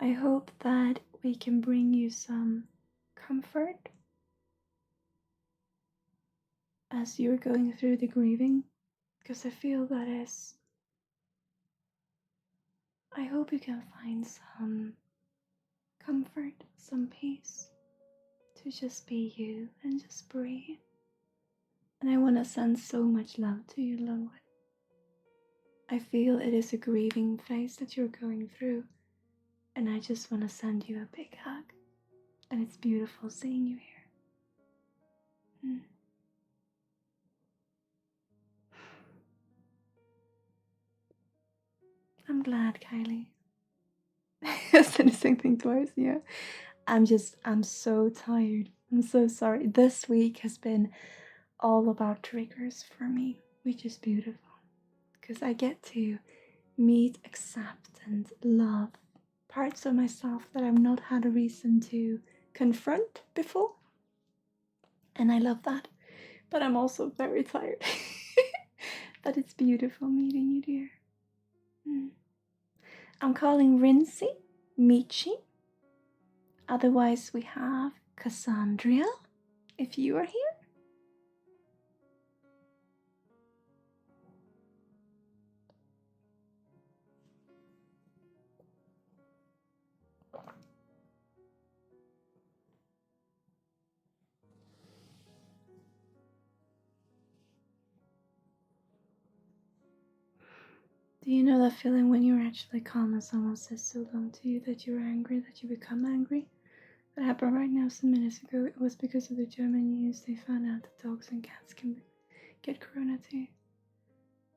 I hope that we can bring you some comfort as you're going through the grieving, because I feel that is... I hope you can find some comfort, some peace to just be you and just breathe. And I want to send so much love to you, Lonewood. I feel it is a grieving phase that you're going through, and I just want to send you a big hug. And it's beautiful seeing you here. I'm glad, Kylie. I said the same thing twice, yeah. I'm so tired. I'm so sorry. This week has been all about triggers for me, which is beautiful. Because I get to meet, accept, and love parts of myself that I've not had a reason to confront before. And I love that. But I'm also very tired. But it's beautiful meeting you, dear. I'm calling Rinsey, Michi. Otherwise, we have Cassandra, if you are here. Do you know that feeling when you're actually calm and someone says so long to you that you're angry, that you become angry? That happened right now some minutes ago. It was because of the German news. They found out that dogs and cats can get corona too.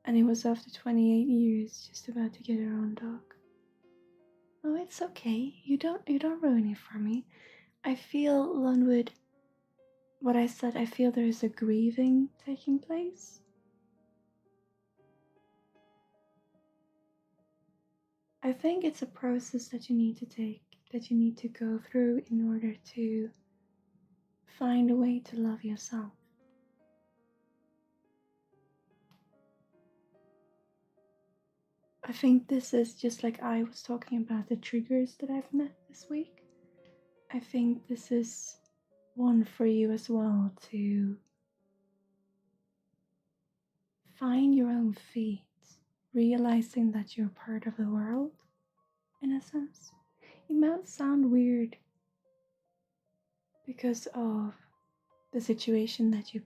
And it was after 28 years, just about to get her own dog. Oh, it's okay. You don't ruin it for me. I feel, Lunwood, what I said, I feel there is a grieving taking place. I think it's a process that you need to take, that you need to go through in order to find a way to love yourself. I think this is just like I was talking about the triggers that I've met this week. I think this is one for you as well, to find your own feet, realizing that you're part of the world, in a sense. It might sound weird because of the situation that you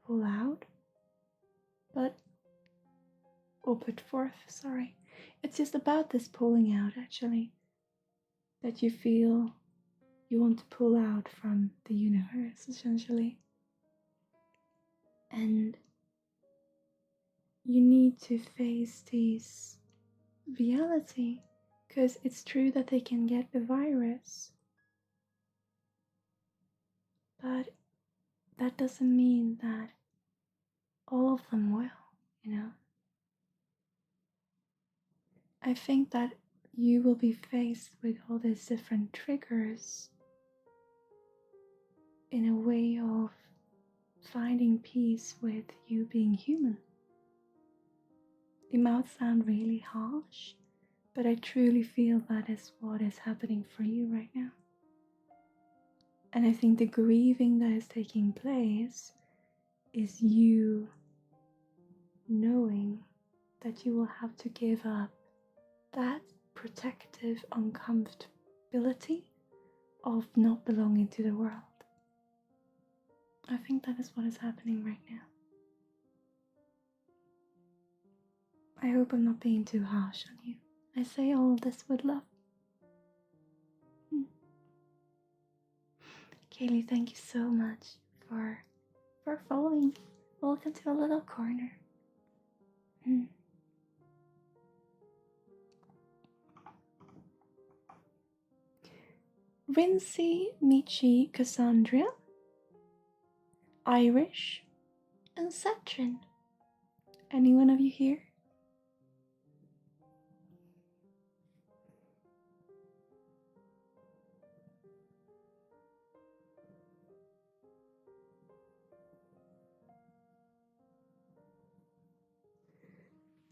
pull out, or put forth, sorry. It's just about this pulling out, actually, that you feel you want to pull out from the universe, essentially. And you need to face this reality, because it's true that they can get the virus, but that doesn't mean that all of them will, you know. I think that you will be faced with all these different triggers in a way of finding peace with you being human. It might sound really harsh, but I truly feel that is what is happening for you right now. And I think the grieving that is taking place is you knowing that you will have to give up that protective uncomfortability of not belonging to the world. I think that is what is happening right now. I hope I'm not being too harsh on you. I say all of this with love. Kaylee, thank you so much for following. Welcome to a little corner. Rincy, Michi, Cassandra, Irish, and Satrin. Any one of you here?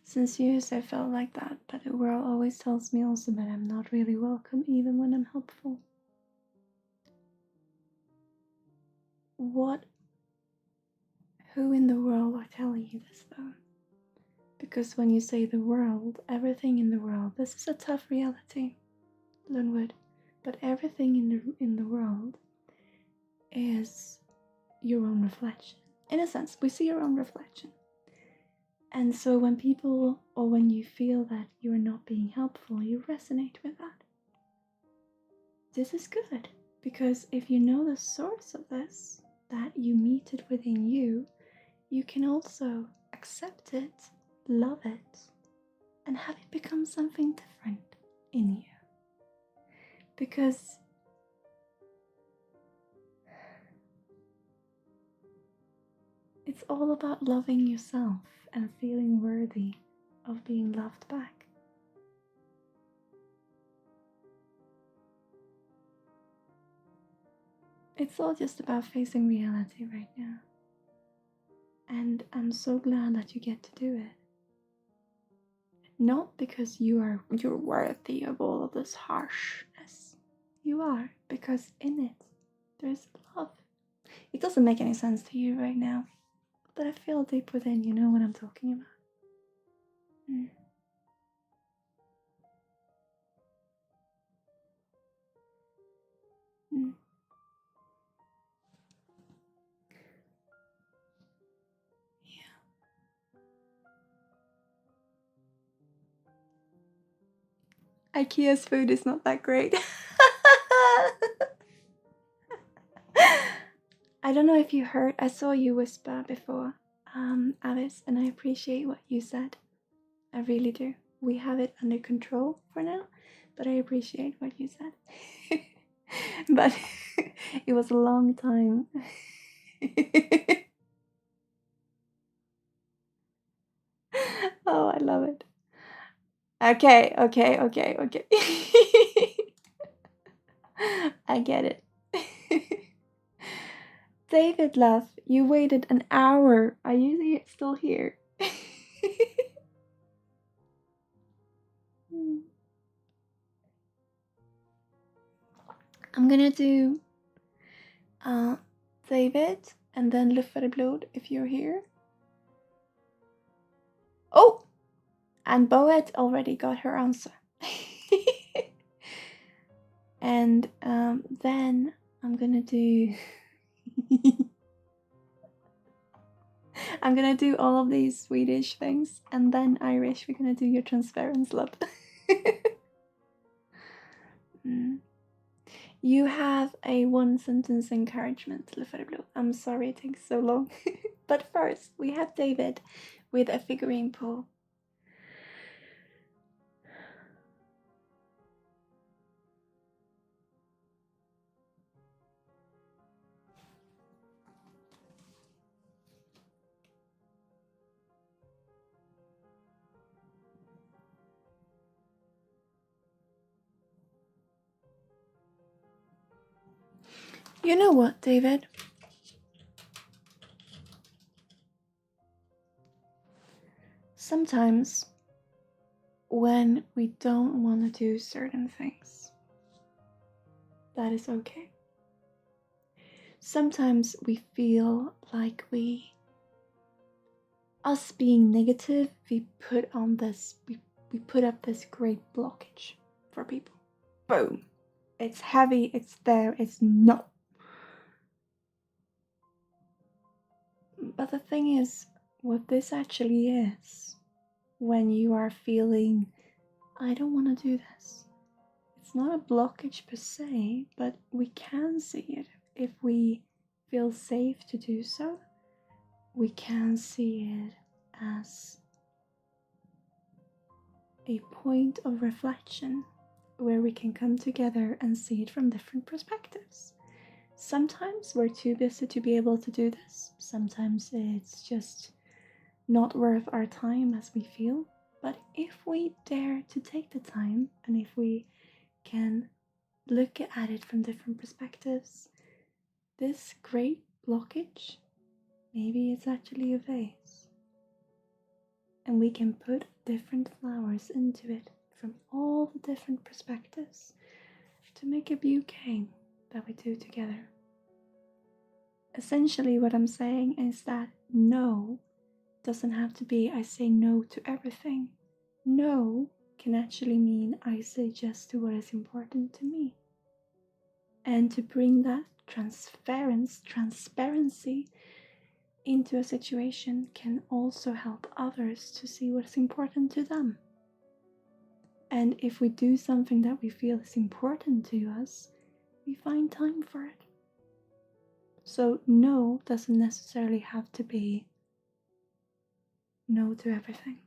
Since years I felt like that, but the world always tells me also that I'm not really welcome even when I'm helpful. Who in the world are telling you this though? Because when you say the world, everything in the world, this is a tough reality, Linwood, but everything in the world is your own reflection. In a sense, we see your own reflection. And so when people, or when you feel that you're not being helpful, you resonate with that. This is good, because if you know the source of this, that you meet it within you, you can also accept it, love it, and have it become something different in you. Because it's all about loving yourself and feeling worthy of being loved back. It's all just about facing reality right now. And I'm so glad that you get to do it. Not because you're worthy of all of this harshness. You are, because in it, there's love. It doesn't make any sense to you right now, but I feel deep within, you know what I'm talking about. IKEA's food is not that great. I don't know if you heard, I saw you whisper before. Alice, and I appreciate what you said. I really do. We have it under control for now, but I appreciate what you said. But it was a long time. Oh, I love it. Okay. I get it. David, love, you waited an hour. Are you still here? I'm gonna do David and then Luftfärdeblod if you're here. Oh! And Boet already got her answer. And then I'm gonna do I'm gonna do all of these Swedish things, and then Irish, we're gonna do your transference, love. You have a one sentence encouragement, Luftfärdeblod. I'm sorry it takes so long. But first, we have David with a figurine pull. You know what, David? Sometimes when we don't want to do certain things, that is okay. Sometimes we feel like us being negative, we put up this great blockage for people. Boom. It's heavy, it's there, it's no. But the thing is, what this actually is, when you are feeling, I don't want to do this, it's not a blockage per se, but we can see it if we feel safe to do so. We can see it as a point of reflection where we can come together and see it from different perspectives. Sometimes we're too busy to be able to do this. Sometimes it's just not worth our time as we feel. But if we dare to take the time, and if we can look at it from different perspectives, this great blockage, maybe it's actually a vase. And we can put different flowers into it from all the different perspectives to make a bouquet that we do together. Essentially, what I'm saying is that no doesn't have to be I say no to everything. No can actually mean I say yes to what is important to me. And to bring that transparency into a situation can also help others to see what is important to them. And if we do something that we feel is important to us, we find time for it. So no doesn't necessarily have to be no to everything.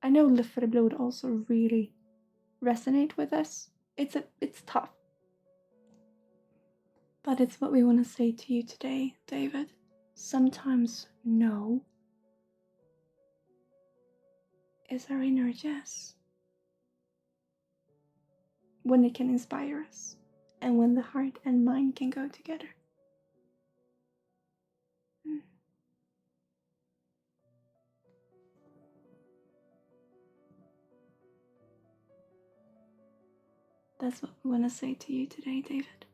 I know Livestream also really resonate with us. It's tough. But it's what we want to say to you today, David. Sometimes no is our inner yes. When it can inspire us, and when the heart and mind can go together. That's what we want to say to you today, David.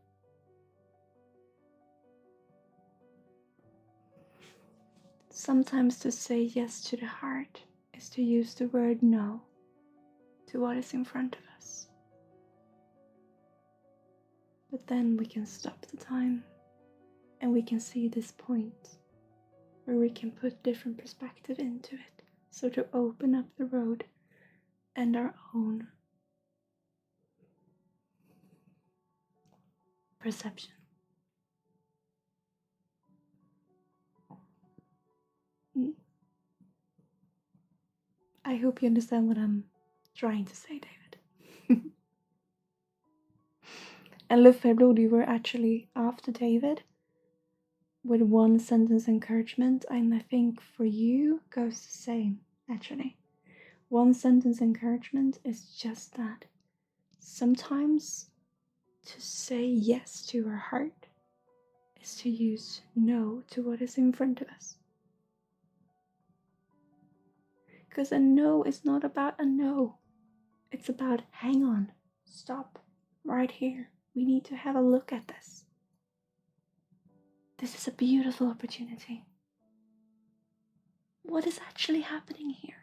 Sometimes to say yes to the heart is to use the word no to what is in front of us. But then we can stop the time and we can see this point where we can put different perspective into it, so to open up the road and our own perception. hope you understand what I'm trying to say, David. And Luft by Blod, you were actually after David with one sentence encouragement, and I think for you goes the same, actually. One sentence encouragement is just that. Sometimes to say yes to our heart is to use no to what is in front of us. Because a no is not about a no. It's about, hang on, stop, right here. We need to have a look at this. This is a beautiful opportunity. What is actually happening here?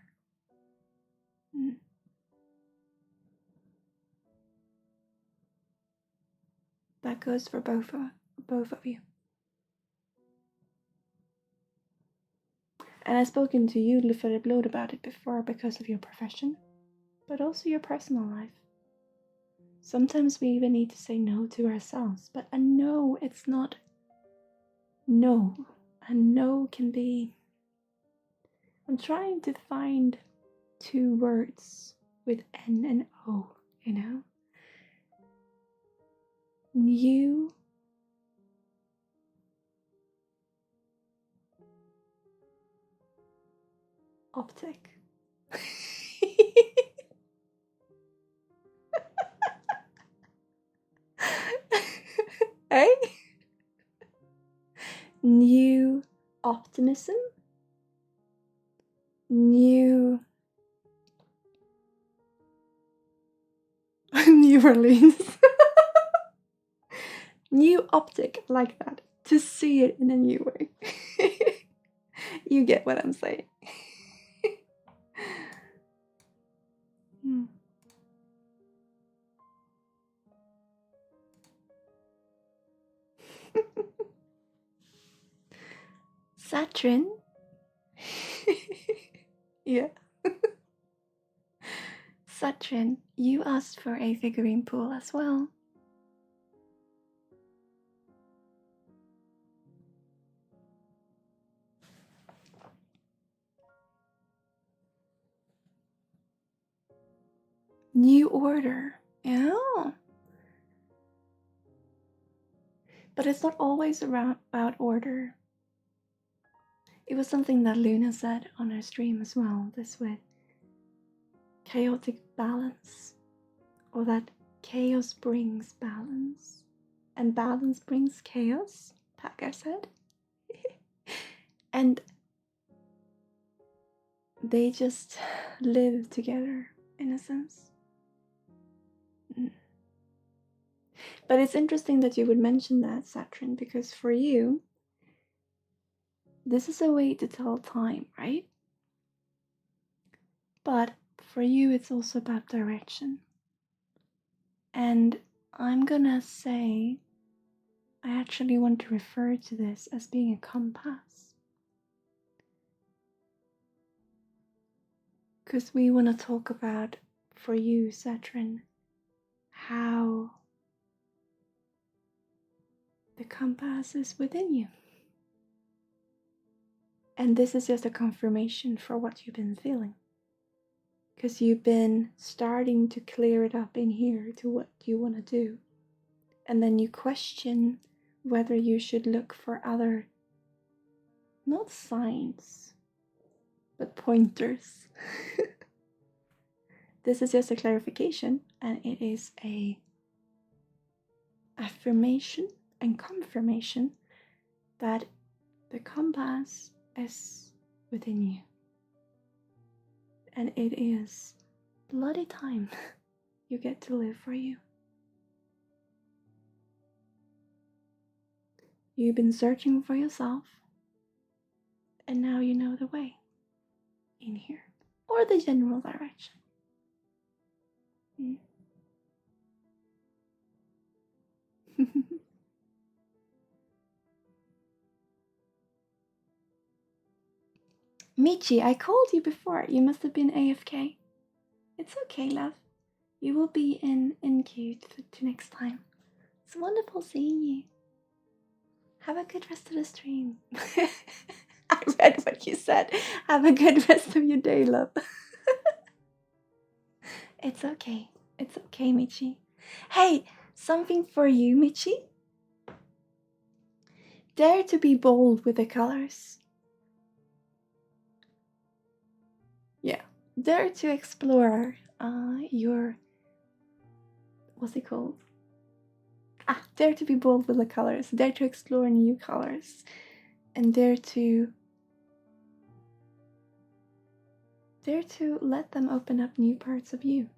That goes for both of you. And I've spoken to you, Luft by Blod, about it before because of your profession, but also your personal life. Sometimes we even need to say no to ourselves, but a no, it's not no. A no can be... I'm trying to find two words with N and O, you know? New optic. Eh? New optimism. New New Orleans. New optic, like that. To see it in a new way. You get what I'm saying. Saturn. Yeah. Saturn, you asked for a figurine pool as well. New order. Yeah. But it's not always about order. It was something that Luna said on her stream as well, this with chaotic balance, or that chaos brings balance, and balance brings chaos, Packer said. And they just live together, in a sense. But it's interesting that you would mention that, Saturn, because for you, this is a way to tell time, right? But for you, it's also about direction. And I'm gonna say, I actually want to refer to this as being a compass. Because we want to talk about, for you, Saturn, how the compass is within you. And this is just a confirmation for what you've been feeling. Because you've been starting to clear it up in here to what you want to do. And then you question whether you should look for other, not signs, but pointers. This is just a clarification, and it is a affirmation and confirmation that the compass is within you. And it is bloody time you get to live for you. You've been searching for yourself, and now you know the way in here, or the general direction. Michi, I called you before. You must have been AFK. It's okay, love. You will be in queue to next time. It's wonderful seeing you. Have a good rest of the stream. I read what you said. Have a good rest of your day, love. It's okay. It's okay, Michi. Hey, something for you, Michi. Dare to be bold with the colors. Yeah. Dare to explore your... What's it called? Dare to be bold with the colors. Dare to explore new colors. And dare to let them open up new parts of you.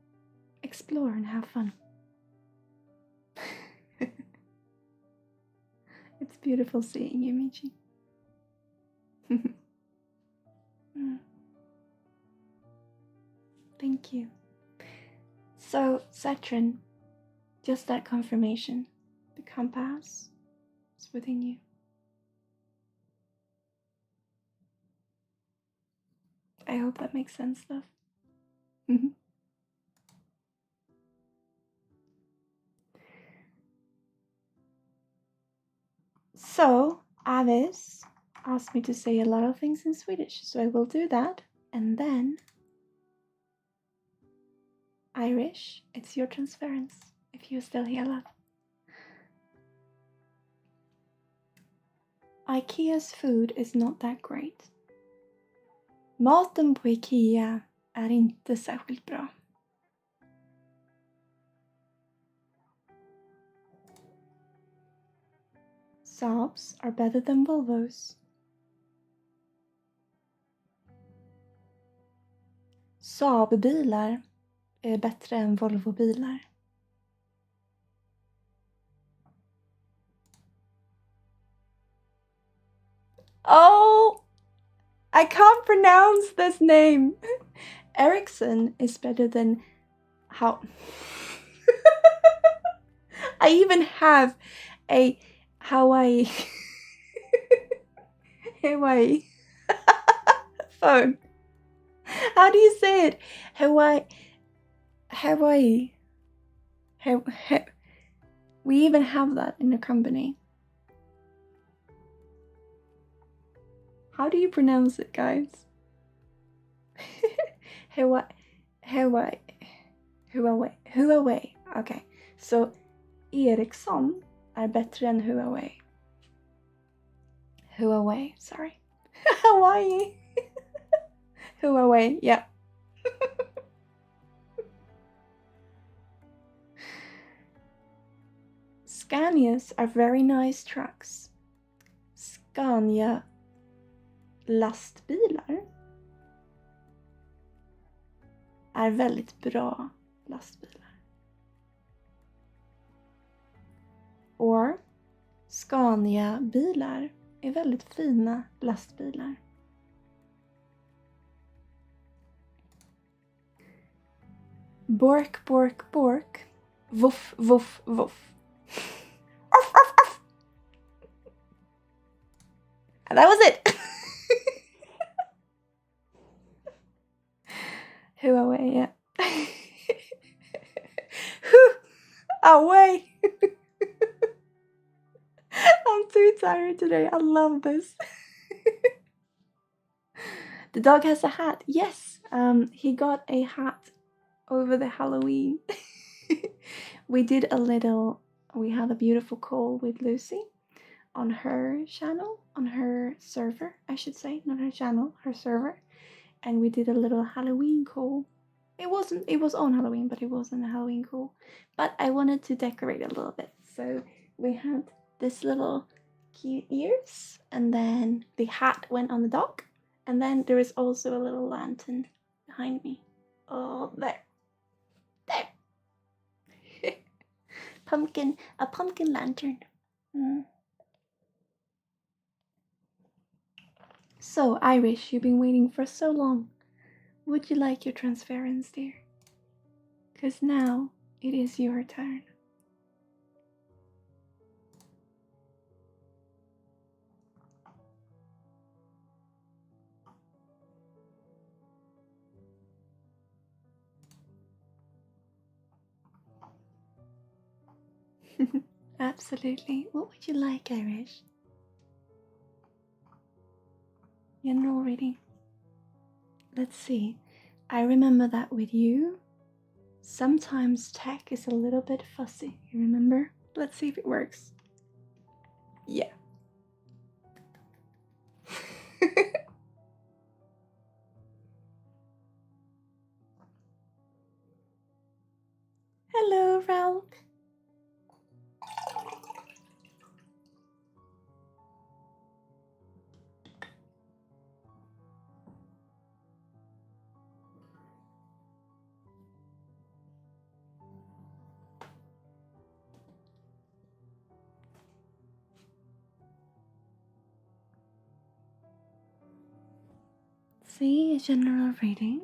Explore and have fun. It's beautiful seeing you, Michi. Thank you. So, Saturn, just that confirmation. The compass is within you. I hope that makes sense, love. So, Avis asked me to say a lot of things in Swedish, so I will do that. And then, Irish, it's your transference, if you're still here, love. Ikea's food is not that great. Maten på Ikea är inte särskilt bra. Saabs are better than Volvos. Saab-bilar är bättre än Volvo-bilar. Oh! I can't pronounce this name! Ericsson is better than... How... I even have a Hawaii phone. How do you say it? Hawaii. We even have that in the company. How do you pronounce it, guys? Huawei. Okay, so Ericsson är bättre än Huawei. Huawei, sorry. Hawaii. Huawei, yeah. Scanias are very nice trucks. Scania lastbilar är väldigt bra lastbilar. Or Scania bilar är väldigt fina lastbilar. Bork, bork, bork. Woof, woof, woof. Off, off, off. And that was it. Huawei, yeah. Away. I'm too tired today. I love this. The dog has a hat. Yes, he got a hat over the Halloween. We had a beautiful call with Lucy on her channel, on her server, I should say, not her channel, her server. And we did a little Halloween call. It was on Halloween, but it wasn't a Halloween call. But I wanted to decorate a little bit. So we had this little cute ears, and then the hat went on the dog. And then there is also a little lantern behind me. Oh, there. A pumpkin lantern. So, Irish, you've been waiting for so long. Would you like your transference, dear? 'Cause now it is your turn. Absolutely. What would you like, Irish? General reading. Let's see. I remember that with you, Sometimes tech is a little bit fussy, you remember? Let's see if it works. Yeah. Hello, Ralph. See, a general reading.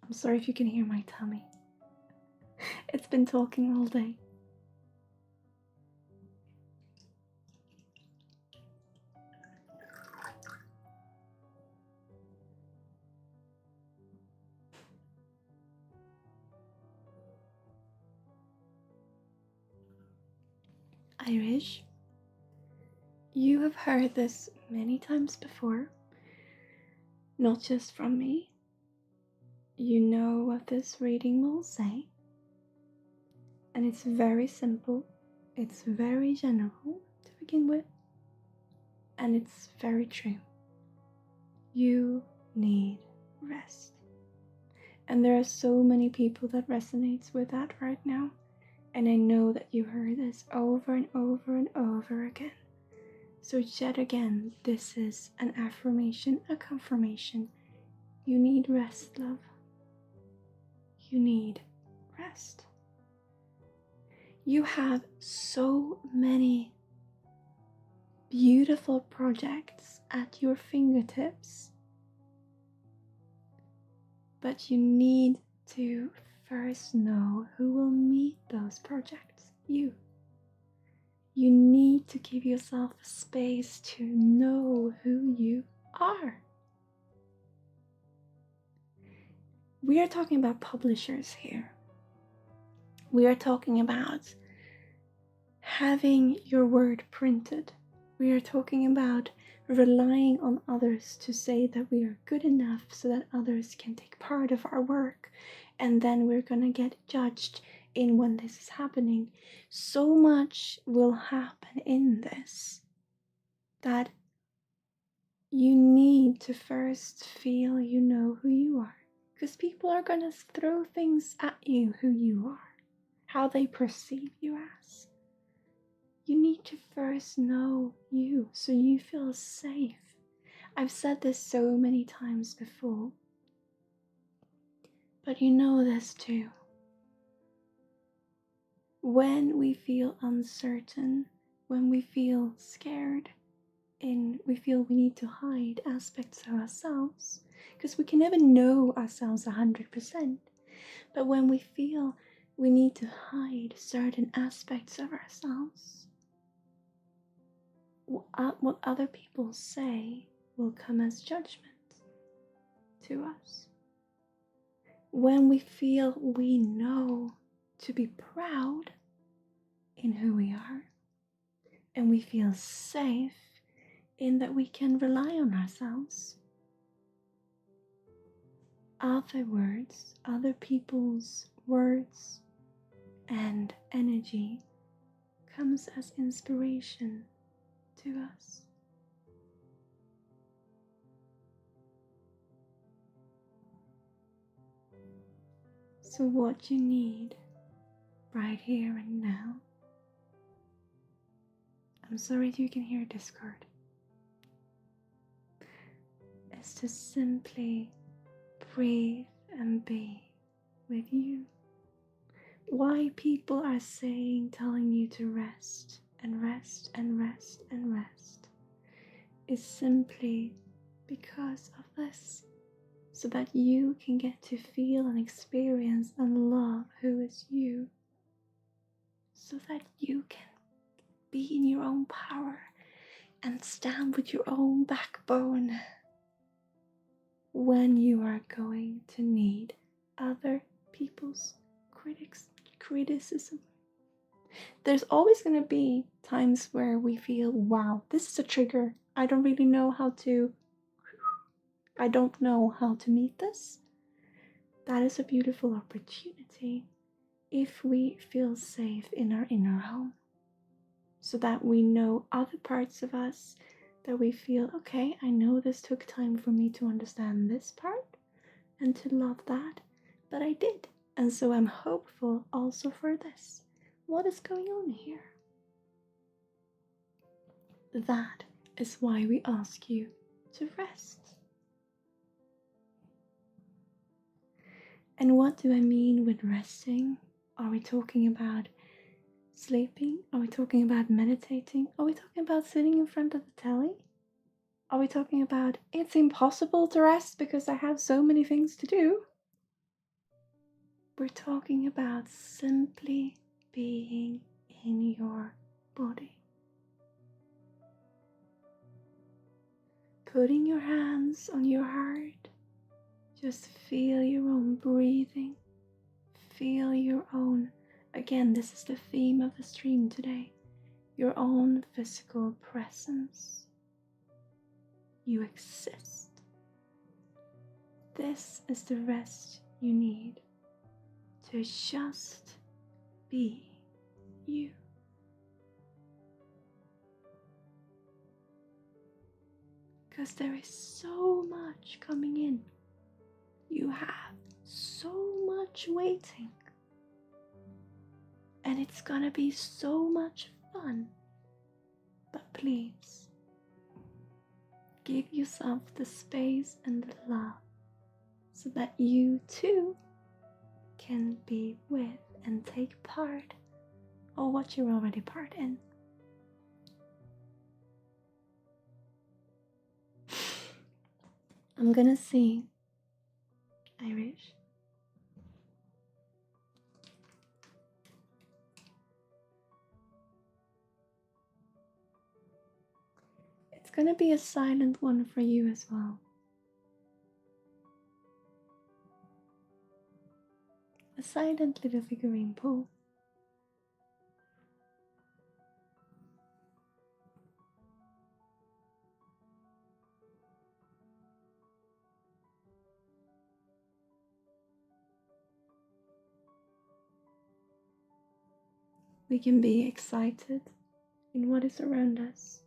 I'm sorry if you can hear my tummy. It's been talking all day. Irish, you have heard this many times before, not just from me. You know what this reading will say, and it's very simple, it's very general to begin with, and it's very true. You need rest. And there are so many people that resonates with that right now, and I know that you heard this over and over and over again. So yet again, this is an affirmation, a confirmation. You need rest, love. You need rest. You have so many beautiful projects at your fingertips, but you need to first know who will meet those projects. You need to give yourself a space to know who you are. We are talking about publishers here. We are talking about having your word printed. We are talking about relying on others to say that we are good enough so that others can take part of our work, and then we're gonna get judged in when this is happening. So much will happen in this that you need to first feel you know who you are, because people are gonna throw things at you who you are, how they perceive you as. You need to first know you so you feel safe. I've said this so many times before, but you know this too. When we feel uncertain, when we feel scared, and we feel we need to hide aspects of ourselves, because we can never know ourselves 100%, but when we feel we need to hide certain aspects of ourselves, what other people say will come as judgment to us. When we feel we know to be proud in who we are, and we feel safe in that we can rely on ourselves, other people's words and energy comes as inspiration to us. So what you need right here and now, I'm sorry if you can hear Discord, is to simply breathe and be with you. Why people are telling you to rest and rest and rest and rest is simply because of this, so that you can get to feel and experience and love who is you, so that you can be in your own power and stand with your own backbone when you are going to need other people's criticism. There's always going to be times where we feel, wow, this is a trigger. I don't know how to meet this. that is a beautiful opportunity if we feel safe in our inner home, so that we know other parts of us, that we feel, okay, I know this took time for me to understand this part and to love that, but I did. And so I'm hopeful also for this. What is going on here? That is why we ask you to rest. And what do I mean with resting? Are we talking about sleeping? Are we talking about meditating? Are we talking about sitting in front of the telly? Are we talking about it's impossible to rest because I have so many things to do? We're talking about simply being in your body. Putting your hands on your heart. Just feel your own breathing. Feel your own, again, this is the theme of the stream today, your own physical presence. You exist. This is the rest you need to just be you. Because there is so much coming in. You have so much waiting. And it's gonna be so much fun. But please, give yourself the space and the love so that you too can be with and take part of what you're already part in. I'm gonna sing Irish. It's gonna be a silent one for you as well. A silent little figurine pull. We can be excited in what is around us.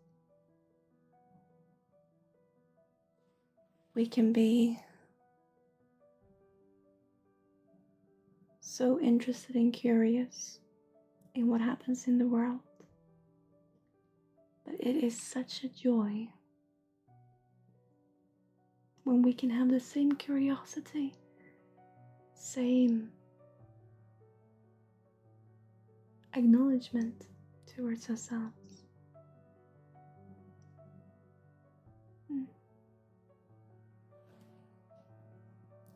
We can be so interested and curious in what happens in the world. But it is such a joy when we can have the same curiosity, same acknowledgement towards ourselves.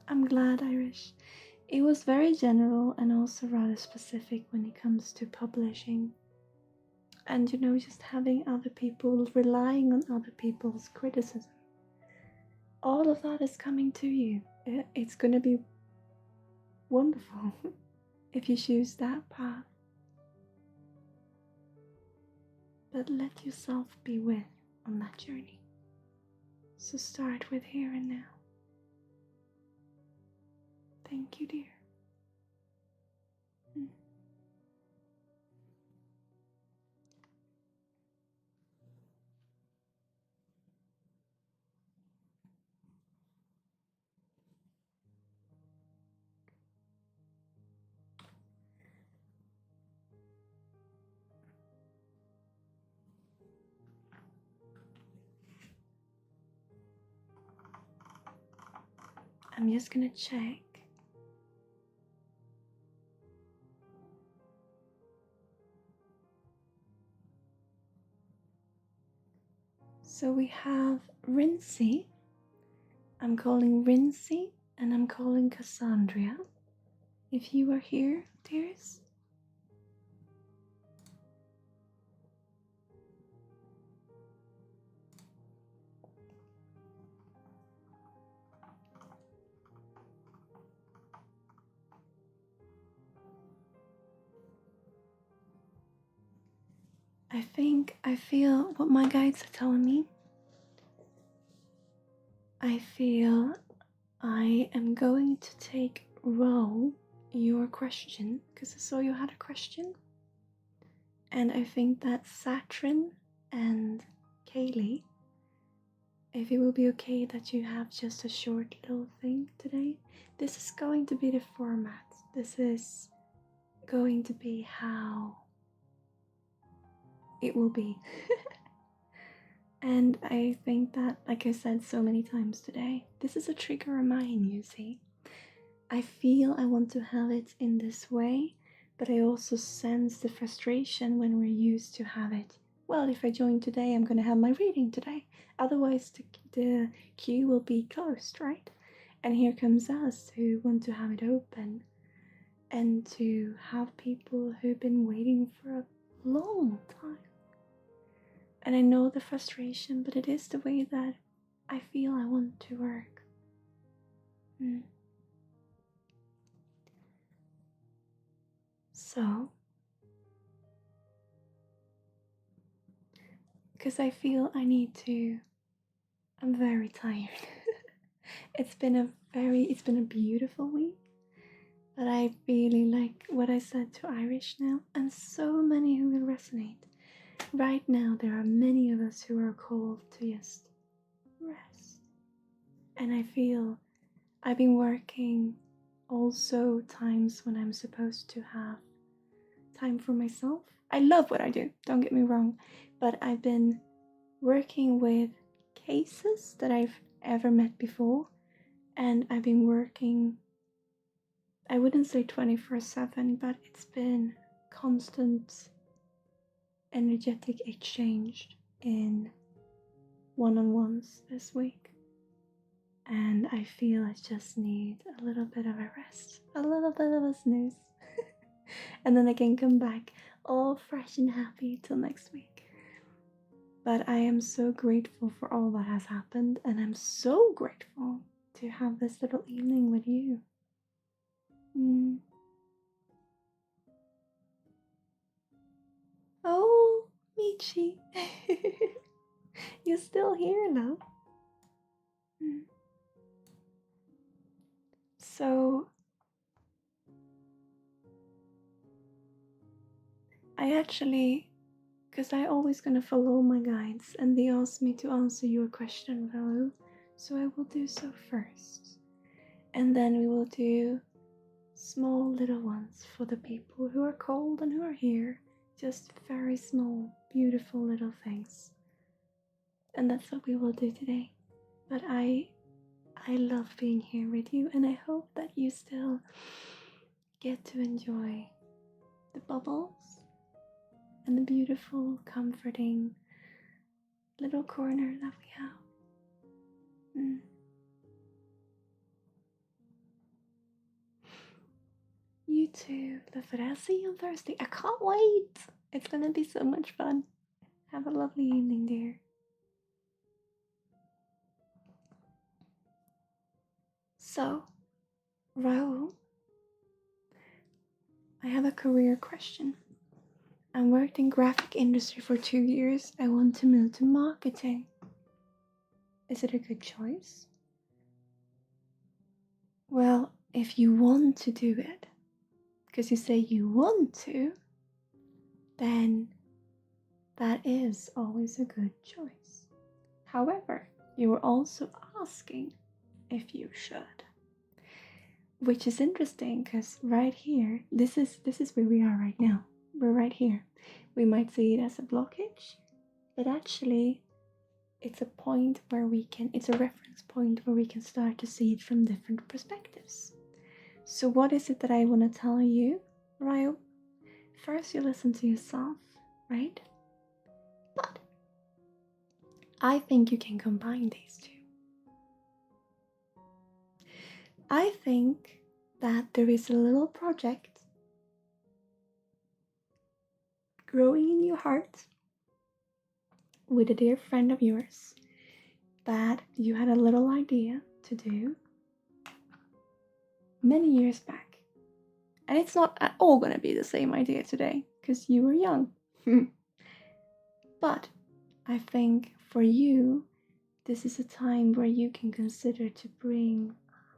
I'm glad, Irish. It was very general and also rather specific when it comes to publishing. And just having other people, relying on other people's criticism. All of that is coming to you. It's going to be wonderful if you choose that path. But let yourself be with on that journey. So start with here and now. Thank you, dear. I'm just gonna check. So we have Rinsey. I'm calling Rinsey and I'm calling Cassandra. If you are here, dears. I feel what my guides are telling me. I feel I am going to take roll your question, because I saw you had a question. And I think that Satrin and Kaylee, if it will be okay that you have just a short little thing today. This is going to be the format. This is going to be how it will be. And I think that, like I said so many times today, this is a trigger of mine, you see. I feel I want to have it in this way, but I also sense the frustration when we're used to have it. Well, if I join today, I'm going to have my reading today. Otherwise, the queue will be closed, right? And here comes us who want to have it open and to have people who've been waiting for a long time. And I know the frustration, but it is the way that I feel I want to work. So, because I feel I need to, I'm very tired. It's been a beautiful week, but I really like what I said to Irish now, and so many who will resonate. Right now, there are many of us who are called to just rest. And I feel I've been working also times when I'm supposed to have time for myself. I love what I do, don't get me wrong, but I've been working with cases that I've ever met before, and I've been working, I wouldn't say 24/7, but it's been constant energetic exchange in one-on-ones this week, and I feel I just need a little bit of a rest, a little bit of a snooze, and then I can come back all fresh and happy till next week. But I am so grateful for all that has happened, and I'm so grateful to have this little evening with you. Oh, Michi. You're still here, love. So, I actually, because I always gonna follow my guides, and they asked me to answer your question, Raul, so I will do so first. And then we will do small little ones for the people who are cold and who are here. Just very small, beautiful little things. And that's what we will do today. But I love being here with you, and I hope that you still get to enjoy the bubbles and the beautiful, comforting little corner that we have. You too, Lafayette. I'll see you on Thursday. I can't wait. It's gonna be so much fun. Have a lovely evening, dear. So, Raul, I have a career question. I worked in graphic industry for 2 years. I want to move to marketing. Is it a good choice? Well, if you want to do it, because you say you want to, then that is always a good choice. However, you were also asking if you should, which is interesting because right here, this is where we are right now. We're right here. We might see it as a blockage, but actually it's a point where it's a reference point where we can start to see it from different perspectives. So what is it that I want to tell you, Ryo? First, you listen to yourself, right? But I think you can combine these two. I think that there is a little project growing in your heart with a dear friend of yours that you had a little idea to do many years back. And it's not at all going to be the same idea today because you were young. But I think for you, this is a time where you can consider to bring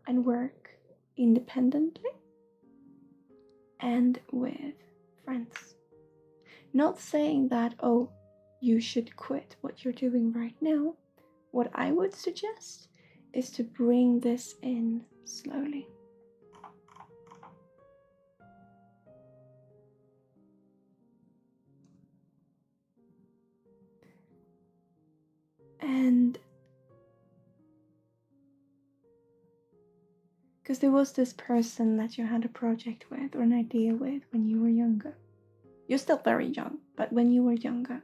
and work independently and with friends. Not saying that, oh, you should quit what you're doing right now. What I would suggest is to bring this in slowly. And because there was this person that you had a project with or an idea with when you were younger. You're still very young, but when you were younger.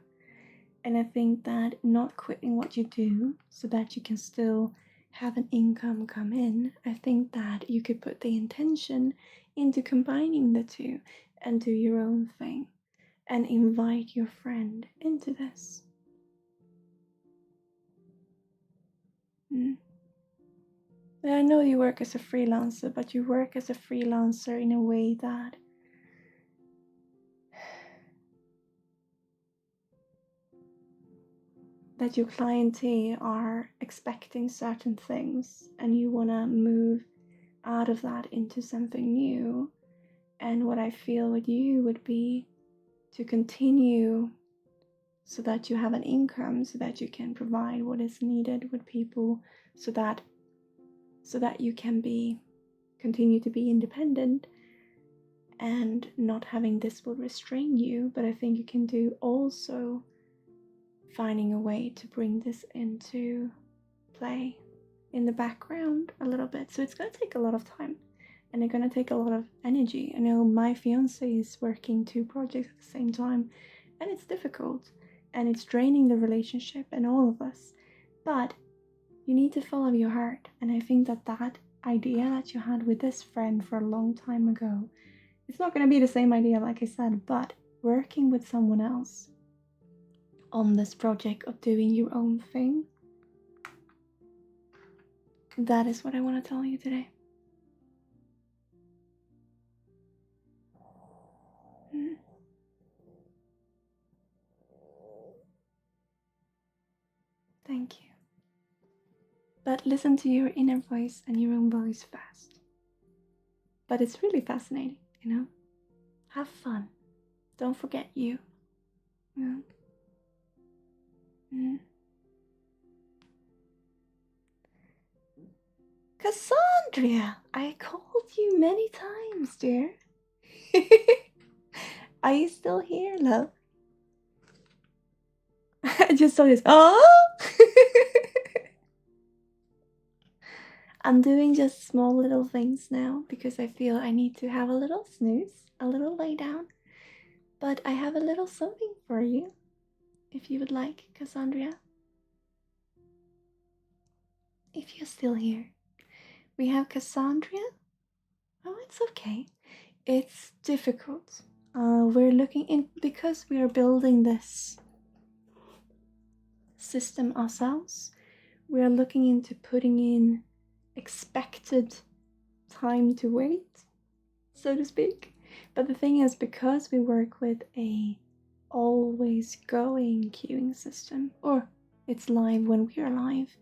And I think that not quitting what you do so that you can still have an income come in, I think that you could put the intention into combining the two and do your own thing and invite your friend into this. I know you work as a freelancer, but you work as a freelancer in a way that your clientele are expecting certain things and you want to move out of that into something new. And what I feel with you would be to continue so that you have an income, so that you can provide what is needed with people, so that you can continue to be independent, and not having this will restrain you. But I think you can do also finding a way to bring this into play in the background a little bit. So it's going to take a lot of time and it's going to take a lot of energy. I know my fiance is working 2 projects at the same time, and it's difficult and it's draining the relationship and all of us. But you need to follow your heart. And I think that idea that you had with this friend for a long time ago, it's not going to be the same idea, like I said, but working with someone else on this project of doing your own thing, that is what I want to tell you today. Thank you. But listen to your inner voice and your own voice first. But it's really fascinating, you know? Have fun. Don't forget you. Cassandra, I called you many times, dear. Are you still here, love? I just saw this. Oh! I'm doing just small little things now because I feel I need to have a little snooze, a little lay down. But I have a little something for you, if you would like, Cassandra. If you're still here. We have Cassandra. Oh, it's okay. It's difficult. We're looking in, because we are building this system ourselves, we are looking into putting in expected time to wait, so to speak. But the thing is, because we work with a always going queuing system, or it's live when we are live,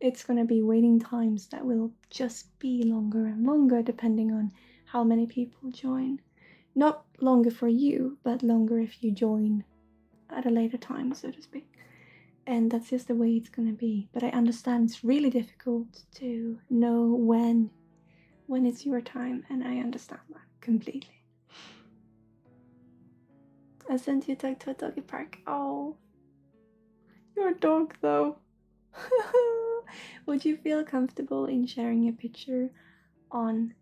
it's going to be waiting times that will just be longer and longer depending on how many people join. Not longer for you, but longer if you join at a later time, so to speak. And that's just the way it's going to be. But I understand it's really difficult to know when it's your time, and I understand that completely. I sent your dog to a doggy park. Oh, your dog though. Would you feel comfortable in sharing a picture on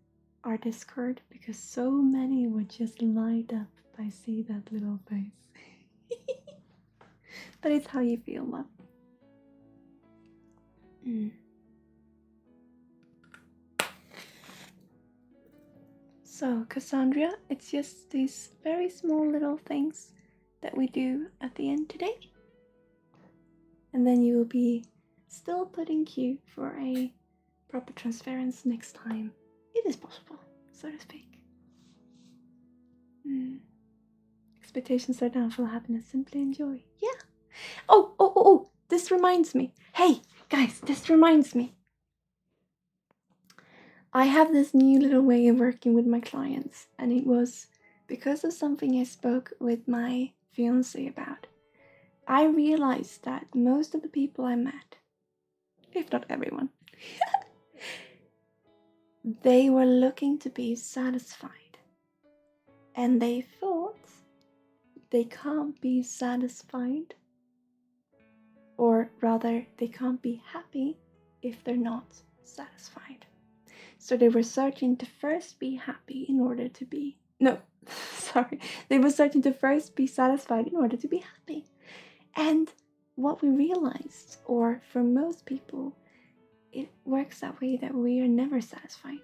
our Discord? Because so many would just light up if I see that little face. But it's how you feel, love. So, Cassandra, it's just these very small little things that we do at the end today. And then you will be still putting queue for a proper transference next time. It is possible, so to speak. Expectations are down for happiness. Simply enjoy. Yeah. Oh, this reminds me. Hey, guys, this reminds me. I have this new little way of working with my clients, and it was because of something I spoke with my fiance about. I realized that most of the people I met, if not everyone, they were looking to be satisfied, and they thought they can't be satisfied, or rather, they can't be happy if they're not satisfied. So they were searching to first be happy in order to be, no, sorry, they were searching to first be satisfied in order to be happy. And what we realized, or for most people, it works that way, that we are never satisfied,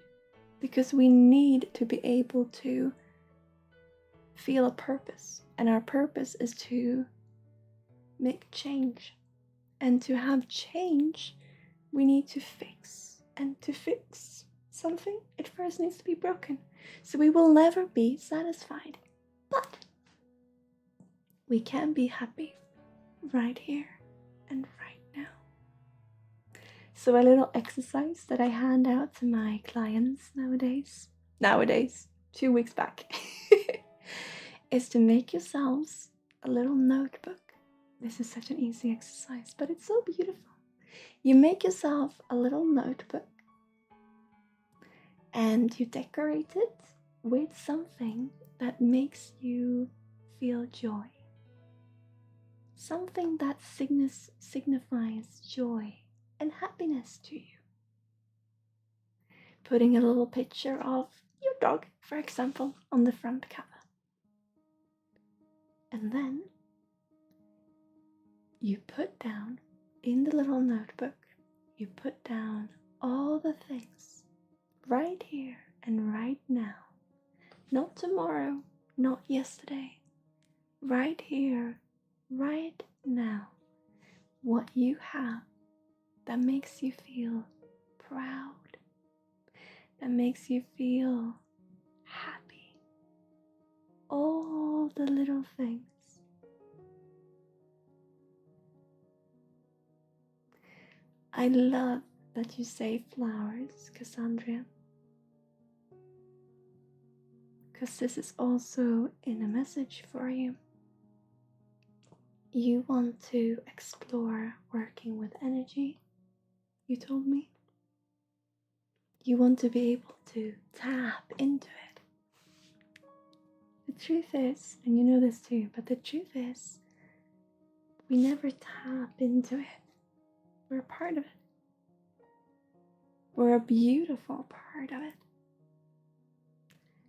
because we need to be able to feel a purpose, and our purpose is to make change. And to have change, we need to fix, and to fix something, it first needs to be broken. So we will never be satisfied, but we can be happy right here and right now. So a little exercise that I hand out to my clients nowadays, 2 weeks back, is to make yourselves a little notebook. This is such an easy exercise, but it's so beautiful. You make yourself a little notebook and you decorate it with something that makes you feel joy. Something that signifies joy and happiness to you. Putting a little picture of your dog, for example, on the front cover. And then you put down in the little notebook, you put down all the things right here and right now. Not tomorrow, not yesterday. Right here, right now. What you have that makes you feel proud, that makes you feel happy. All the little things. I love that you say flowers, Cassandra, because this is also in a message for you. You want to explore working with energy, you told me. You want to be able to tap into it. The truth is, and you know this too, but the truth is, we never tap into it. We're a part of it. We're a beautiful part of it.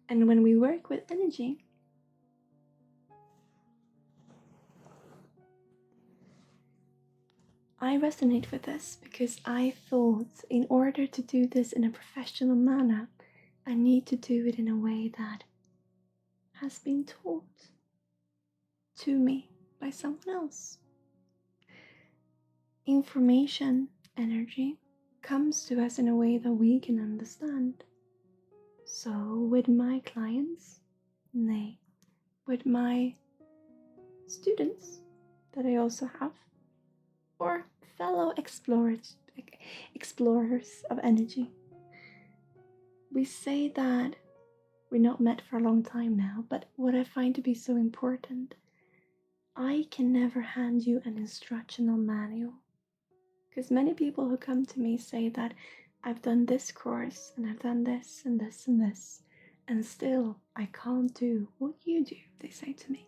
And when we work with energy, I resonate with this because I thought in order to do this in a professional manner, I need to do it in a way that has been taught to me by someone else. Information, energy, comes to us in a way that we can understand. So with my clients, nay, with my students that I also have, or fellow explorers of energy, we say that we're not met for a long time now, but what I find to be so important, I can never hand you an instructional manual. Because many people who come to me say that I've done this course and I've done this and this and this, and still I can't do what you do, they say to me.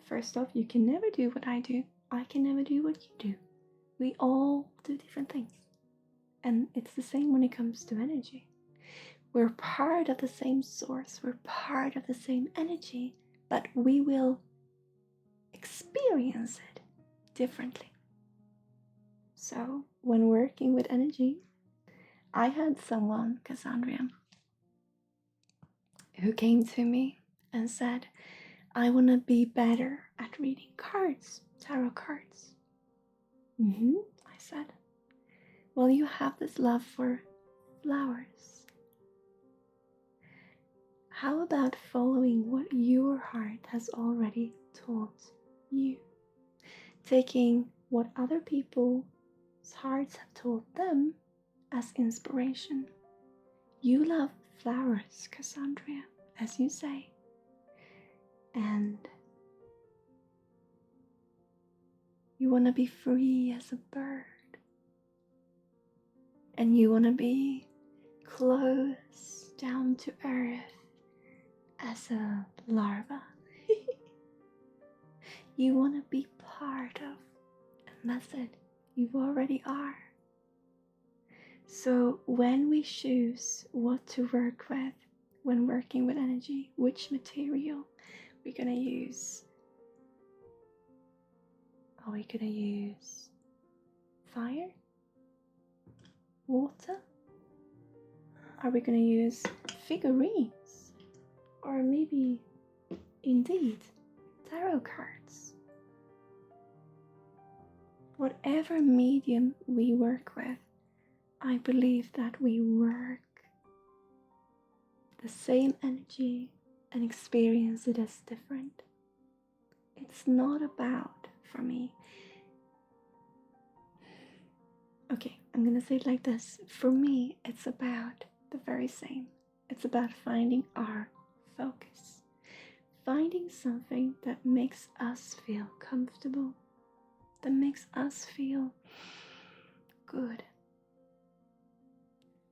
First off, you can never do what I do. I can never do what you do. We all do different things. And it's the same when it comes to energy. We're part of the same source. We're part of the same energy, but we will experience it differently. So when working with energy, I had someone, Cassandra, who came to me and said, I want to be better at reading cards, tarot cards. I said, well, you have this love for flowers. How about following what your heart has already taught you? Taking what other people's hearts have taught them as inspiration You love flowers, Cassandra, as you say. And you want to be free as a bird. And you want to be close down to earth as a larva. You want to be part of, and that's it, you already are. So when we choose what to work with when working with energy, which material we're gonna use, are we gonna use fire, water? Are we gonna use figurines, or maybe indeed tarot cards? Whatever medium we work with, I believe that we work the same energy and experience it as different. It's not about, for me, okay, I'm gonna say it like this. For me, it's about the very same. It's about finding our focus, finding something that makes us feel comfortable, that makes us feel good.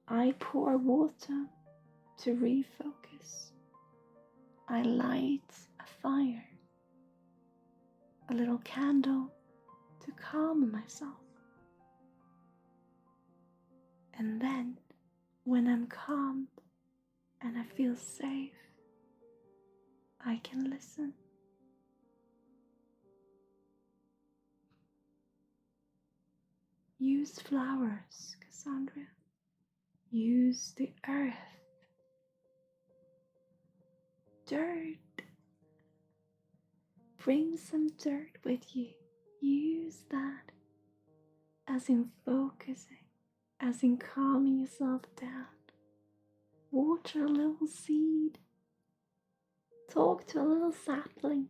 I pour water to refocus. I light a fire, a little candle to calm myself. And then, when I'm calm and I feel safe, I can listen. Use flowers, Cassandra. Use the earth. Dirt. Bring some dirt with you. Use that as in focusing, as in calming yourself down. Water a little seed. Talk to a little sapling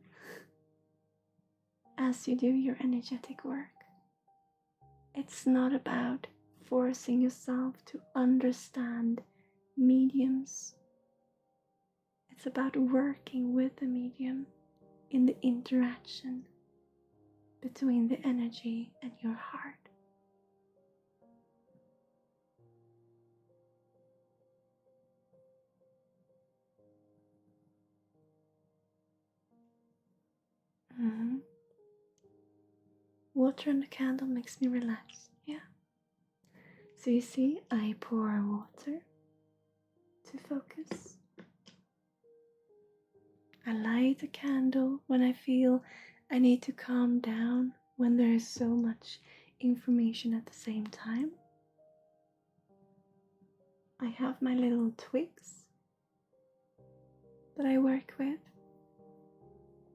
as you do your energetic work. It's not about forcing yourself to understand mediums. It's about working with the medium in the interaction between the energy and your heart. Water on the candle makes me relax, yeah. So you see, I pour water to focus. I light a candle when I feel I need to calm down, when there is so much information at the same time. I have my little twigs that I work with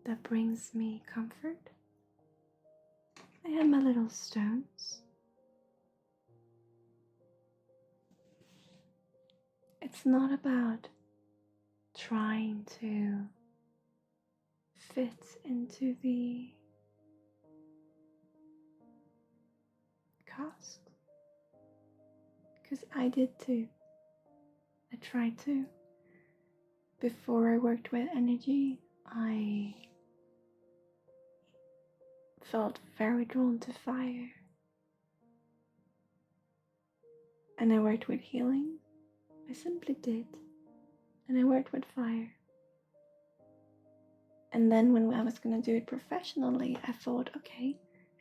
that brings me comfort. I have my little stones. It's not about trying to fit into the cast, because I did too. I tried to. Before I worked with energy, I felt very drawn to fire. And I worked with healing. I simply did. And I worked with fire. And then when I was going to do it professionally, I thought, okay,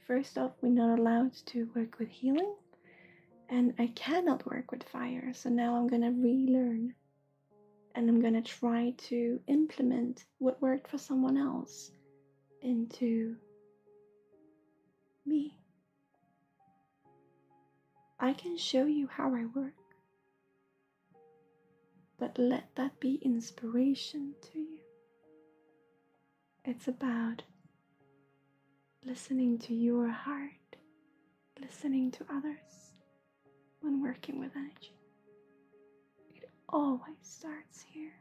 first off, we're not allowed to work with healing. And I cannot work with fire. So now I'm going to relearn. And I'm going to try to implement what worked for someone else into me. I can show you how I work, but let that be inspiration to you. It's about listening to your heart, listening to others when working with energy. It always starts here.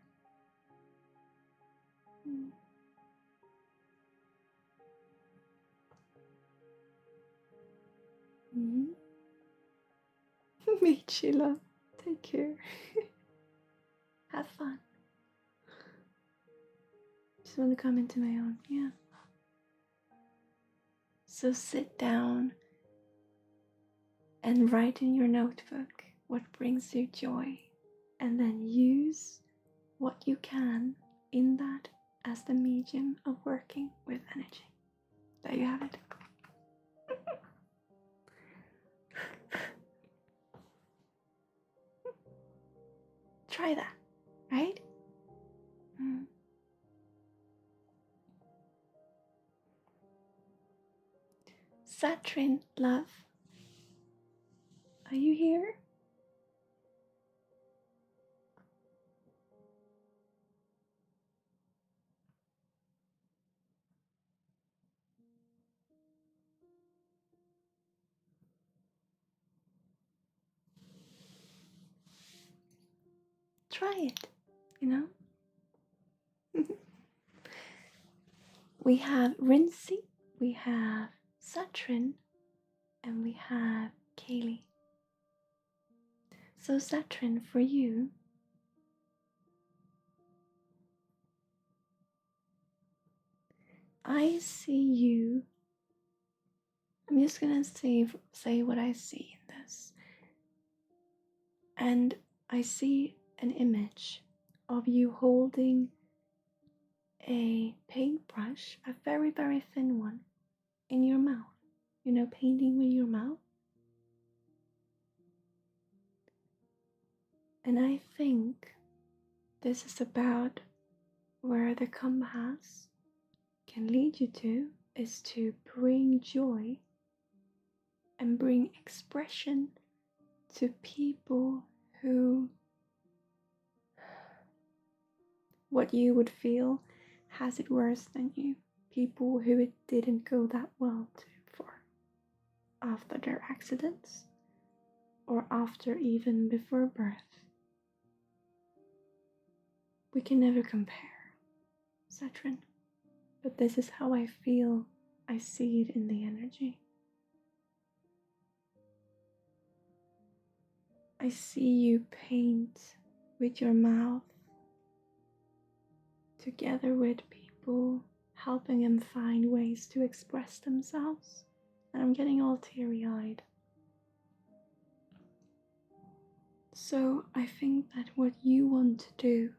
Me, Sheila. Take care. Have fun. Just want to come into my own, yeah. So sit down and write in your notebook what brings you joy, and then use what you can in that as the medium of working with energy. There you have it. Try that, right? Satrin, love, are you here? Try it, you know? We have Rincy, we have Satrin, and we have Kaylee. So Satrin, for you, I see you. I'm just gonna say what I see in this. And I see an image of you holding a paintbrush, a very, very thin one, in your mouth. You know, painting with your mouth. And I think this is about where the compass can lead you to, is to bring joy and bring expression to people who, what you would feel has it worse than you. People who it didn't go that well to for after their accidents or after even before birth. We can never compare, Satrin, but this is how I feel. I see it in the energy. I see you paint with your mouth together with people, helping them find ways to express themselves. And I'm getting all teary-eyed. So I think that what you want to do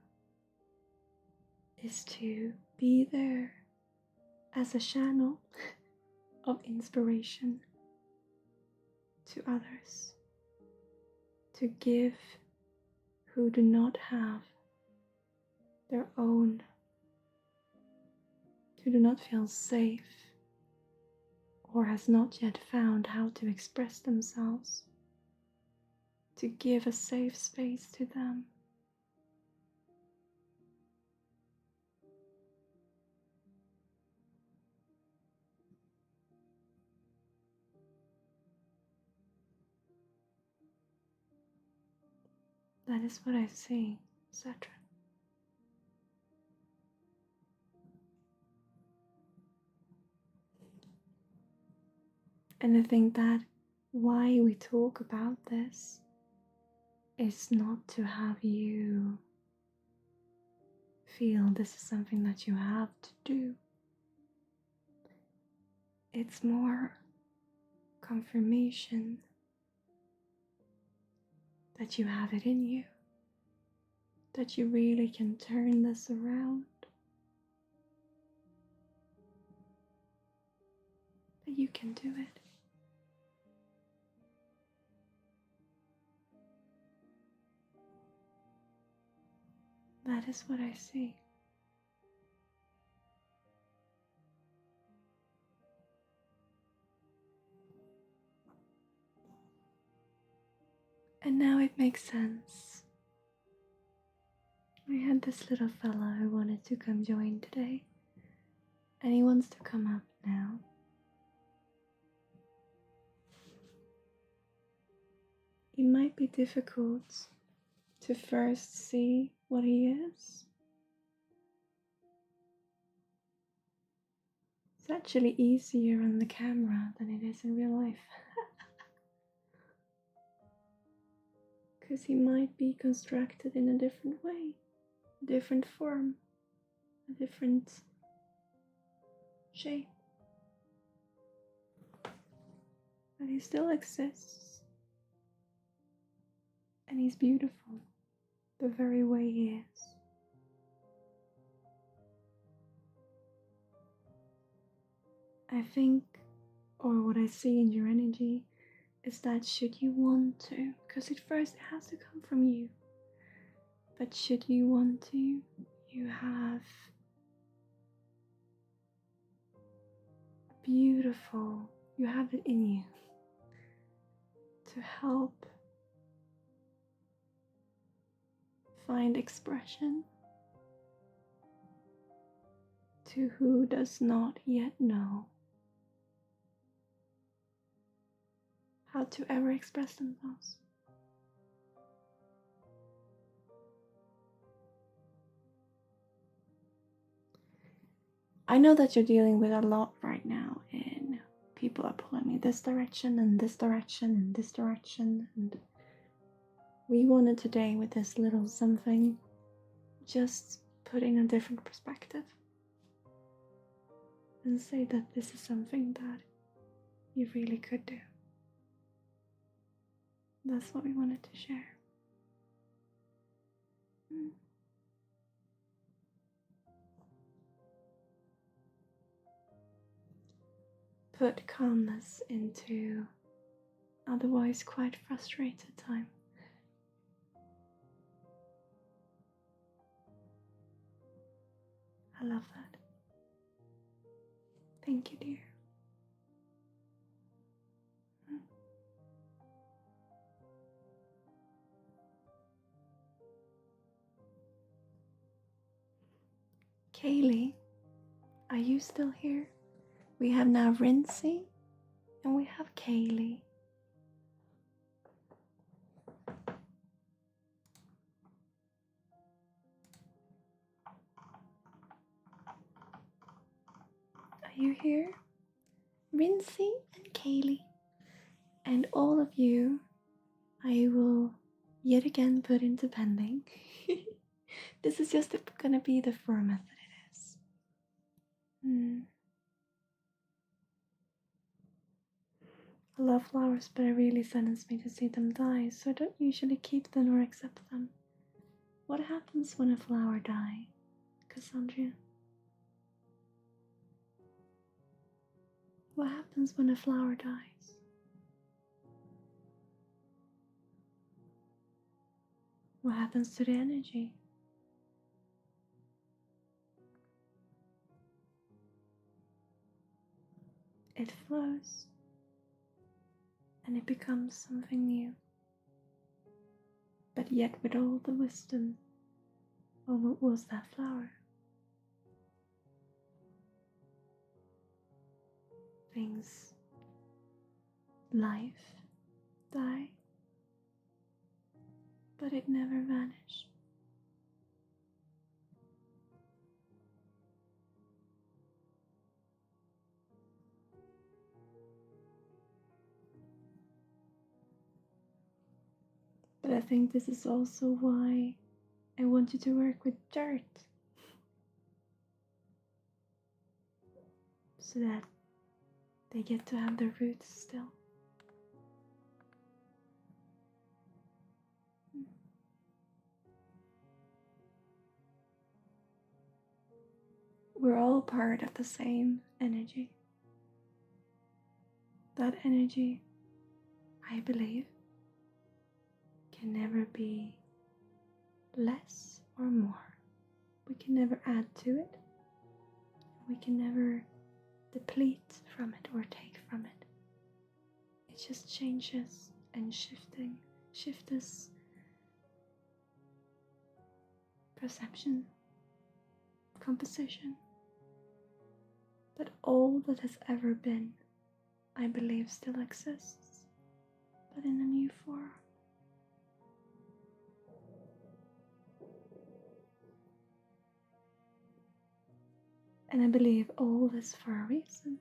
is to be there as a channel of inspiration to others, to give who do not have their own, who do not feel safe or has not yet found how to express themselves, to give a safe space to them. That is what I see, Satrin. And I think that why we talk about this is not to have you feel this is something that you have to do. It's more confirmation that you have it in you, that you really can turn this around, that you can do it. That is what I see. And now it makes sense. I had this little fella who wanted to come join today, and he wants to come up now. It might be difficult to first see what he is. It's actually easier on the camera than it is in real life. Because he might be constructed in a different way. a different form, a different shape. But he still exists. And he's beautiful the very way he is. I think, or what I see in your energy, is that should you want to, because at first it has to come from you, but should you want to, you have beautiful, you have it in you to help find expression to who does not yet know how to ever express themselves. I know that you're dealing with a lot right now, and people are pulling me this direction and this direction and this direction, and we wanted today with this little something just put in a different perspective and say that this is something that you really could do. That's what we wanted to share. Put calmness into otherwise quite frustrated time. I love that. Thank you, dear. Kaylee, are you still here? We have now Rinsey and we have Kaylee. Are you here? Rinsey and Kaylee. And all of you, I will yet again put into pending. This is just gonna be the format that it is. I love flowers, but it really saddens me to see them die, so I don't usually keep them or accept them. What happens when a flower dies, Cassandra? What happens when a flower dies? What happens to the energy? It flows, and it becomes something new. But yet with all the wisdom of what was that flower. Things, life, die, but it never vanished. But I think this is also why I want you to work with dirt, so that they get to have their roots still. We're all part of the same energy. That energy, I believe, can never be less or more. We can never add to it. We can never deplete from it or take from it. It just changes and shifts perception, composition. But all that has ever been, I believe, still exists, but in a new form. And I believe all this for a reason.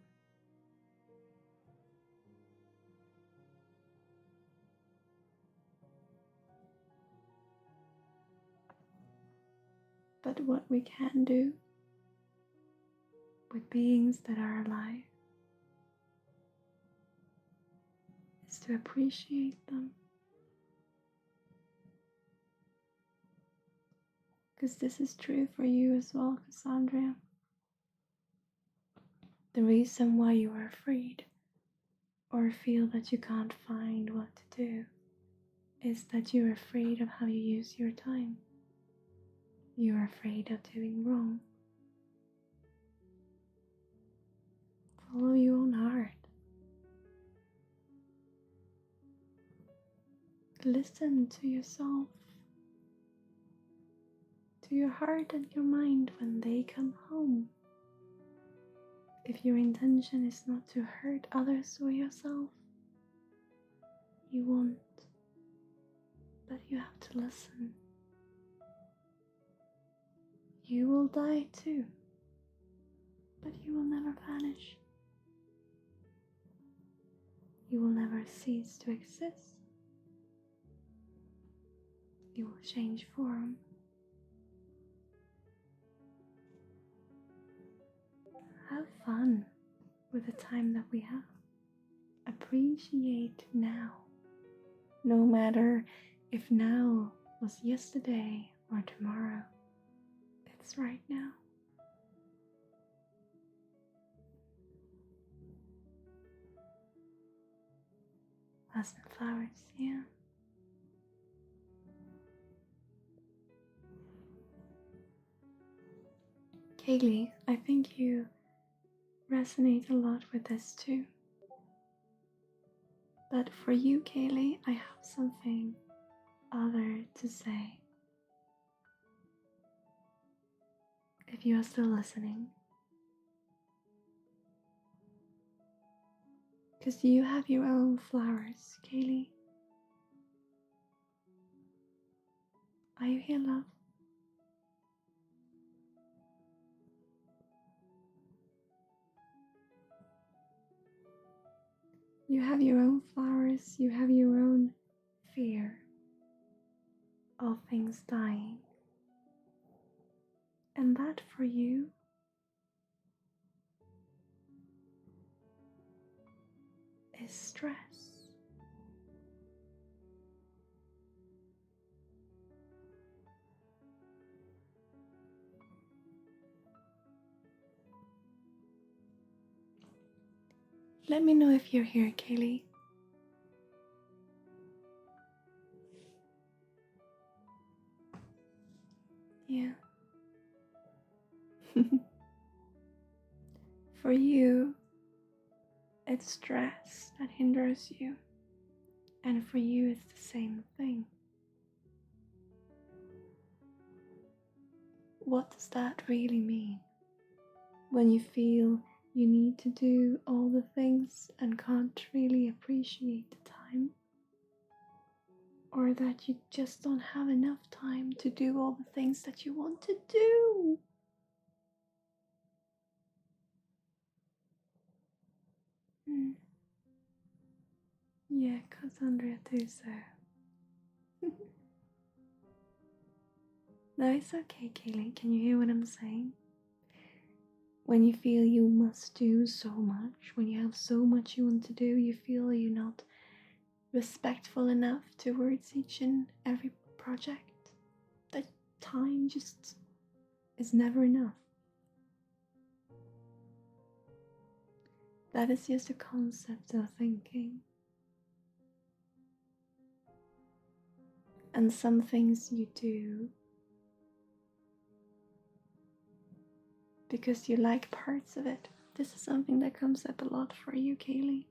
But what we can do with beings that are alive is to appreciate them. Because this is true for you as well, Cassandra. The reason why you are afraid or feel that you can't find what to do is that you're afraid of how you use your time. You're afraid of doing wrong. Follow your own heart. Listen to yourself, to your heart and your mind when they come home. If your intention is not to hurt others or yourself, you won't, but you have to listen. You will die too, but you will never vanish. You will never cease to exist. You will change form. Have fun with the time that we have. Appreciate now. No matter if now was yesterday or tomorrow, it's right now. Jasmine flowers, yeah. Kaylee, I think you resonate a lot with this too. But for you, Kaylee, I have something other to say. If you are still listening. Because you have your own flowers, Kaylee. Are you here, love? You have your own flowers, you have your own fear of things dying. And that for you is stress. Let me know if you're here, Kaylee. Yeah. For you, it's stress that hinders you. And for you, it's the same thing. What does that really mean? When you feel you need to do all the things and can't really appreciate the time? Or that you just don't have enough time to do all the things that you want to do? Yeah, Cassandra too, so. No, it's okay, Kaylee. Can you hear what I'm saying? When you feel you must do so much, when you have so much you want to do, you feel you're not respectful enough towards each and every project, that time just is never enough. That is just a concept of thinking. And some things you do because you like parts of it. This is something that comes up a lot for you, Kaylee.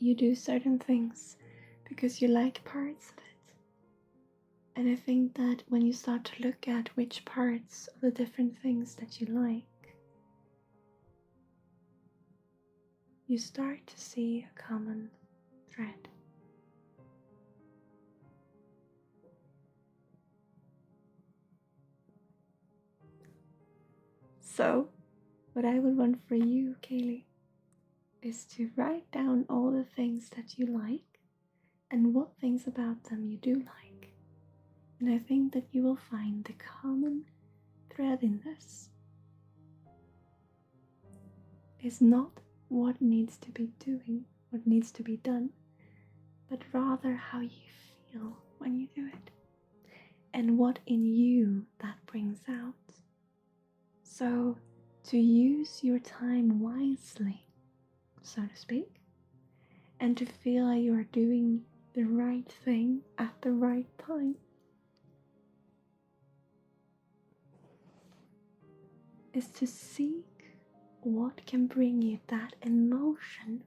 You do certain things because you like parts of it. And I think that when you start to look at which parts of the different things that you like, you start to see a common thread. So, what I would want for you, Kaylee, is to write down all the things that you like and what things about them you do like. And I think that you will find the common thread in this is not what needs to be done, but rather how you feel when you do it and what in you that brings out. So to use your time wisely, so to speak, and to feel like you are doing the right thing at the right time is to seek what can bring you that emotion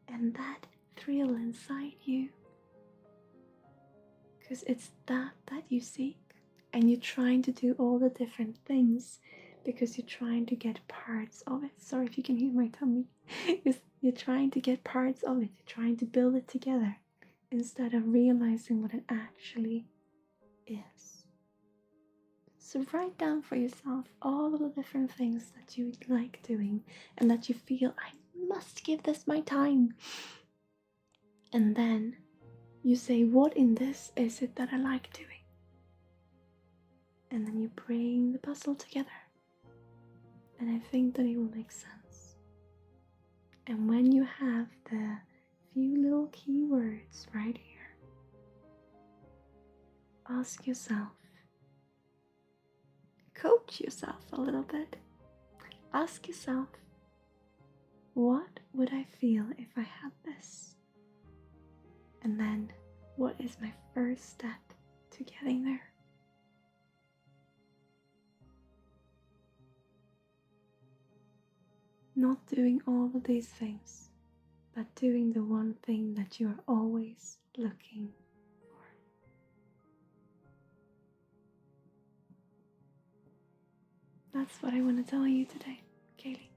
and that thrill inside you. Because it's that you seek, and you're trying to do all the different things because you're trying to get parts of it. Sorry if you can hear my tummy. You're trying to get parts of it, you're trying to build it together instead of realizing what it actually is. So write down for yourself all of the different things that you like doing and that you feel, I must give this my time. And then you say, what in this is it that I like doing? And then you bring the puzzle together. And I think that it will make sense. And when you have the few little keywords right here, ask yourself, coach yourself a little bit. Ask yourself, what would I feel if I had this? And then, what is my first step to getting there? Not doing all of these things, but doing the one thing that you are always looking for. That's what I want to tell you today, Kaylee.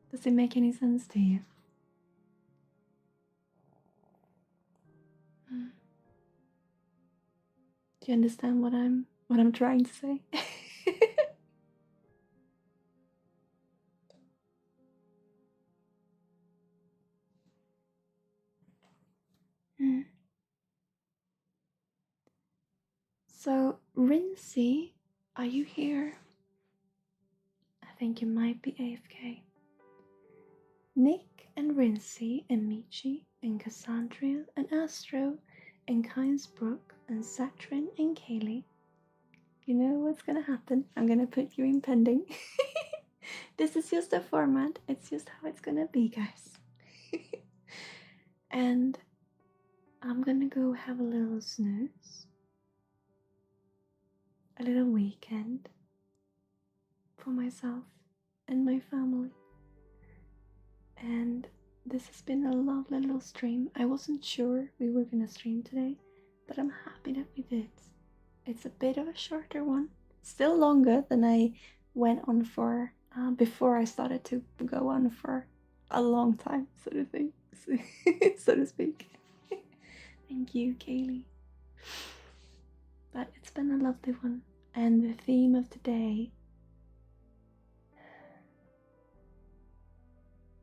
Does it make any sense to you? Do you understand what I'm trying to say? So, Rinsey, are you here? I think you might be AFK. Nick and Rinsey and Michi and Cassandra and Astro and Kynesbrook and Satrin and Kaylee. You know what's gonna happen? I'm gonna put you in pending. This is just a format. It's just how it's gonna be, guys. And I'm gonna go have a little snooze. A little weekend for myself and my family. And this has been a lovely little stream. I wasn't sure we were gonna stream today, but I'm happy that we did. It's a bit of a shorter one, still longer than I went on for before I started to go on for a long time, so to speak. Thank you, Kaylee. But it's been a lovely one, and the theme of today,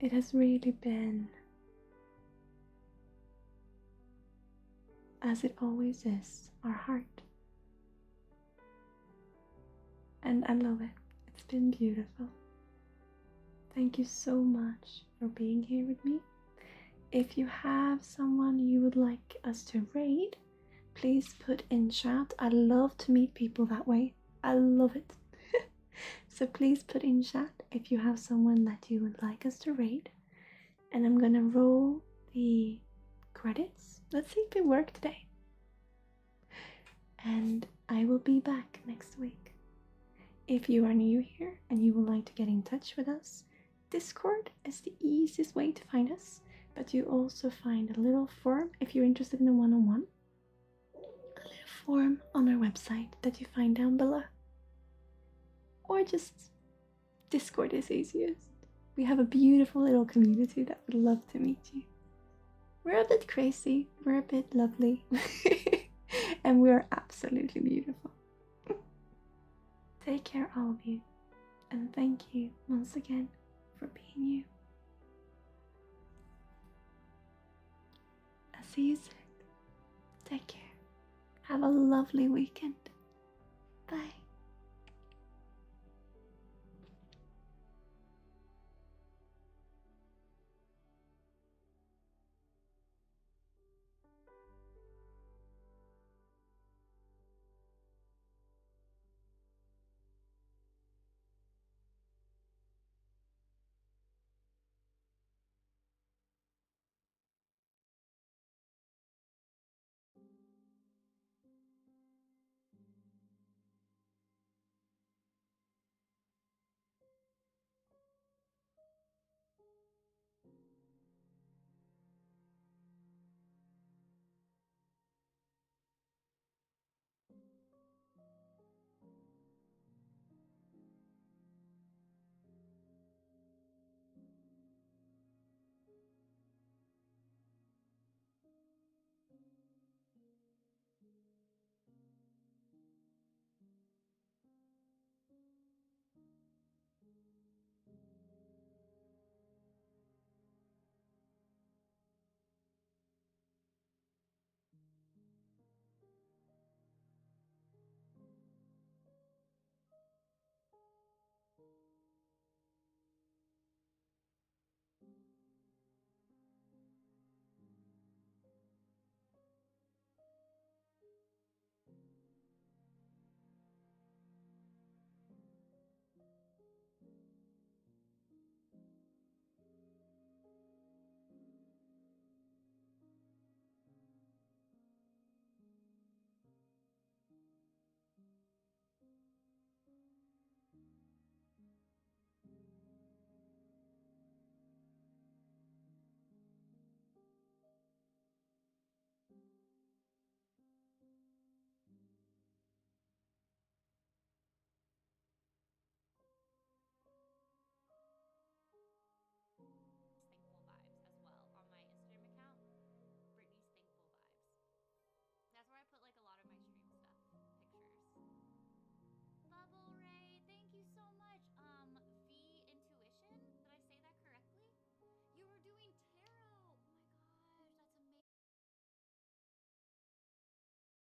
it has really been, as it always is, our heart. And I love it. It's been beautiful. Thank you so much for being here with me. If you have someone you would like us to raid, please put in chat. I love to meet people that way. I love it. So please put in chat if you have someone that you would like us to raid. And I'm gonna roll the credits. Let's see if it worked today. And I will be back next week. If you are new here and you would like to get in touch with us, Discord is the easiest way to find us, but you also find a little form if you're interested in a one-on-one. A little form on our website that you find down below. Or just Discord is easiest. We have a beautiful little community that would love to meet you. We're a bit crazy, we're a bit lovely, and we're absolutely beautiful. Take care, all of you, and thank you once again for being you. I'll see you soon. Take care. Have a lovely weekend. Bye.